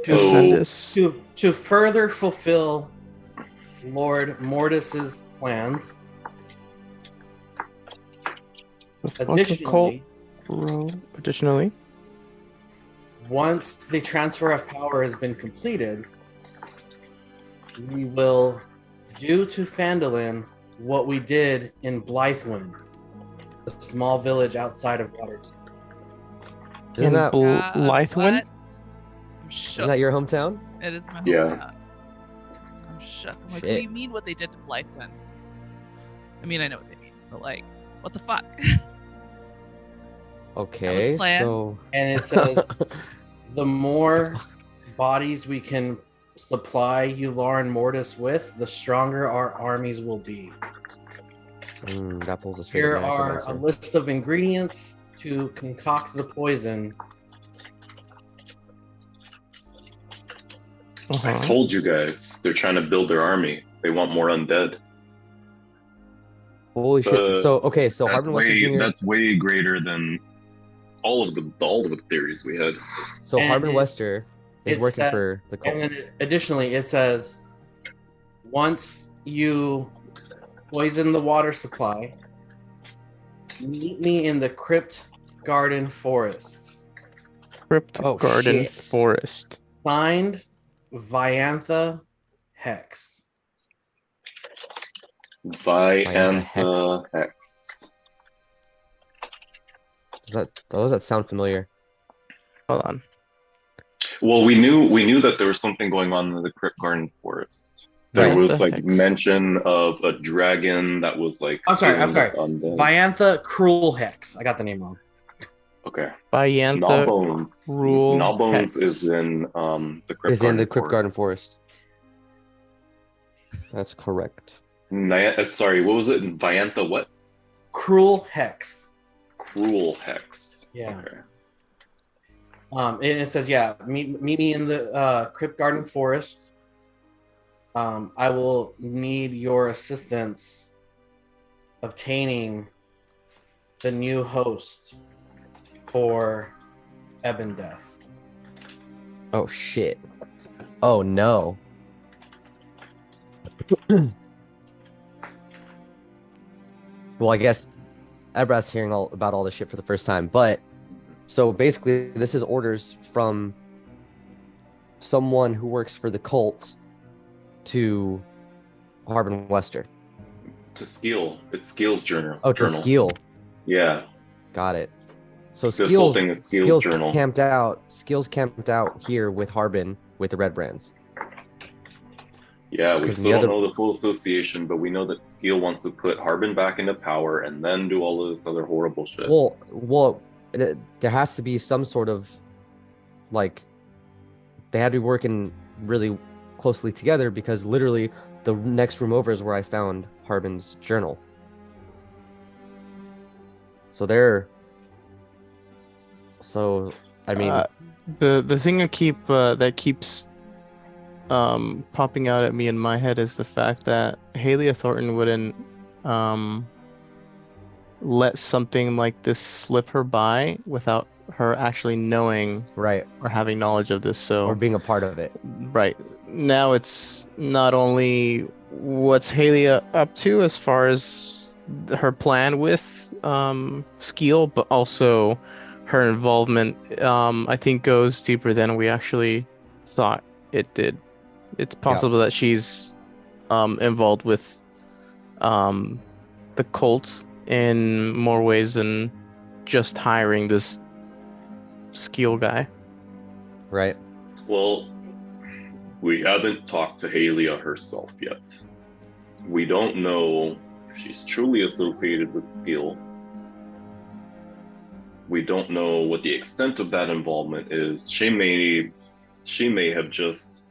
To, Oh. Ascendus. to further fulfill Lord Mortis's plans. The fucking cult Additionally, row. Additionally, once the transfer of power has been completed, we will do to Phandalin what we did in Blythewind, a small village outside of Waterdeep. Isn't that Blythewind? I'm isn't shook. that your hometown? It is my Yeah. hometown. I'm shook. I'm like, what do Shit. you mean what they did to Blythewind? I mean, I know what they mean, but like, what the fuck? Okay, planned. so And it says the more bodies we can supply Yularen Mortis with, the stronger our armies will be. That pulls a straight Here up are a necromancer. list of ingredients to concoct the poison. I told you guys, they're trying to build their army. They want more undead. Holy shit. So okay, so That's Harbin Wester Jr. That's way greater than all of the theories we had. So And Harbin Wester is it's working that- for the cult. And then additionally, it says once you poison the water supply, meet me in the Crypt Garden Forest. Crypt Oh, Garden shit. Forest. Signed, Viantha Hex. Viantha Hex. Hex. Does that sound familiar? Hold on. Well, we knew that there was something going on in the Crypt Garden Forest. There Right. was Viantha like Hex. mention of a dragon that was like. I'm sorry. dealing with undead. Viantha Cruel Hex. I got the name wrong. Okay. Viantha Gnawbones. Cruel Gnawbones Hex. is in the Crypt Is Garden in the Crypt Forest. Garden Forest. That's correct. Sorry, what was it? Viantha what? Cruel Hex. Cruel Hex. Yeah. Okay. And it says, yeah, meet me in the Crypt Garden Forest. I will need your assistance obtaining the new host for Ebon Death. Oh shit. Oh no. Well, I guess Ebrat's hearing all about all this shit for the first time, but so basically this is orders from someone who works for the cult to Harbin Wester. To Skeel. It's Skeel's journal. Oh, to Skeel. Yeah. Got it. So This whole thing is Skeel's Skeel's journal. camped out here with Harbin with the Red Brands. Yeah, we 'Cause still the don't other- know the full association, but we know that Skeel wants to put Harbin back into power and then do all of this other horrible shit. Well, there has to be some sort of like they had to be working really closely together because literally the next room over is where I found Harbin's journal. So I mean, The thing that keeps popping out at me in my head is the fact that Halia Thornton wouldn't let something like this slip her by without her actually knowing right, or having knowledge of this. So or being a part of it. right now, it's not only what's Halia up to as far as her plan with Skeel, but also her involvement. I think goes deeper than we actually thought it did. It's possible that she's involved with the cult in more ways than just hiring this Skeel guy. Right. Well, we haven't talked to Halia herself yet. We don't know she's truly associated with Skeel. We don't know what the extent of that involvement is. She may have just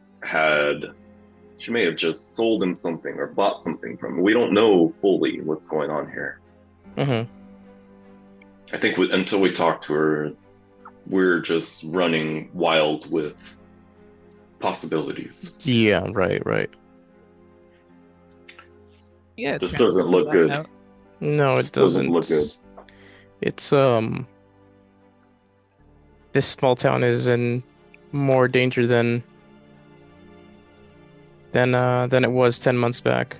sold him something or bought something from him. We don't know fully what's going on here. Mm-hmm. I think until we talk to her, we're just running wild with possibilities. Yeah, right. Yeah, This doesn't look good. No, it This doesn't doesn't. look good. It's this small town is in more danger than it was 10 months back.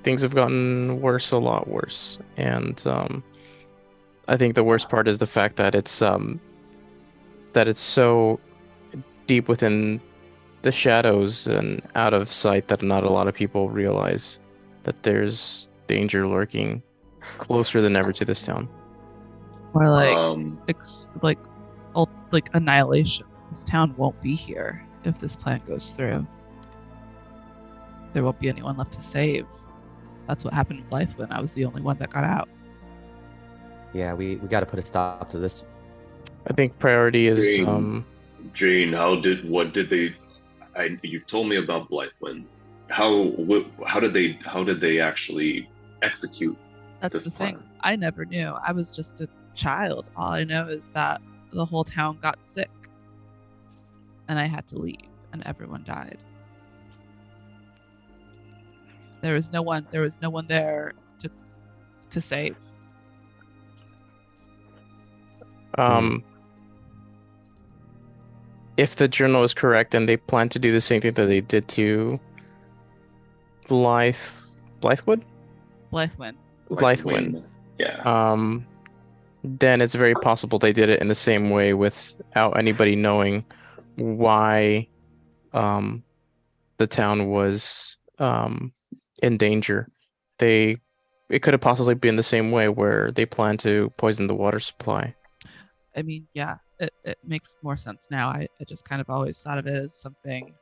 Things have gotten worse, a lot worse. And I think the worst part is the fact that it's so deep within the shadows and out of sight that not a lot of people realize that there's danger lurking closer than ever to this town. Or like annihilation. This town won't be here if this plan goes through. There won't be anyone left to save. That's what happened in Blythewood. I was the only one that got out. Yeah, we got to put a stop to this. I think priority is Jane, you told me about Blythewind. How did they actually execute That's this the plan? thing. I never knew. I was just a child. All I know is that the whole town got sick and I had to leave and everyone died. There was no one there to save. If the journal is correct and they plan to do the same thing that they did to Blythewood? Blythewind. Yeah. Then it's very possible they did it in the same way without anybody knowing why the town was in danger. It could have possibly been the same way where they planned to poison the water supply. I mean, yeah, it makes more sense now. I just kind of always thought of it as something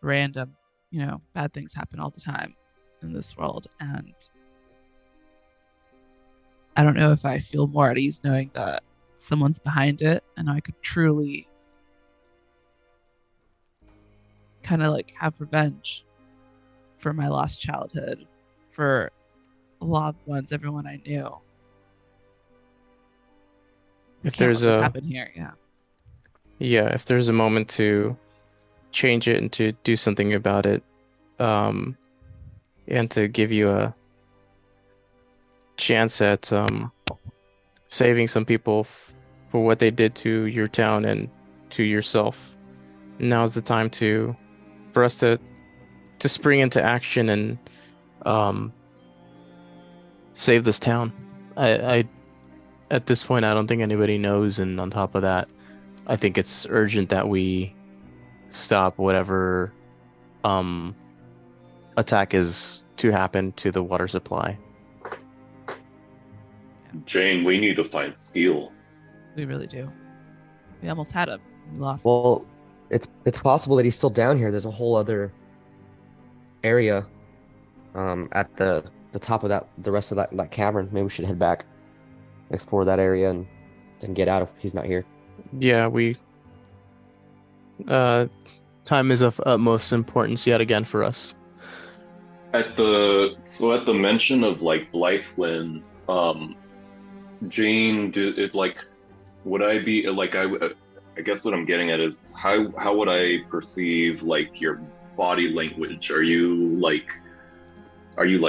random. You know, bad things happen all the time in this world, and I don't know if I feel more at ease knowing that someone's behind it and I could truly kind of like have revenge for my lost childhood, for loved ones, everyone I knew. If there's this happen here, if there's a moment to change it and to do something about it, and to give you a chance at saving some people for what they did to your town and to yourself, now's the time for us to spring into action and save this town. I at this point I don't think anybody knows, and on top of that, I think it's urgent that we stop whatever attack is to happen to the water supply. Jane, we need to find Skeel. we really do. We almost had him. We lost. Well, it's possible that he's still down here. There's a whole other area at the top of the rest of that cavern. Maybe we should head back, explore that area, and then get out if he's not here. Yeah, time is of utmost importance yet again for us. At the mention of like Blythewind, Jane, would I be like I guess what I'm getting at is how would I perceive like your body language? Are you like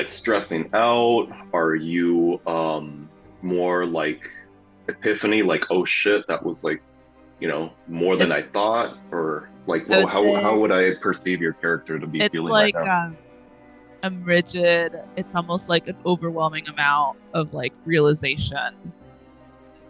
stressing out? Are you more like epiphany, like oh shit, that was like, you know, more than I thought? Or like, well, how would I perceive your character to be feeling like, right now? I'm rigid. It's almost like an overwhelming amount of like realization,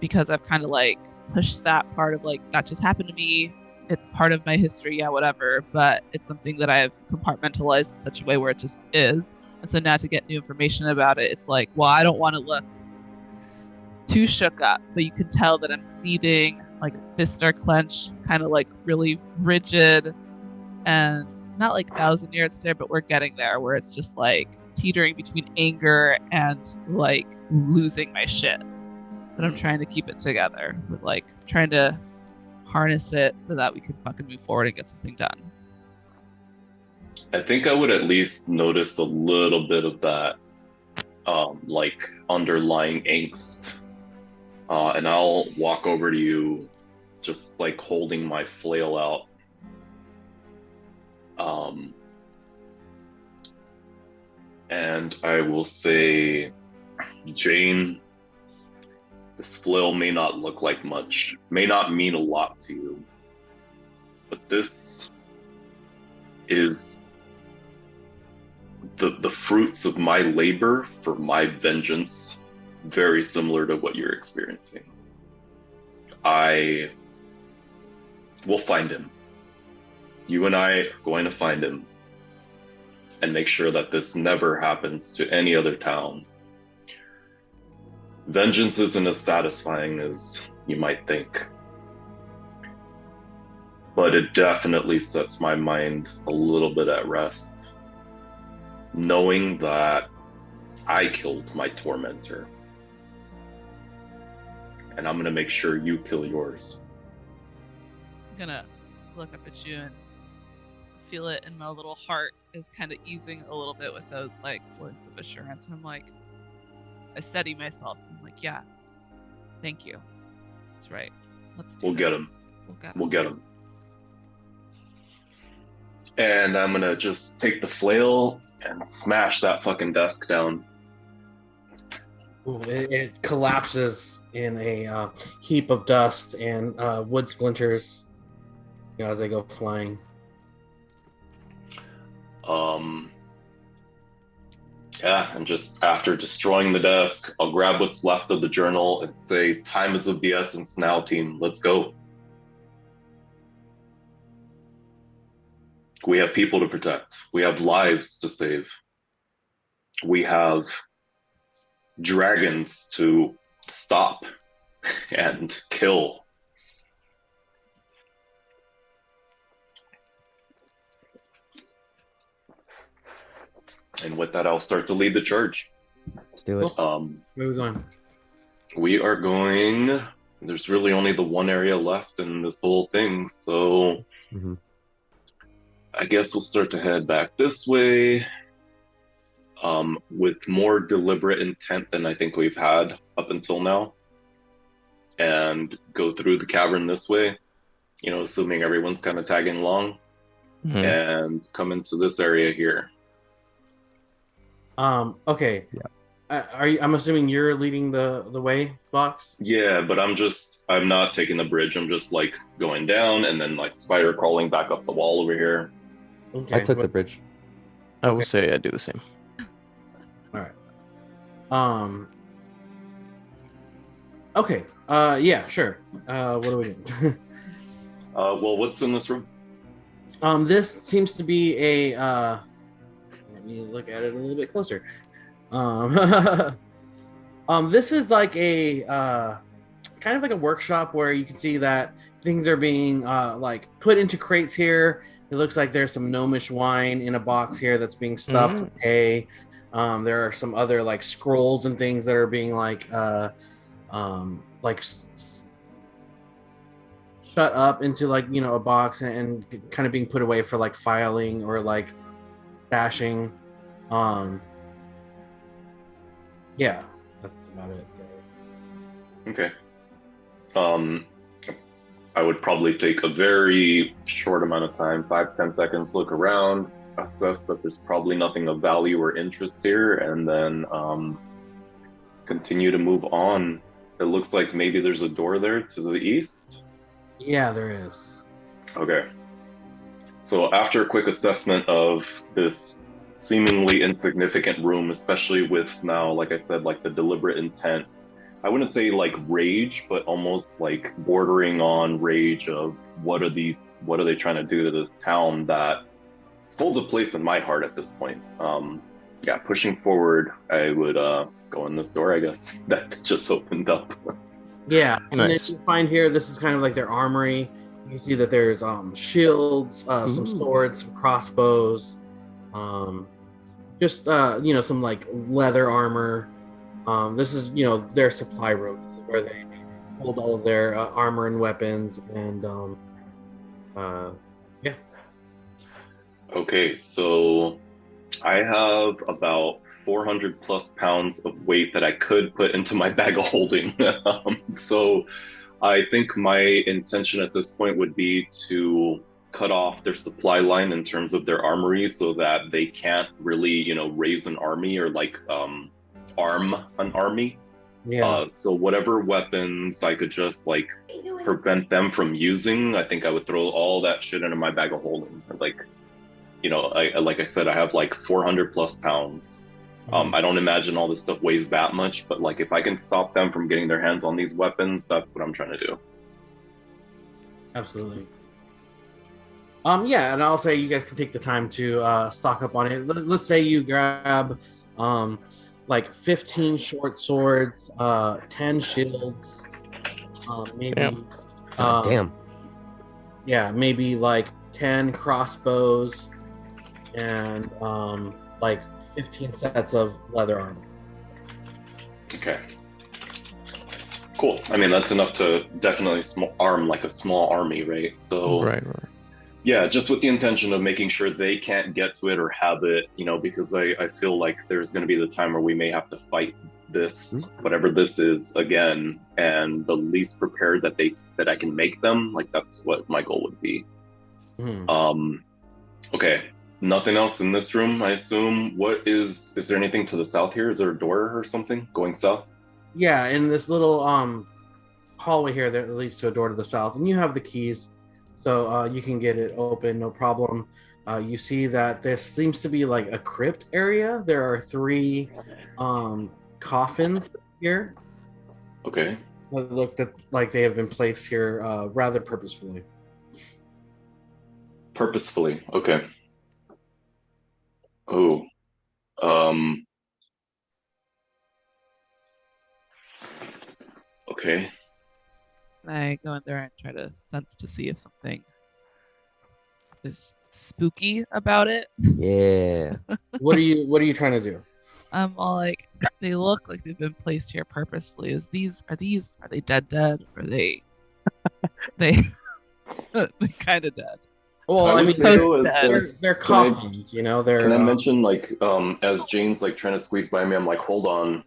because I've kind of like pushed that part of like that just happened to me. It's part of my history, yeah, whatever. But it's something that I've compartmentalized in such a way where it just is. And so now to get new information about it, it's like, well, I don't want to look too shook up, but you can tell that I'm seething, like fists are clenched, kind of like really rigid, and not like 1,000 year stare, but we're getting there where it's just like teetering between anger and like losing my shit. But I'm trying to keep it together with like trying to harness it so that we can fucking move forward and get something done. I think I would at least notice a little bit of that, like underlying angst. And I'll walk over to you, just like holding my flail out. And I will say, Jane, this flail may not look like much, may not mean a lot to you, but this is the fruits of my labor for my vengeance, very similar to what you're experiencing. I will find him. You and I are going to find him and make sure that this never happens to any other town. Vengeance isn't as satisfying as you might think, but it definitely sets my mind a little bit at rest, knowing that I killed my tormentor, and I'm going to make sure you kill yours. I'm gonna look up at you and feel it in my little heart is kind of easing a little bit with those like words of assurance. And I'm like, I steady myself. I'm like, yeah, thank you. That's right. Let's do We'll this. get him. We'll get him. And I'm gonna just take the flail and smash that fucking desk down. Ooh, it collapses in a heap of dust and wood splinters, as they go flying. Yeah, and just after destroying the desk, I'll grab what's left of the journal and say, time is of the essence now, team. Let's go. We have people to protect. We have lives to save. We have dragons to stop and kill. And with that, I'll start to lead the charge. Let's do it. Where are we going? We are going. There's really only the one area left in this whole thing, so I guess we'll start to head back this way, with more deliberate intent than I think we've had up until now, and go through the cavern this way, assuming everyone's kind of tagging along, and come into this area here. Okay. Yeah. I'm assuming you're leading the way, Box? Yeah, but I'm not taking the bridge. I'm just like going down and then like spider crawling back up the wall over here. Okay. I took the bridge. I will say I do the same. All right. Okay. Yeah, sure. What do we do? Well, what's in this room? This seems to be a let me look at it a little bit closer. This is like a kind of like a workshop where you can see that things are being like put into crates here. It looks like there's some gnomish wine in a box here that's being stuffed with hay. There are some other like scrolls and things that are being like shut up into like a box and kind of being put away for like filing or like stashing. Yeah, that's about it. Okay. I would probably take a very short amount of time, 5-10 seconds, look around, assess that there's probably nothing of value or interest here, and then continue to move on. It looks like maybe there's a door there to the east. Yeah, there is. Okay. So after a quick assessment of this seemingly insignificant room, especially with now, like I said, like the deliberate intent, I wouldn't say like rage, but almost like bordering on rage of what are they trying to do to this town that holds a place in my heart at this point. Yeah, pushing forward, I would go in this door, I guess, that just opened up. Yeah, and Nice. then you find here, this is kind of like their armory. You can see that there's shields, some swords, some crossbows, just some like leather armor. This is their supply room. This is where they hold all of their armor and weapons, and yeah. Okay, so I have about 400 plus pounds of weight that I could put into my bag of holding. So I think my intention at this point would be to cut off their supply line in terms of their armory so that they can't really, raise an army or like arm an army. Yeah. So whatever weapons I could just like prevent them from using, I think I would throw all that shit into my bag of holding. Like, like I said, I have like 400 plus pounds. I don't imagine all this stuff weighs that much, but like if I can stop them from getting their hands on these weapons, that's what I'm trying to do. Absolutely. Yeah, and I'll say you guys can take the time to stock up on it. Let's say you grab like 15 short swords, 10 shields, maybe Damn. God damn. yeah, maybe like 10 crossbows and like 15 sets of leather armor. Okay. Cool. I mean, that's enough to definitely arm like a small army, right? So Right. yeah, just with the intention of making sure they can't get to it or have it, because I feel like there's going to be the time where we may have to fight this, whatever this is, again, and the least prepared that I can make them, like that's what my goal would be. Okay, nothing else in this room, I assume. Is there anything to the south here? Is there a door or something going south? Yeah, in this little hallway here that leads to a door to the south, and you have the keys, so you can get it open, no problem. You see that there seems to be like a crypt area. There are 3 coffins here. Okay. That look like they have been placed here rather purposefully. Purposefully. Okay. Oh. Okay. Can I go in there and try to sense to see if something is spooky about it? Yeah. What are you trying to do? I'm all like, they look like they've been placed here purposefully. Are they dead? Are they they kind of dead? Well, I I would mean, say though, they're coffins, they're can I mention like as Jane's like trying to squeeze by me, I'm like, hold on,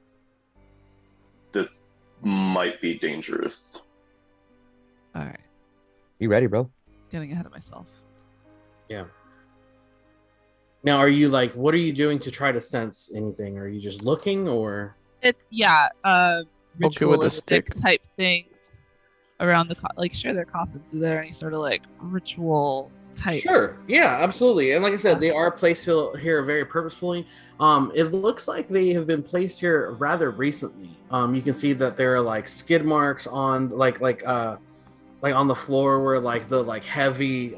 this might be dangerous. All right, You ready, bro? getting ahead of myself. Yeah. Now, are you like, what are you doing to try to sense anything? Are you just looking, or? It's Okay with the ritualistic stick. type things around the like. Sure, there are coffins. Is there any sort of like ritual type? Sure. Yeah, absolutely. And like I said, they are placed here very purposefully. It looks like they have been placed here rather recently. You can see that there are like skid marks on like on the floor where like the like heavy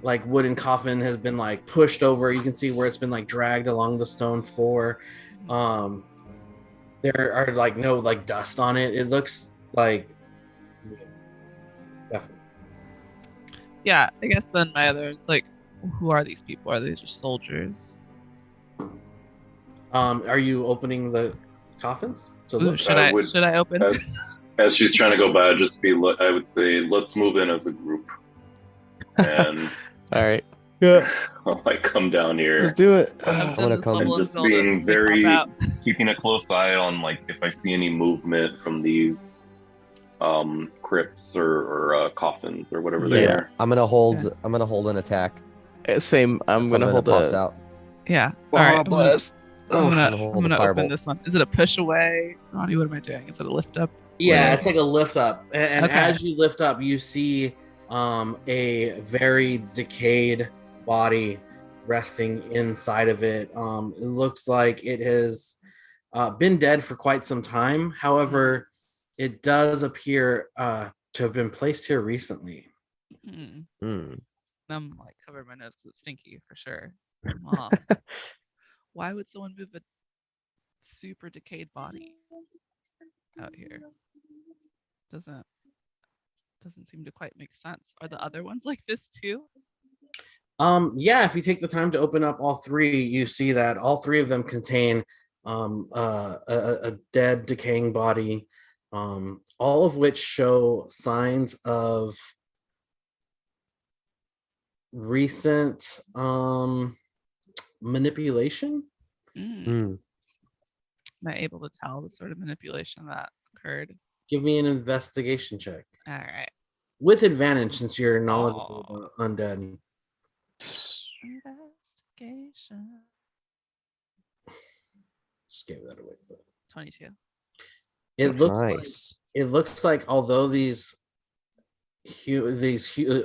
like wooden coffin has been like pushed over. You can see where it's been like dragged along the stone floor. There are like no like dust on it. It looks like definitely. Yeah, I guess then my other is like, who are these people? Are they just soldiers? Are you opening the coffins to Ooh, look? should I open? As she's trying to go by, I would say, let's move in as a group. And All right. Yeah. I'll like come down here. Let's do it. I'm gonna come- And just being very, keeping a close eye on like if I see any movement from these crypts or coffins or whatever they Yeah. are. I'm gonna hold an attack. Same. I'm Something gonna that hold pops a out. Yeah. All right. blast. I'm gonna hold gonna a open firebolt. this one. Is it a push away? Ronnie, what am I doing? Is it a lift up? Yeah, Or- it's like a lift up, and Okay. as you lift up, you see a very decayed body resting inside of it. It looks like it has been dead for quite some time. However, it does appear to have been placed here recently. Hmm. I'm like covering my nose because it's stinky for sure. Why would someone move a super decayed body out here? Doesn't seem to quite make sense. Are the other ones like this too? Yeah, if you take the time to open up all three, you see that all three of them contain a dead, decaying body, all of which show signs of recent manipulation. Am I able to tell the sort of manipulation that occurred? Give me an investigation check All right. with advantage since you're knowledgeable about undead. Investigation. Just gave that away. But 22. it looks like Nice. although these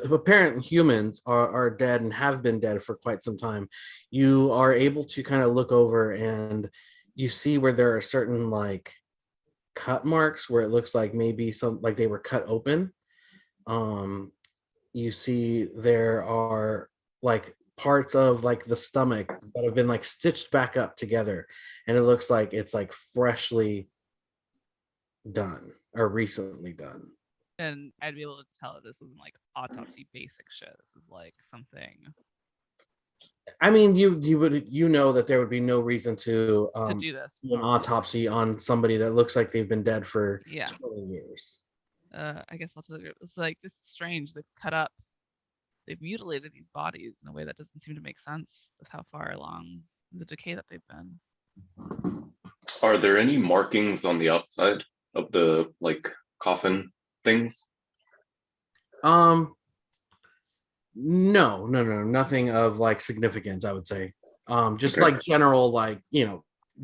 apparent humans are dead and have been dead for quite some time, you are able to kind of look over and you see where there are certain like cut marks where it looks like maybe some like they were cut open. You see there are like parts of like the stomach that have been like stitched back up together, and it looks like it's like freshly done or recently done. And I'd be able to tell that this wasn't like autopsy basic shit. This is like something I mean, you would know that there would be no reason to do this. do an autopsy on somebody that looks like they've been dead for Yeah. 20 years. I guess I'll tell the group. It's like, this is strange. They've cut up, they've mutilated these bodies in a way that doesn't seem to make sense with how far along the decay that they've been. Are there any markings on the outside of the like coffin things? No, nothing of like significance, I would say. Just Okay. like general, like,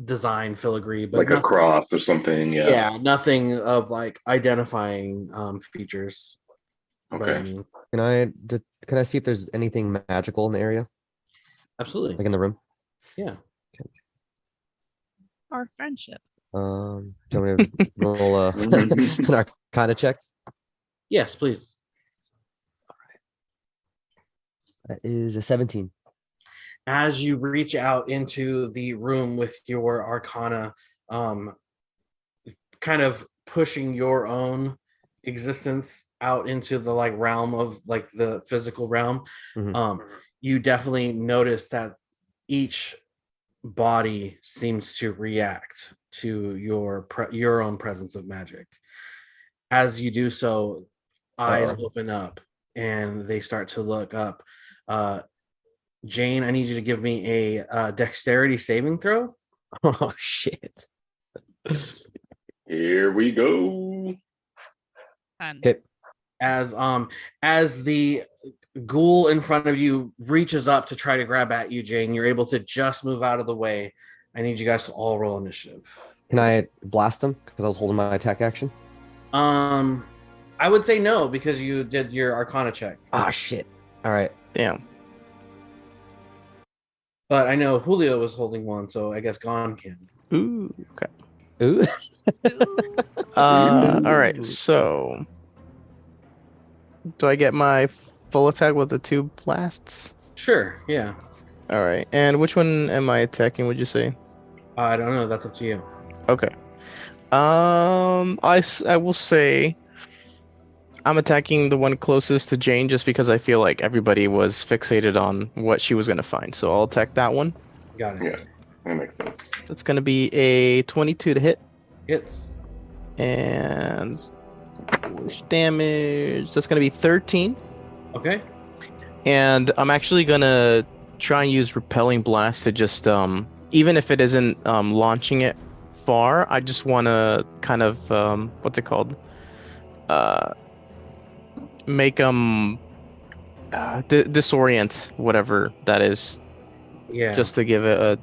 design filigree, but Like a cross or something? yeah, nothing of like identifying features. But I Okay. mean, Can I see if there's anything magical in the area, absolutely. like in the room? Yeah. Our friendship. Do you want me to roll an Arcana check? Yes, please. That is a 17. As you reach out into the room with your arcana, kind of pushing your own existence out into the like realm of like the physical realm, you definitely notice that each body seems to react to your own presence of magic. As you do so, eyes open up and they start to look up. Jane, I need you to give me a dexterity saving throw. Oh shit. Here we go. And Hit. As the ghoul in front of you reaches up to try to grab at you, Jane, you're able to just move out of the way. I need you guys to all roll initiative. Can I blast him because I was holding my attack action? I would say no because you did your arcana check. Ah shit. All right. Damn. But I know Julio was holding one, so I guess Gon can. Ooh. Okay. Ooh. All right. So, do I get my full attack with the 2 blasts? Sure, yeah. All right. And which one am I attacking? Would you say? I don't know. That's up to you. Okay. I will say I'm attacking the one closest to Jane just because I feel like everybody was fixated on what she was going to find. So I'll attack that one. Got it. Yeah, that makes sense. That's going to be a 22 to hit. Hits. And damage. That's going to be 13. Okay. And I'm actually going to try and use Repelling Blast to just, even if it isn't launching it far, I just want to kind of, what's it called? Make them disorient, whatever that is. Yeah. Just to give it a,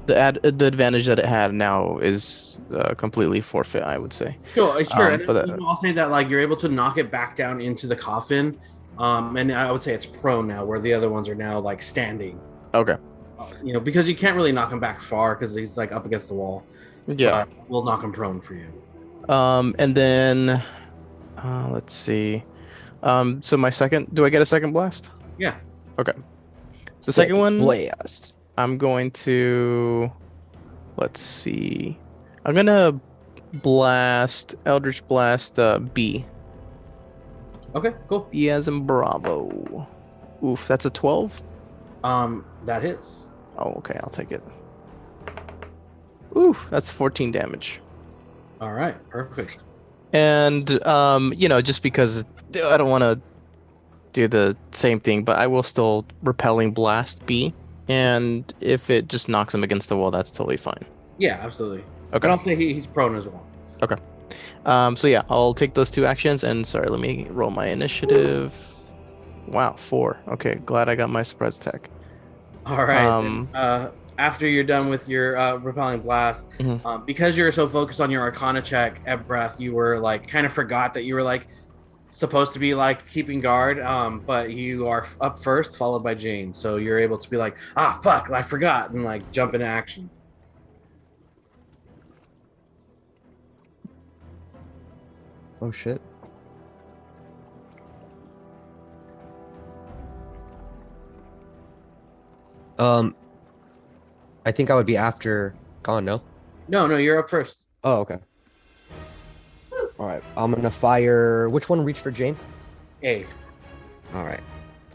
the advantage that it had now is completely forfeit, I would say. Sure. But I'll say that like you're able to knock it back down into the coffin, and I would say it's prone now, where the other ones are now like standing. Okay. Because you can't really knock him back far because he's like up against the wall. Yeah. But we'll knock him prone for you. And then let's see. So my second, do I get a second blast? Yeah. Okay. The second one, Blast. I'm going to, let's see. I'm gonna blast Eldritch Blast B. Okay. Cool. B as in Bravo. Oof, that's a 12. That hits. Oh, okay, I'll take it. Oof, that's 14 damage. All right, perfect. And just because I don't want to do the same thing, but I will still repelling blast B. And if it just knocks him against the wall, that's totally fine. Yeah, absolutely. Okay. But I'll say he's prone as well. Okay. So yeah, I'll take those 2 actions. And sorry, let me roll my initiative. Wow, 4. Okay, glad I got my surprise attack. All right. Then, after you're done with your repelling blast, Mhm. because you're so focused on your Arcana check, Ebrath, you were like kind of forgot that you were like supposed to be like keeping guard. But you are up first, followed by Jane. So you're able to be like, ah, fuck, I forgot, and like jump into action. Oh shit. I think I would be after Gone, no? No, you're up first. Oh, okay. All right. I'm gonna fire. Which one reached for Jane? A. All right.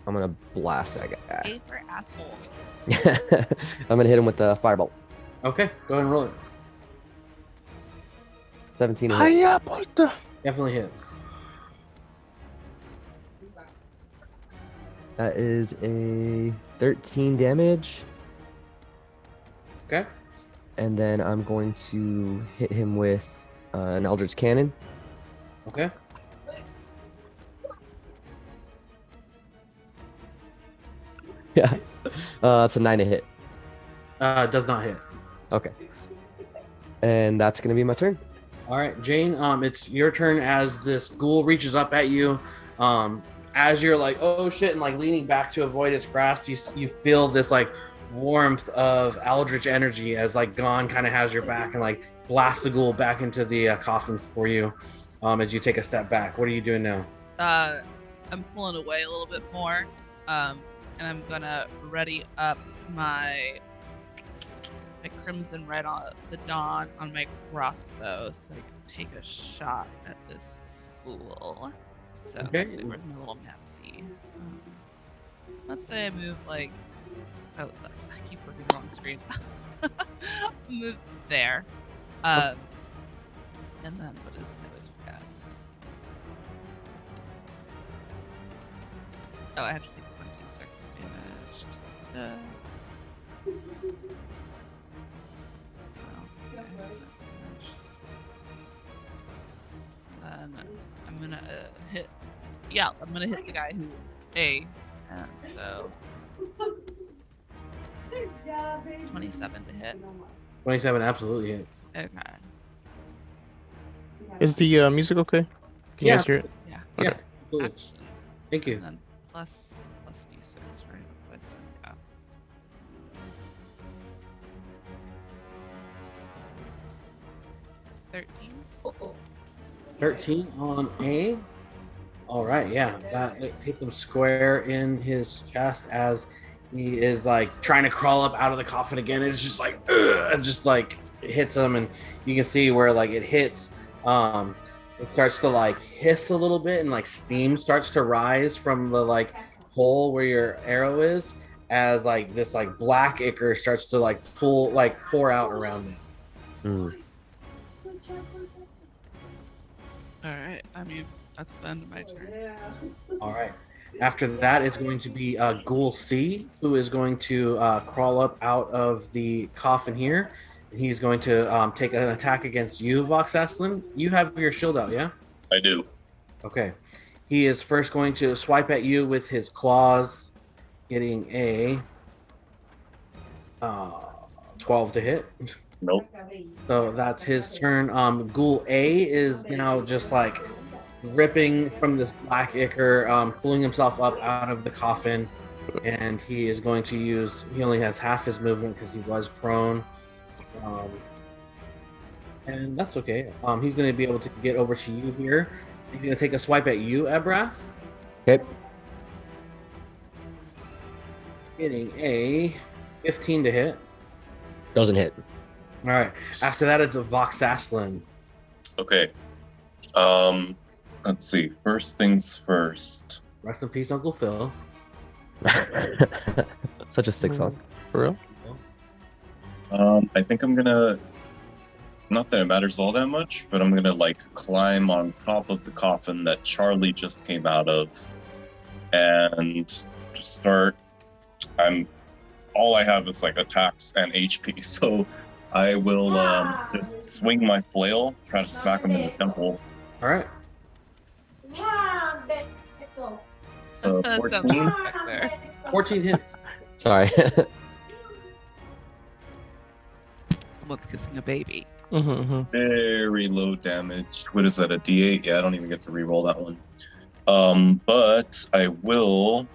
I'm gonna blast that guy. A for asshole. I'm gonna hit him with the firebolt. Okay, go ahead and roll it. 17 to hit. Definitely hits. That is a 13 damage. Okay. And then I'm going to hit him with an Eldritch Cannon. Okay. Yeah. That's a 9 to hit. Does not hit. Okay. And that's gonna be my turn. All right, Jane. It's your turn as this ghoul reaches up at you. As you're like, oh shit, and like leaning back to avoid its grasp, you feel this like warmth of eldritch energy as like Gon kind of has your back and like blast the ghoul back into the coffin for you. As you take a step back, what are you doing now? I'm pulling away a little bit more, and I'm gonna ready up my crimson red on the dawn on my crossbow so I can take a shot at this fool. So Okay. where's my little mapsy? Let's say I move like, I keep looking the wrong screen. Move there. And then what is I always forget. Oh, I have to take 26 damage. Then I'm gonna hit. Yeah, I'm gonna hit the guy who and so 27 to hit. 27 absolutely hits. Okay. Is the music okay? Can you guys hear it? Yeah. Yeah, Okay. absolutely. Action. Thank you. And then plus d6, right? That's what I said. Yeah. 13. 13 on A. All right, yeah, that it hits him square in his chest as he is like trying to crawl up out of the coffin again. It's just like, ugh, just like it hits him, and you can see where like it hits. It starts to like hiss a little bit, and like steam starts to rise from the like hole where your arrow is, as like this like black ichor starts to like pour out around him. All right. I mean, that's the end of my turn. All right. After that, it's going to be Ghoul C, who is going to crawl up out of the coffin here. He's going to take an attack against you, Vox Aslan. You have your shield out, yeah? I do. Okay. He is first going to swipe at you with his claws, getting a 12 to hit. Nope. So that's his turn. Ghoul A is now just like ripping from this black ichor, pulling himself up out of the coffin, and he is going to use. He only has half his movement because he was prone, and that's okay. He's going to be able to get over to you here. He's going to take a swipe at you, Ebrath. Okay. Getting a 15 to hit. Doesn't hit. All right. After that, it's a Vox Aslan. Okay. Let's see. First things first. Rest in peace, Uncle Phil. Such a stick song. For real? I think I'm gonna, not that it matters all that much, but I'm gonna like climb on top of the coffin that Charlie just came out of, and just start. All I have is like attacks and HP, so I will just swing my flail, try to smack him in the temple. All right. So That sounds 14. back there. 14 hits. Sorry. Someone's kissing a baby. Very low damage. What is that, a D8? Yeah, I don't even get to reroll that one. But I will.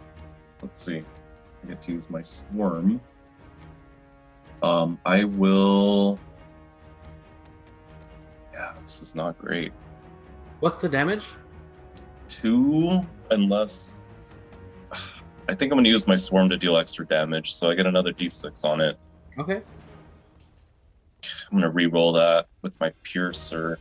Let's see. I get to use my swarm. I will. Yeah, this is not great. What's the damage? 2, unless. I think I'm going to use my swarm to deal extra damage, so I get another D6 on it. Okay. I'm going to re-roll that with my piercer.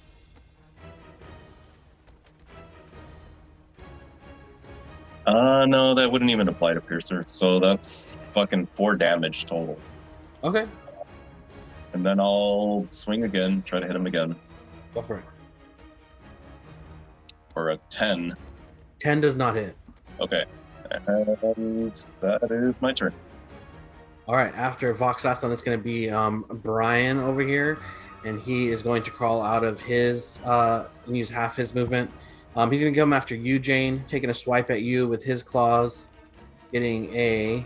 No, that wouldn't even apply to piercer. So that's fucking 4 damage total. Okay. And then I'll swing again, try to hit him again. Go for it. Or a 10. 10 does not hit. Okay. And that is my turn. All right. After Vox last one, it's going to be Brian over here, and he is going to crawl out of his and use half his movement. He's going to come after you, Jane, taking a swipe at you with his claws, getting a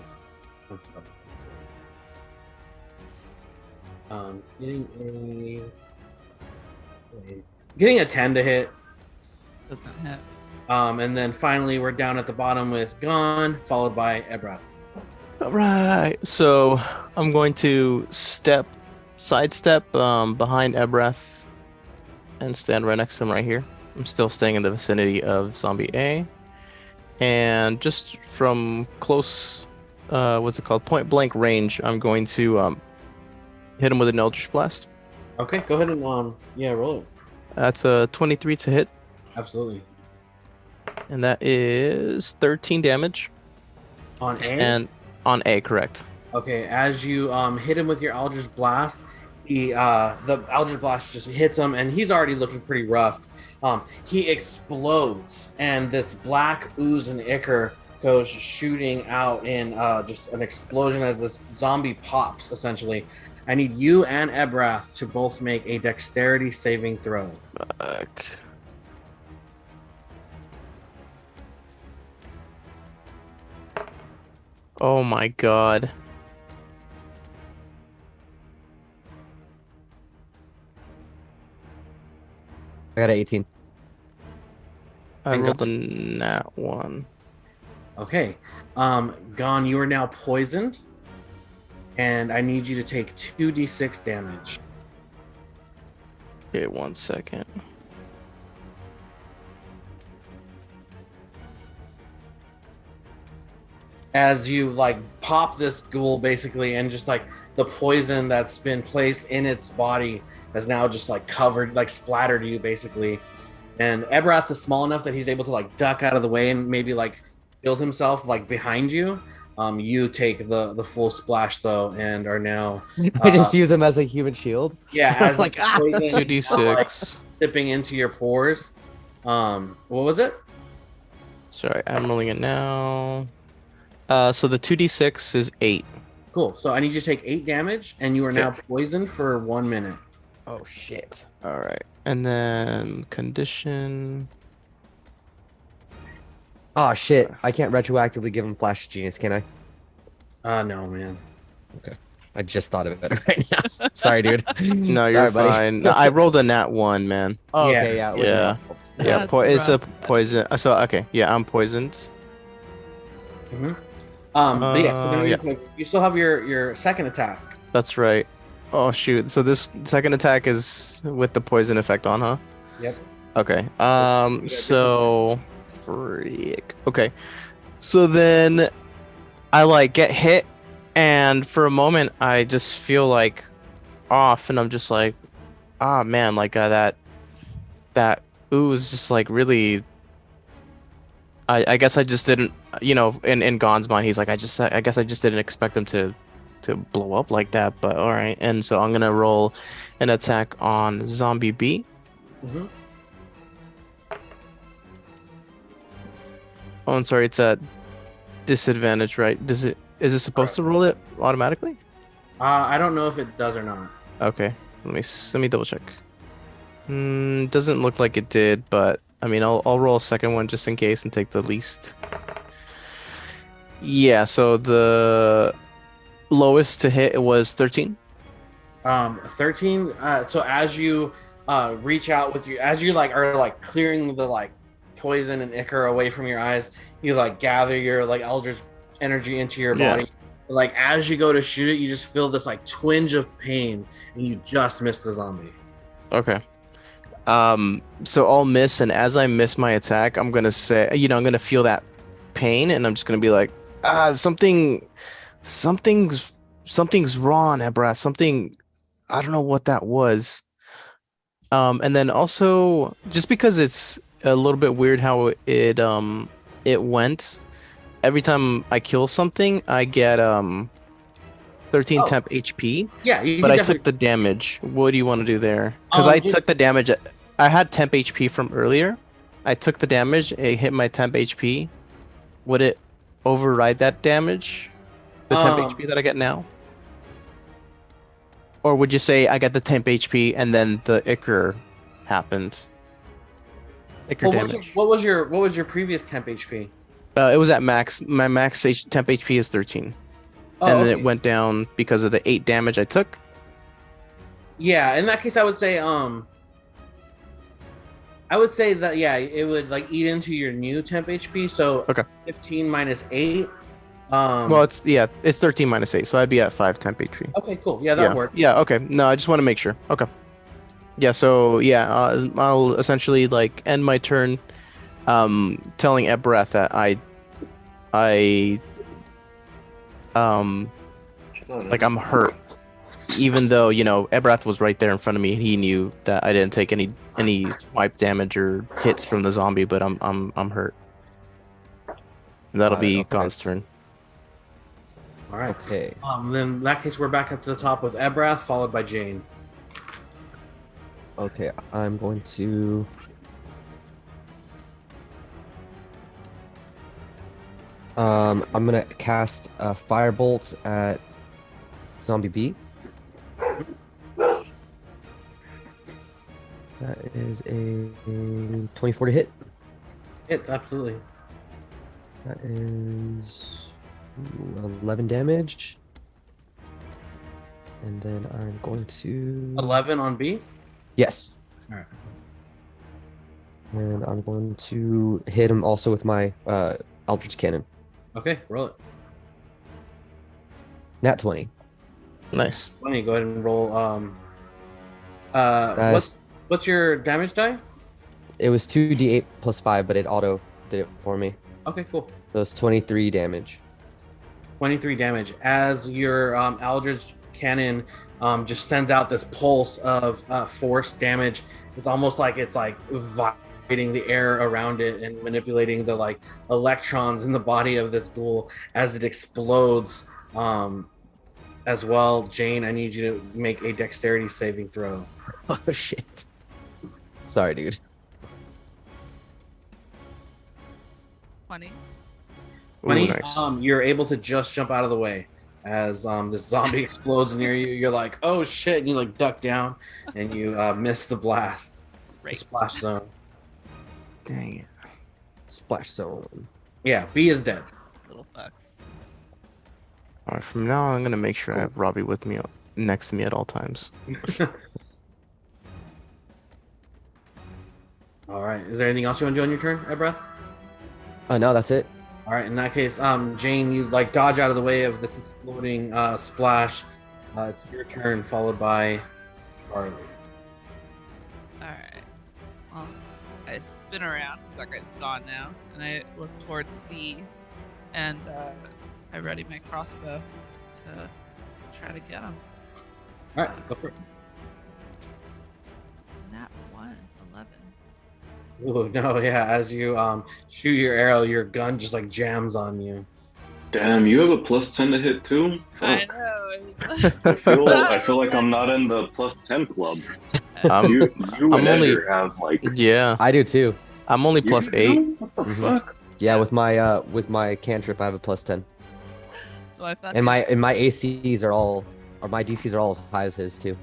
getting a 10 to hit. Doesn't hit. And then finally, we're down at the bottom with Gon, followed by Ebrath. All right. So I'm going to sidestep behind Ebrath and stand right next to him right here. I'm still staying in the vicinity of zombie A. And just from close, point blank range, I'm going to hit him with an Eldritch Blast. Okay, go ahead and roll it. That's a 23 to hit. Absolutely. And that is 13 damage. On A? And on A, correct. Okay, as you hit him with your Eldritch Blast, the Eldritch Blast just hits him, and he's already looking pretty rough. He explodes, and this black ooze and ichor goes shooting out in just an explosion as this zombie pops, essentially. I need you and Ebrath to both make a dexterity saving throw. Fuck. Oh my god. I got an 18. I And rolled a nat 1. Okay. Gon, you are now poisoned, and I need you to take 2d6 damage. Okay, 1 second. As you pop this ghoul basically, and just the poison that's been placed in its body has now just covered, splattered you basically. And Ebrath is small enough that he's able to duck out of the way and maybe build himself behind you. You take the full splash though, and are now I just use him as a human shield. as Like, ah! poison is now, 2d6. sipping into your pores. What was it? Sorry, I'm rolling it now. So the 2d6 is 8. Cool. So I need you to take 8 damage, and you are now Okay. poisoned for 1 minute. Oh shit. All right. And then condition. Oh shit. I can't retroactively give him Flash Genius, can I? No, man. I just thought of it right now. Sorry, dude. No, Sorry, you're buddy. fine. No, I rolled a nat 1, man. Oh, Yeah. okay, yeah. it Yeah. wouldn't have helped. Yeah, That's it's a rough. poison. So okay, yeah, I'm poisoned. But yeah, so now Yeah. you still have your second attack. That's right. Oh shoot. So this second attack is with the poison effect on, huh? Yep. Okay. So freak. Okay. So then I get hit, and for a moment I just feel off, and I'm just ah man, that ooze just really I guess I just didn't, in Gon's mind, he's like, I guess I just didn't expect him to blow up like that, but all right. And so I'm gonna roll an attack on Zombie B. Mm-hmm. Oh, I'm sorry, it's at disadvantage, right? Is it supposed to roll it automatically? I don't know if it does or not. Okay, let me double check. Doesn't look like it did, but I mean, I'll roll a second one just in case and take the least. Yeah, so the lowest to hit was 13. 13. So as you reach out with you, as you like are like clearing the like poison and ichor away from your eyes, you like gather your like eldritch energy into your Yeah. body. Like as you go to shoot it, you just feel this like twinge of pain, and you just miss the zombie. Okay. So I'll miss, and as I miss my attack, I'm gonna say, I'm gonna feel that pain, and I'm just gonna be like, something's wrong, Ebra. Something, I don't know what that was. And then also, just because it's a little bit weird how it went. Every time I kill something, I get 13 temp HP. Yeah, you But can I definitely- took the damage. What do you want to do there? Because I dude- took the damage. I had temp HP from earlier. I took the damage. It hit my temp HP. Would it override that damage? The temp HP that I get now? Or would you say I got the temp HP and then the ichor happened? Ichor damage. what was your previous temp HP? It was at max. My max temp HP is 13. And then it went down because of the 8 damage I took. Yeah, in that case, I would say that it would like eat into your new temp HP. So Okay. 15 minus 8. Well, it's 13 minus 8, so I'd be at 5 temp HP. Okay, cool. Yeah, that worked. Yeah, okay. No, I just want to make sure. Okay. Yeah, so I'll essentially like end my turn telling Ebreth that like I'm hurt. Even though, Ebreth was right there in front of me, he knew that I didn't take any wipe damage or hits from the zombie, but I'm hurt. And that'll be Okay. Gon's turn. All right. Okay. Then in that case, we're back up to the top with Ebrath, followed by Jane. Okay, I'm going to. I'm gonna cast a firebolt at Zombie B. That is a 24 to hit. It's absolutely. That is 11 damage. And then I'm going to 11 on B. Yes. All right. And I'm going to hit him also with my Eldritch Cannon. Okay, roll it. Nat 20. Nice. 20. Go ahead and roll. That's- What's your damage die? It was 2d8 plus 5, but it auto did it for me. Okay, cool. So it's 23 damage. 23 damage as your Eldritch Cannon just sends out this pulse of force damage. It's almost like it's like vibrating the air around it and manipulating the like electrons in the body of this ghoul as it explodes. As well, Jane, I need you to make a dexterity saving throw. Oh, shit. Sorry, dude. 20. 20, Ooh, nice. you're able to just jump out of the way as this zombie explodes near you. You're like, oh shit, and you like duck down and you miss the blast. Right. Splash zone. Dang it. Splash zone. Yeah, B is dead. Little fucks. All right, from now on, I'm gonna make sure I have Robbie with me next to me at all times. All right, is there anything else you want to do on your turn, Ebreth? No, that's it. All right, in that case, Jane, you like dodge out of the way of this exploding splash. It's your turn, followed by Charlie. Alright. Well, I spin around, 'cause that guy's gone now, and I look towards C, and I ready my crossbow to try to get him. All right, go for it. Nat 1, 11. Ooh, no, yeah. As you shoot your arrow, your gun just like jams on you. Damn, you have a +10 to hit too? I Fuck. know. I feel like I'm not in the +10 club. I'm You I'm and only Edgar have like yeah. I do too. I'm only you plus do 8. too? What the Mhm. fuck? Yeah, with my cantrip, I have a +10, So I thought and my ACs are all, or my DCs are all as high as his too.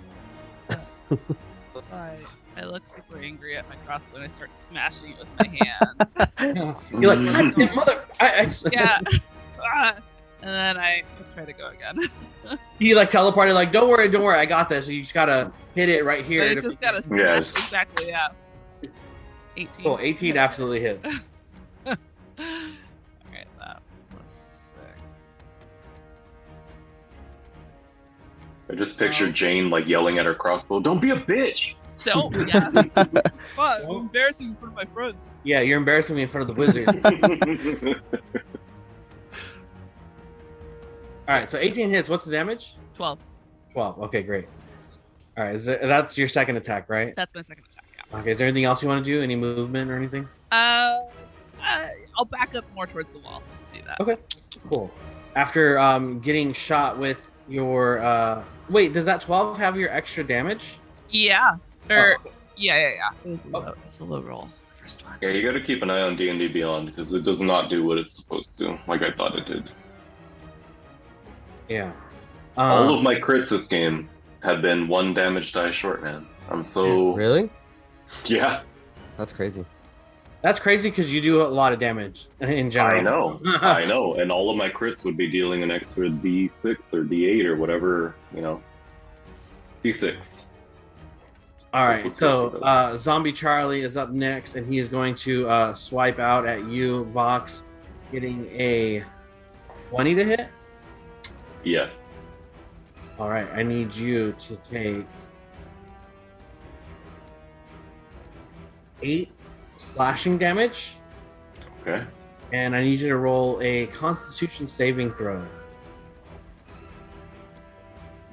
I look super angry at my crossbow and I start smashing it with my hand. You're like, God damn mother! Yeah. Ah. And then I try to go again. He like teleported, like, don't worry, I got this. You just gotta hit it right here. I to just be- gotta smash Yes. exactly, yeah. 18. Cool, 18 absolutely hits. Alright, that plus 6. I just pictured Jane like yelling at her crossbow, "Don't be a bitch!" Don't, yeah. Fuck, I'm embarrassing in front of my friends. Yeah, you're embarrassing me in front of the wizard. All right, so 18 hits. What's the damage? 12. 12. Okay, great. All right, that's your second attack, right? That's my second attack, yeah. Okay, is there anything else you want to do? Any movement or anything? I'll back up more towards the wall. Let's do that. Okay, cool. After getting shot with your wait, does that 12 have your extra damage? Yeah. Or, Oh. yeah. It was Oh. it's a low roll. First one. Yeah, you gotta keep an eye on D&D Beyond because it does not do what it's supposed to, like I thought it did. Yeah. All of my crits this game have been 1 damage die short, man. I'm so Really? yeah. That's crazy. That's crazy because you do a lot of damage in general. I know, and all of my crits would be dealing an extra D6 or D8 or whatever, you know. D6. All That's right, what so Chris does. Zombie Charlie is up next, and he is going to swipe out at you, Vox, getting a 20 to hit. Yes. All right, I need you to take 8 slashing damage, Okay. and I need you to roll a Constitution saving throw.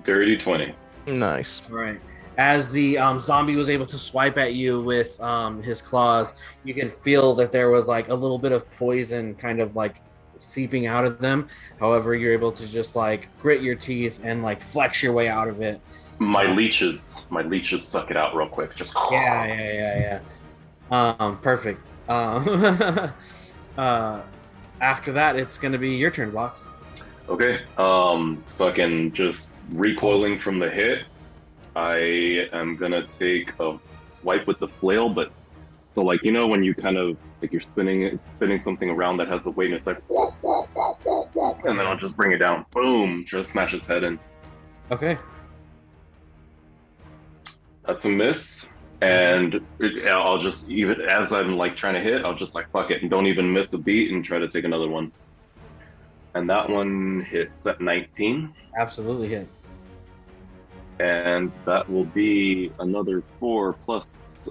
Dirty 20. Nice. All right. As the zombie was able to swipe at you with his claws, you can feel that there was like a little bit of poison kind of like seeping out of them. However, you're able to just like grit your teeth and like flex your way out of it. My leeches suck it out real quick. Just Yeah. Perfect. After that, it's gonna be your turn, Vox. Okay. Fucking just recoiling from the hit. I am gonna take a swipe with the flail, but so like you know when you kind of like you're spinning something around that has the weight and it's like and then I'll just bring it down. Boom! Just smash his head in. Okay. That's a miss. And I'll just even as I'm like trying to hit, I'll just like fuck it and don't even miss a beat and try to take another one. And that one hits at 19. Absolutely hit. And that will be another 4 plus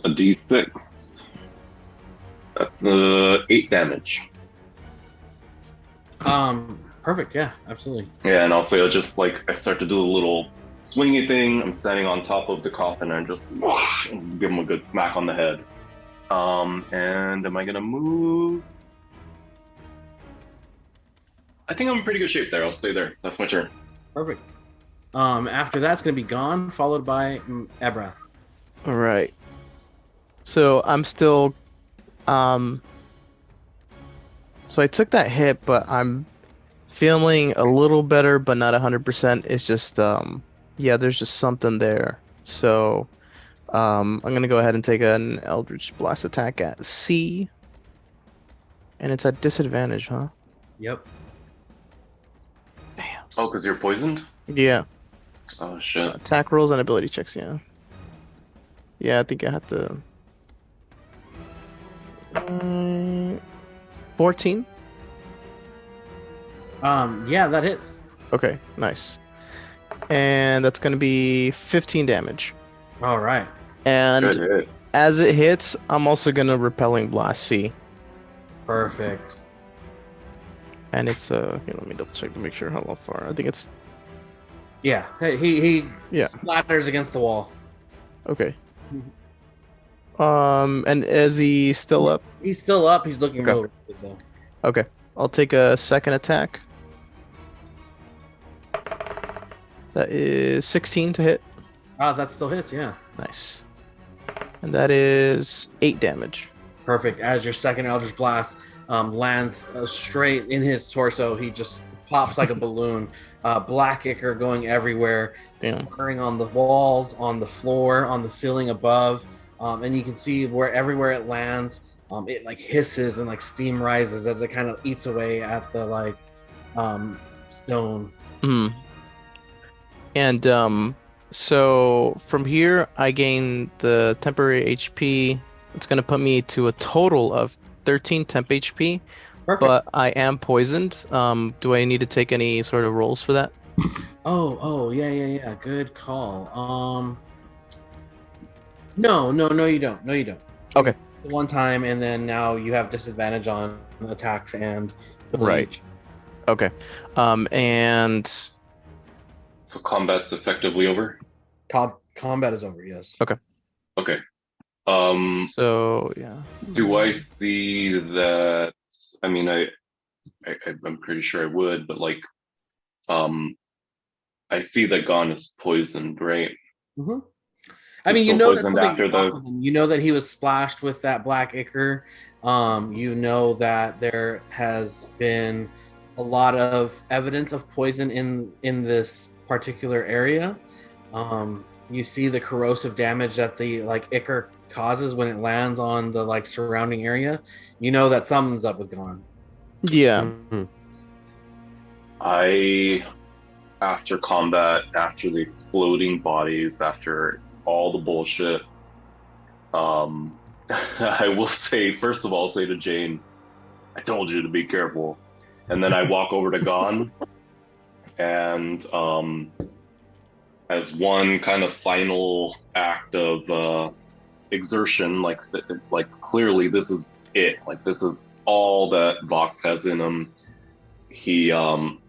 a d6. That's 8 damage. Perfect. Yeah, absolutely. Yeah, and also just like I start to do a little swingy thing. I'm standing on top of the coffin and just give him a good smack on the head. And am I gonna move? I think I'm in pretty good shape there. I'll stay there. That's my turn. Perfect. After that's gonna be gone, followed by Abrath. All right. So I'm still so I took that hit, but I'm feeling a little better, but not 100%. It's just yeah, there's just something there. So I'm gonna go ahead and take an Eldritch Blast attack at C. And it's at disadvantage, huh? Yep. Damn. Oh, because you're poisoned? Yeah. Oh shit. Attack rolls and ability checks, yeah. Yeah, I think I have to 14? Yeah, that hits. Okay, nice. And that's gonna be 15 damage. All right. And Good hit. as it hits, I'm also gonna Repelling Blast C. Perfect. And it's here, let me double check to make sure how far. I think it's Yeah. Hey, he Yeah. splatters against the wall. okay. And is he still up? He's still up. He's looking Okay. real rested, though. Okay. I'll take a second attack. That is 16 to hit. Ah, that still hits. Yeah. Nice. And that is 8 damage. Perfect. As your second Eldritch Blast lands straight in his torso, he just pops like a balloon. Black ichor going everywhere, Damn. splattering on the walls, on the floor, on the ceiling above. And you can see where everywhere it lands, it like hisses and like steam rises as it kind of eats away at the like stone. Hmm. And so from here I gain the temporary HP. It's gonna put me to a total of 13 temp HP, Perfect. but I am poisoned. Do I need to take any sort of rolls for that? Oh, yeah. Good call. No, you don't. No, you don't. Okay. One time, and then now you have disadvantage on attacks and Right. bleach. Okay. And So combat's effectively over. Combat is over. Yes. Okay. so yeah. Do I see that? I mean, I'm pretty sure I would, but like, I see that Gon is poisoned, right? Mm-hmm. I mean, He's you still know that poisoned something after off of him. You know that he was splashed with that black ichor. You know that there has been a lot of evidence of poison in this particular area. You see the corrosive damage that the like ichor causes when it lands on the like surrounding area. You know that something's up with Gon. Yeah. Mhm. After combat, after the exploding bodies, after all the bullshit, I will say, first of all, say to Jane, I told you to be careful. And then I walk over to Gon, and as one kind of final act of exertion, like clearly this is it. Like this is all that Vox has in him. He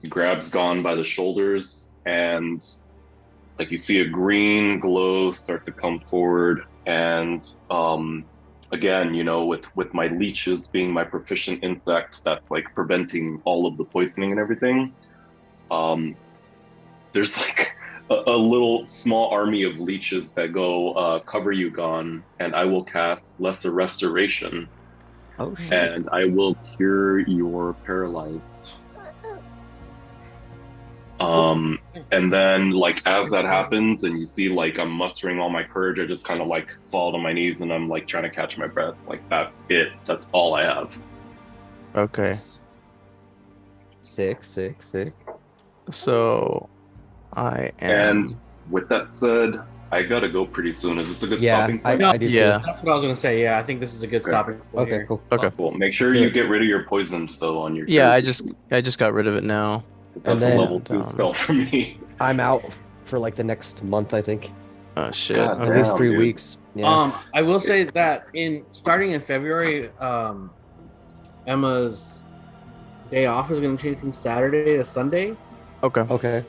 grabs Gon by the shoulders, and like you see a green glow start to come forward, and again, you know, with my leeches being my proficient insect that's like preventing all of the poisoning and everything, there's like a little small army of leeches that go cover you, Gon, and I will cast Lesser Restoration, Oh shit. and I will cure your paralyzed. And then like as that happens and you see like I'm mustering all my courage, I just kind of like fall to my knees and I'm like trying to catch my breath. Like that's it. That's all I have. Okay. Sick. So I am. And with that said, I gotta go pretty soon. Is this a good Yeah, stopping point? I did Yeah. too. That's what I was gonna say. Yeah, I think this is a good Okay. stopping point Okay, here. cool. Okay. Cool. Make sure Let's do you it. get rid of your poisoned though on your Yeah, I character. just got rid of it now. That's And then- a level 2 spell for me. I'm out for like the next month, I think. Oh shit. God At Okay. least Damn, 3 dude. weeks. Yeah. I will say that starting in February, Emma's day off is going to change from Saturday to Sunday. Okay. Okay.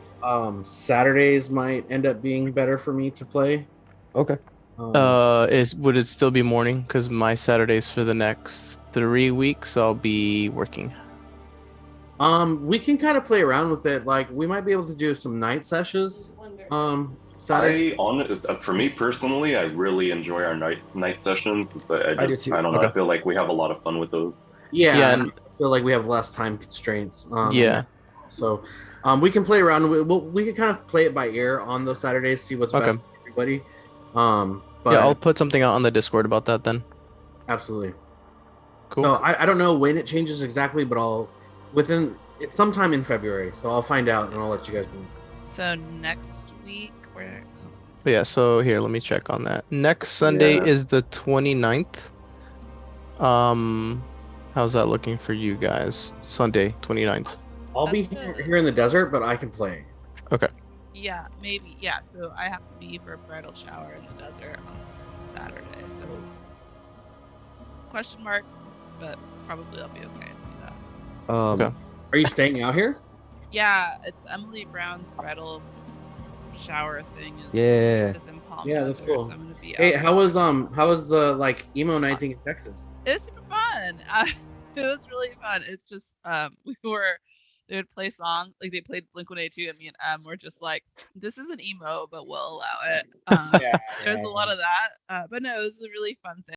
Saturdays might end up being better for me to play. Okay. Would it still be morning? Because my Saturdays for the next 3 weeks I'll be working. We can kind of play around with it. Like we might be able to do some night sessions. Saturday. For me personally, I really enjoy our night sessions. I do too. I don't know. Okay. I feel like we have a lot of fun with those. Yeah, Yeah, and and- I feel like we have less time constraints. Yeah. So, we can play around. We can kind of play it by ear on those Saturdays, see what's Okay. best for everybody. But Yeah, I'll put something out on the Discord about that then. absolutely. Cool. So I don't know when it changes exactly, but it's sometime in February. So I'll find out and I'll let you guys know. So next week we're Yeah, so here, let me check on that. Next Sunday Yeah. is the 29th. How's that looking for you guys? Sunday, 29th. I'll be here in the desert, but I can play. yeah, maybe. Yeah, so I have to be for a bridal shower in the desert on Saturday. So question mark, but probably I'll be okay to do that. Okay. Are you staying out here? Yeah, it's Emily Brown's bridal shower thing. Is Yeah. just in call me Yeah, out that's there, cool. so I'm gonna be Hey, out. how was the like emo night thing in Texas? It was super fun. It was really fun. It's just they would play songs like they played Blink-182 and me and were just like, this isn't emo, but we'll allow it. Yeah, There's yeah, a lot of that. But no, it was a really fun thing.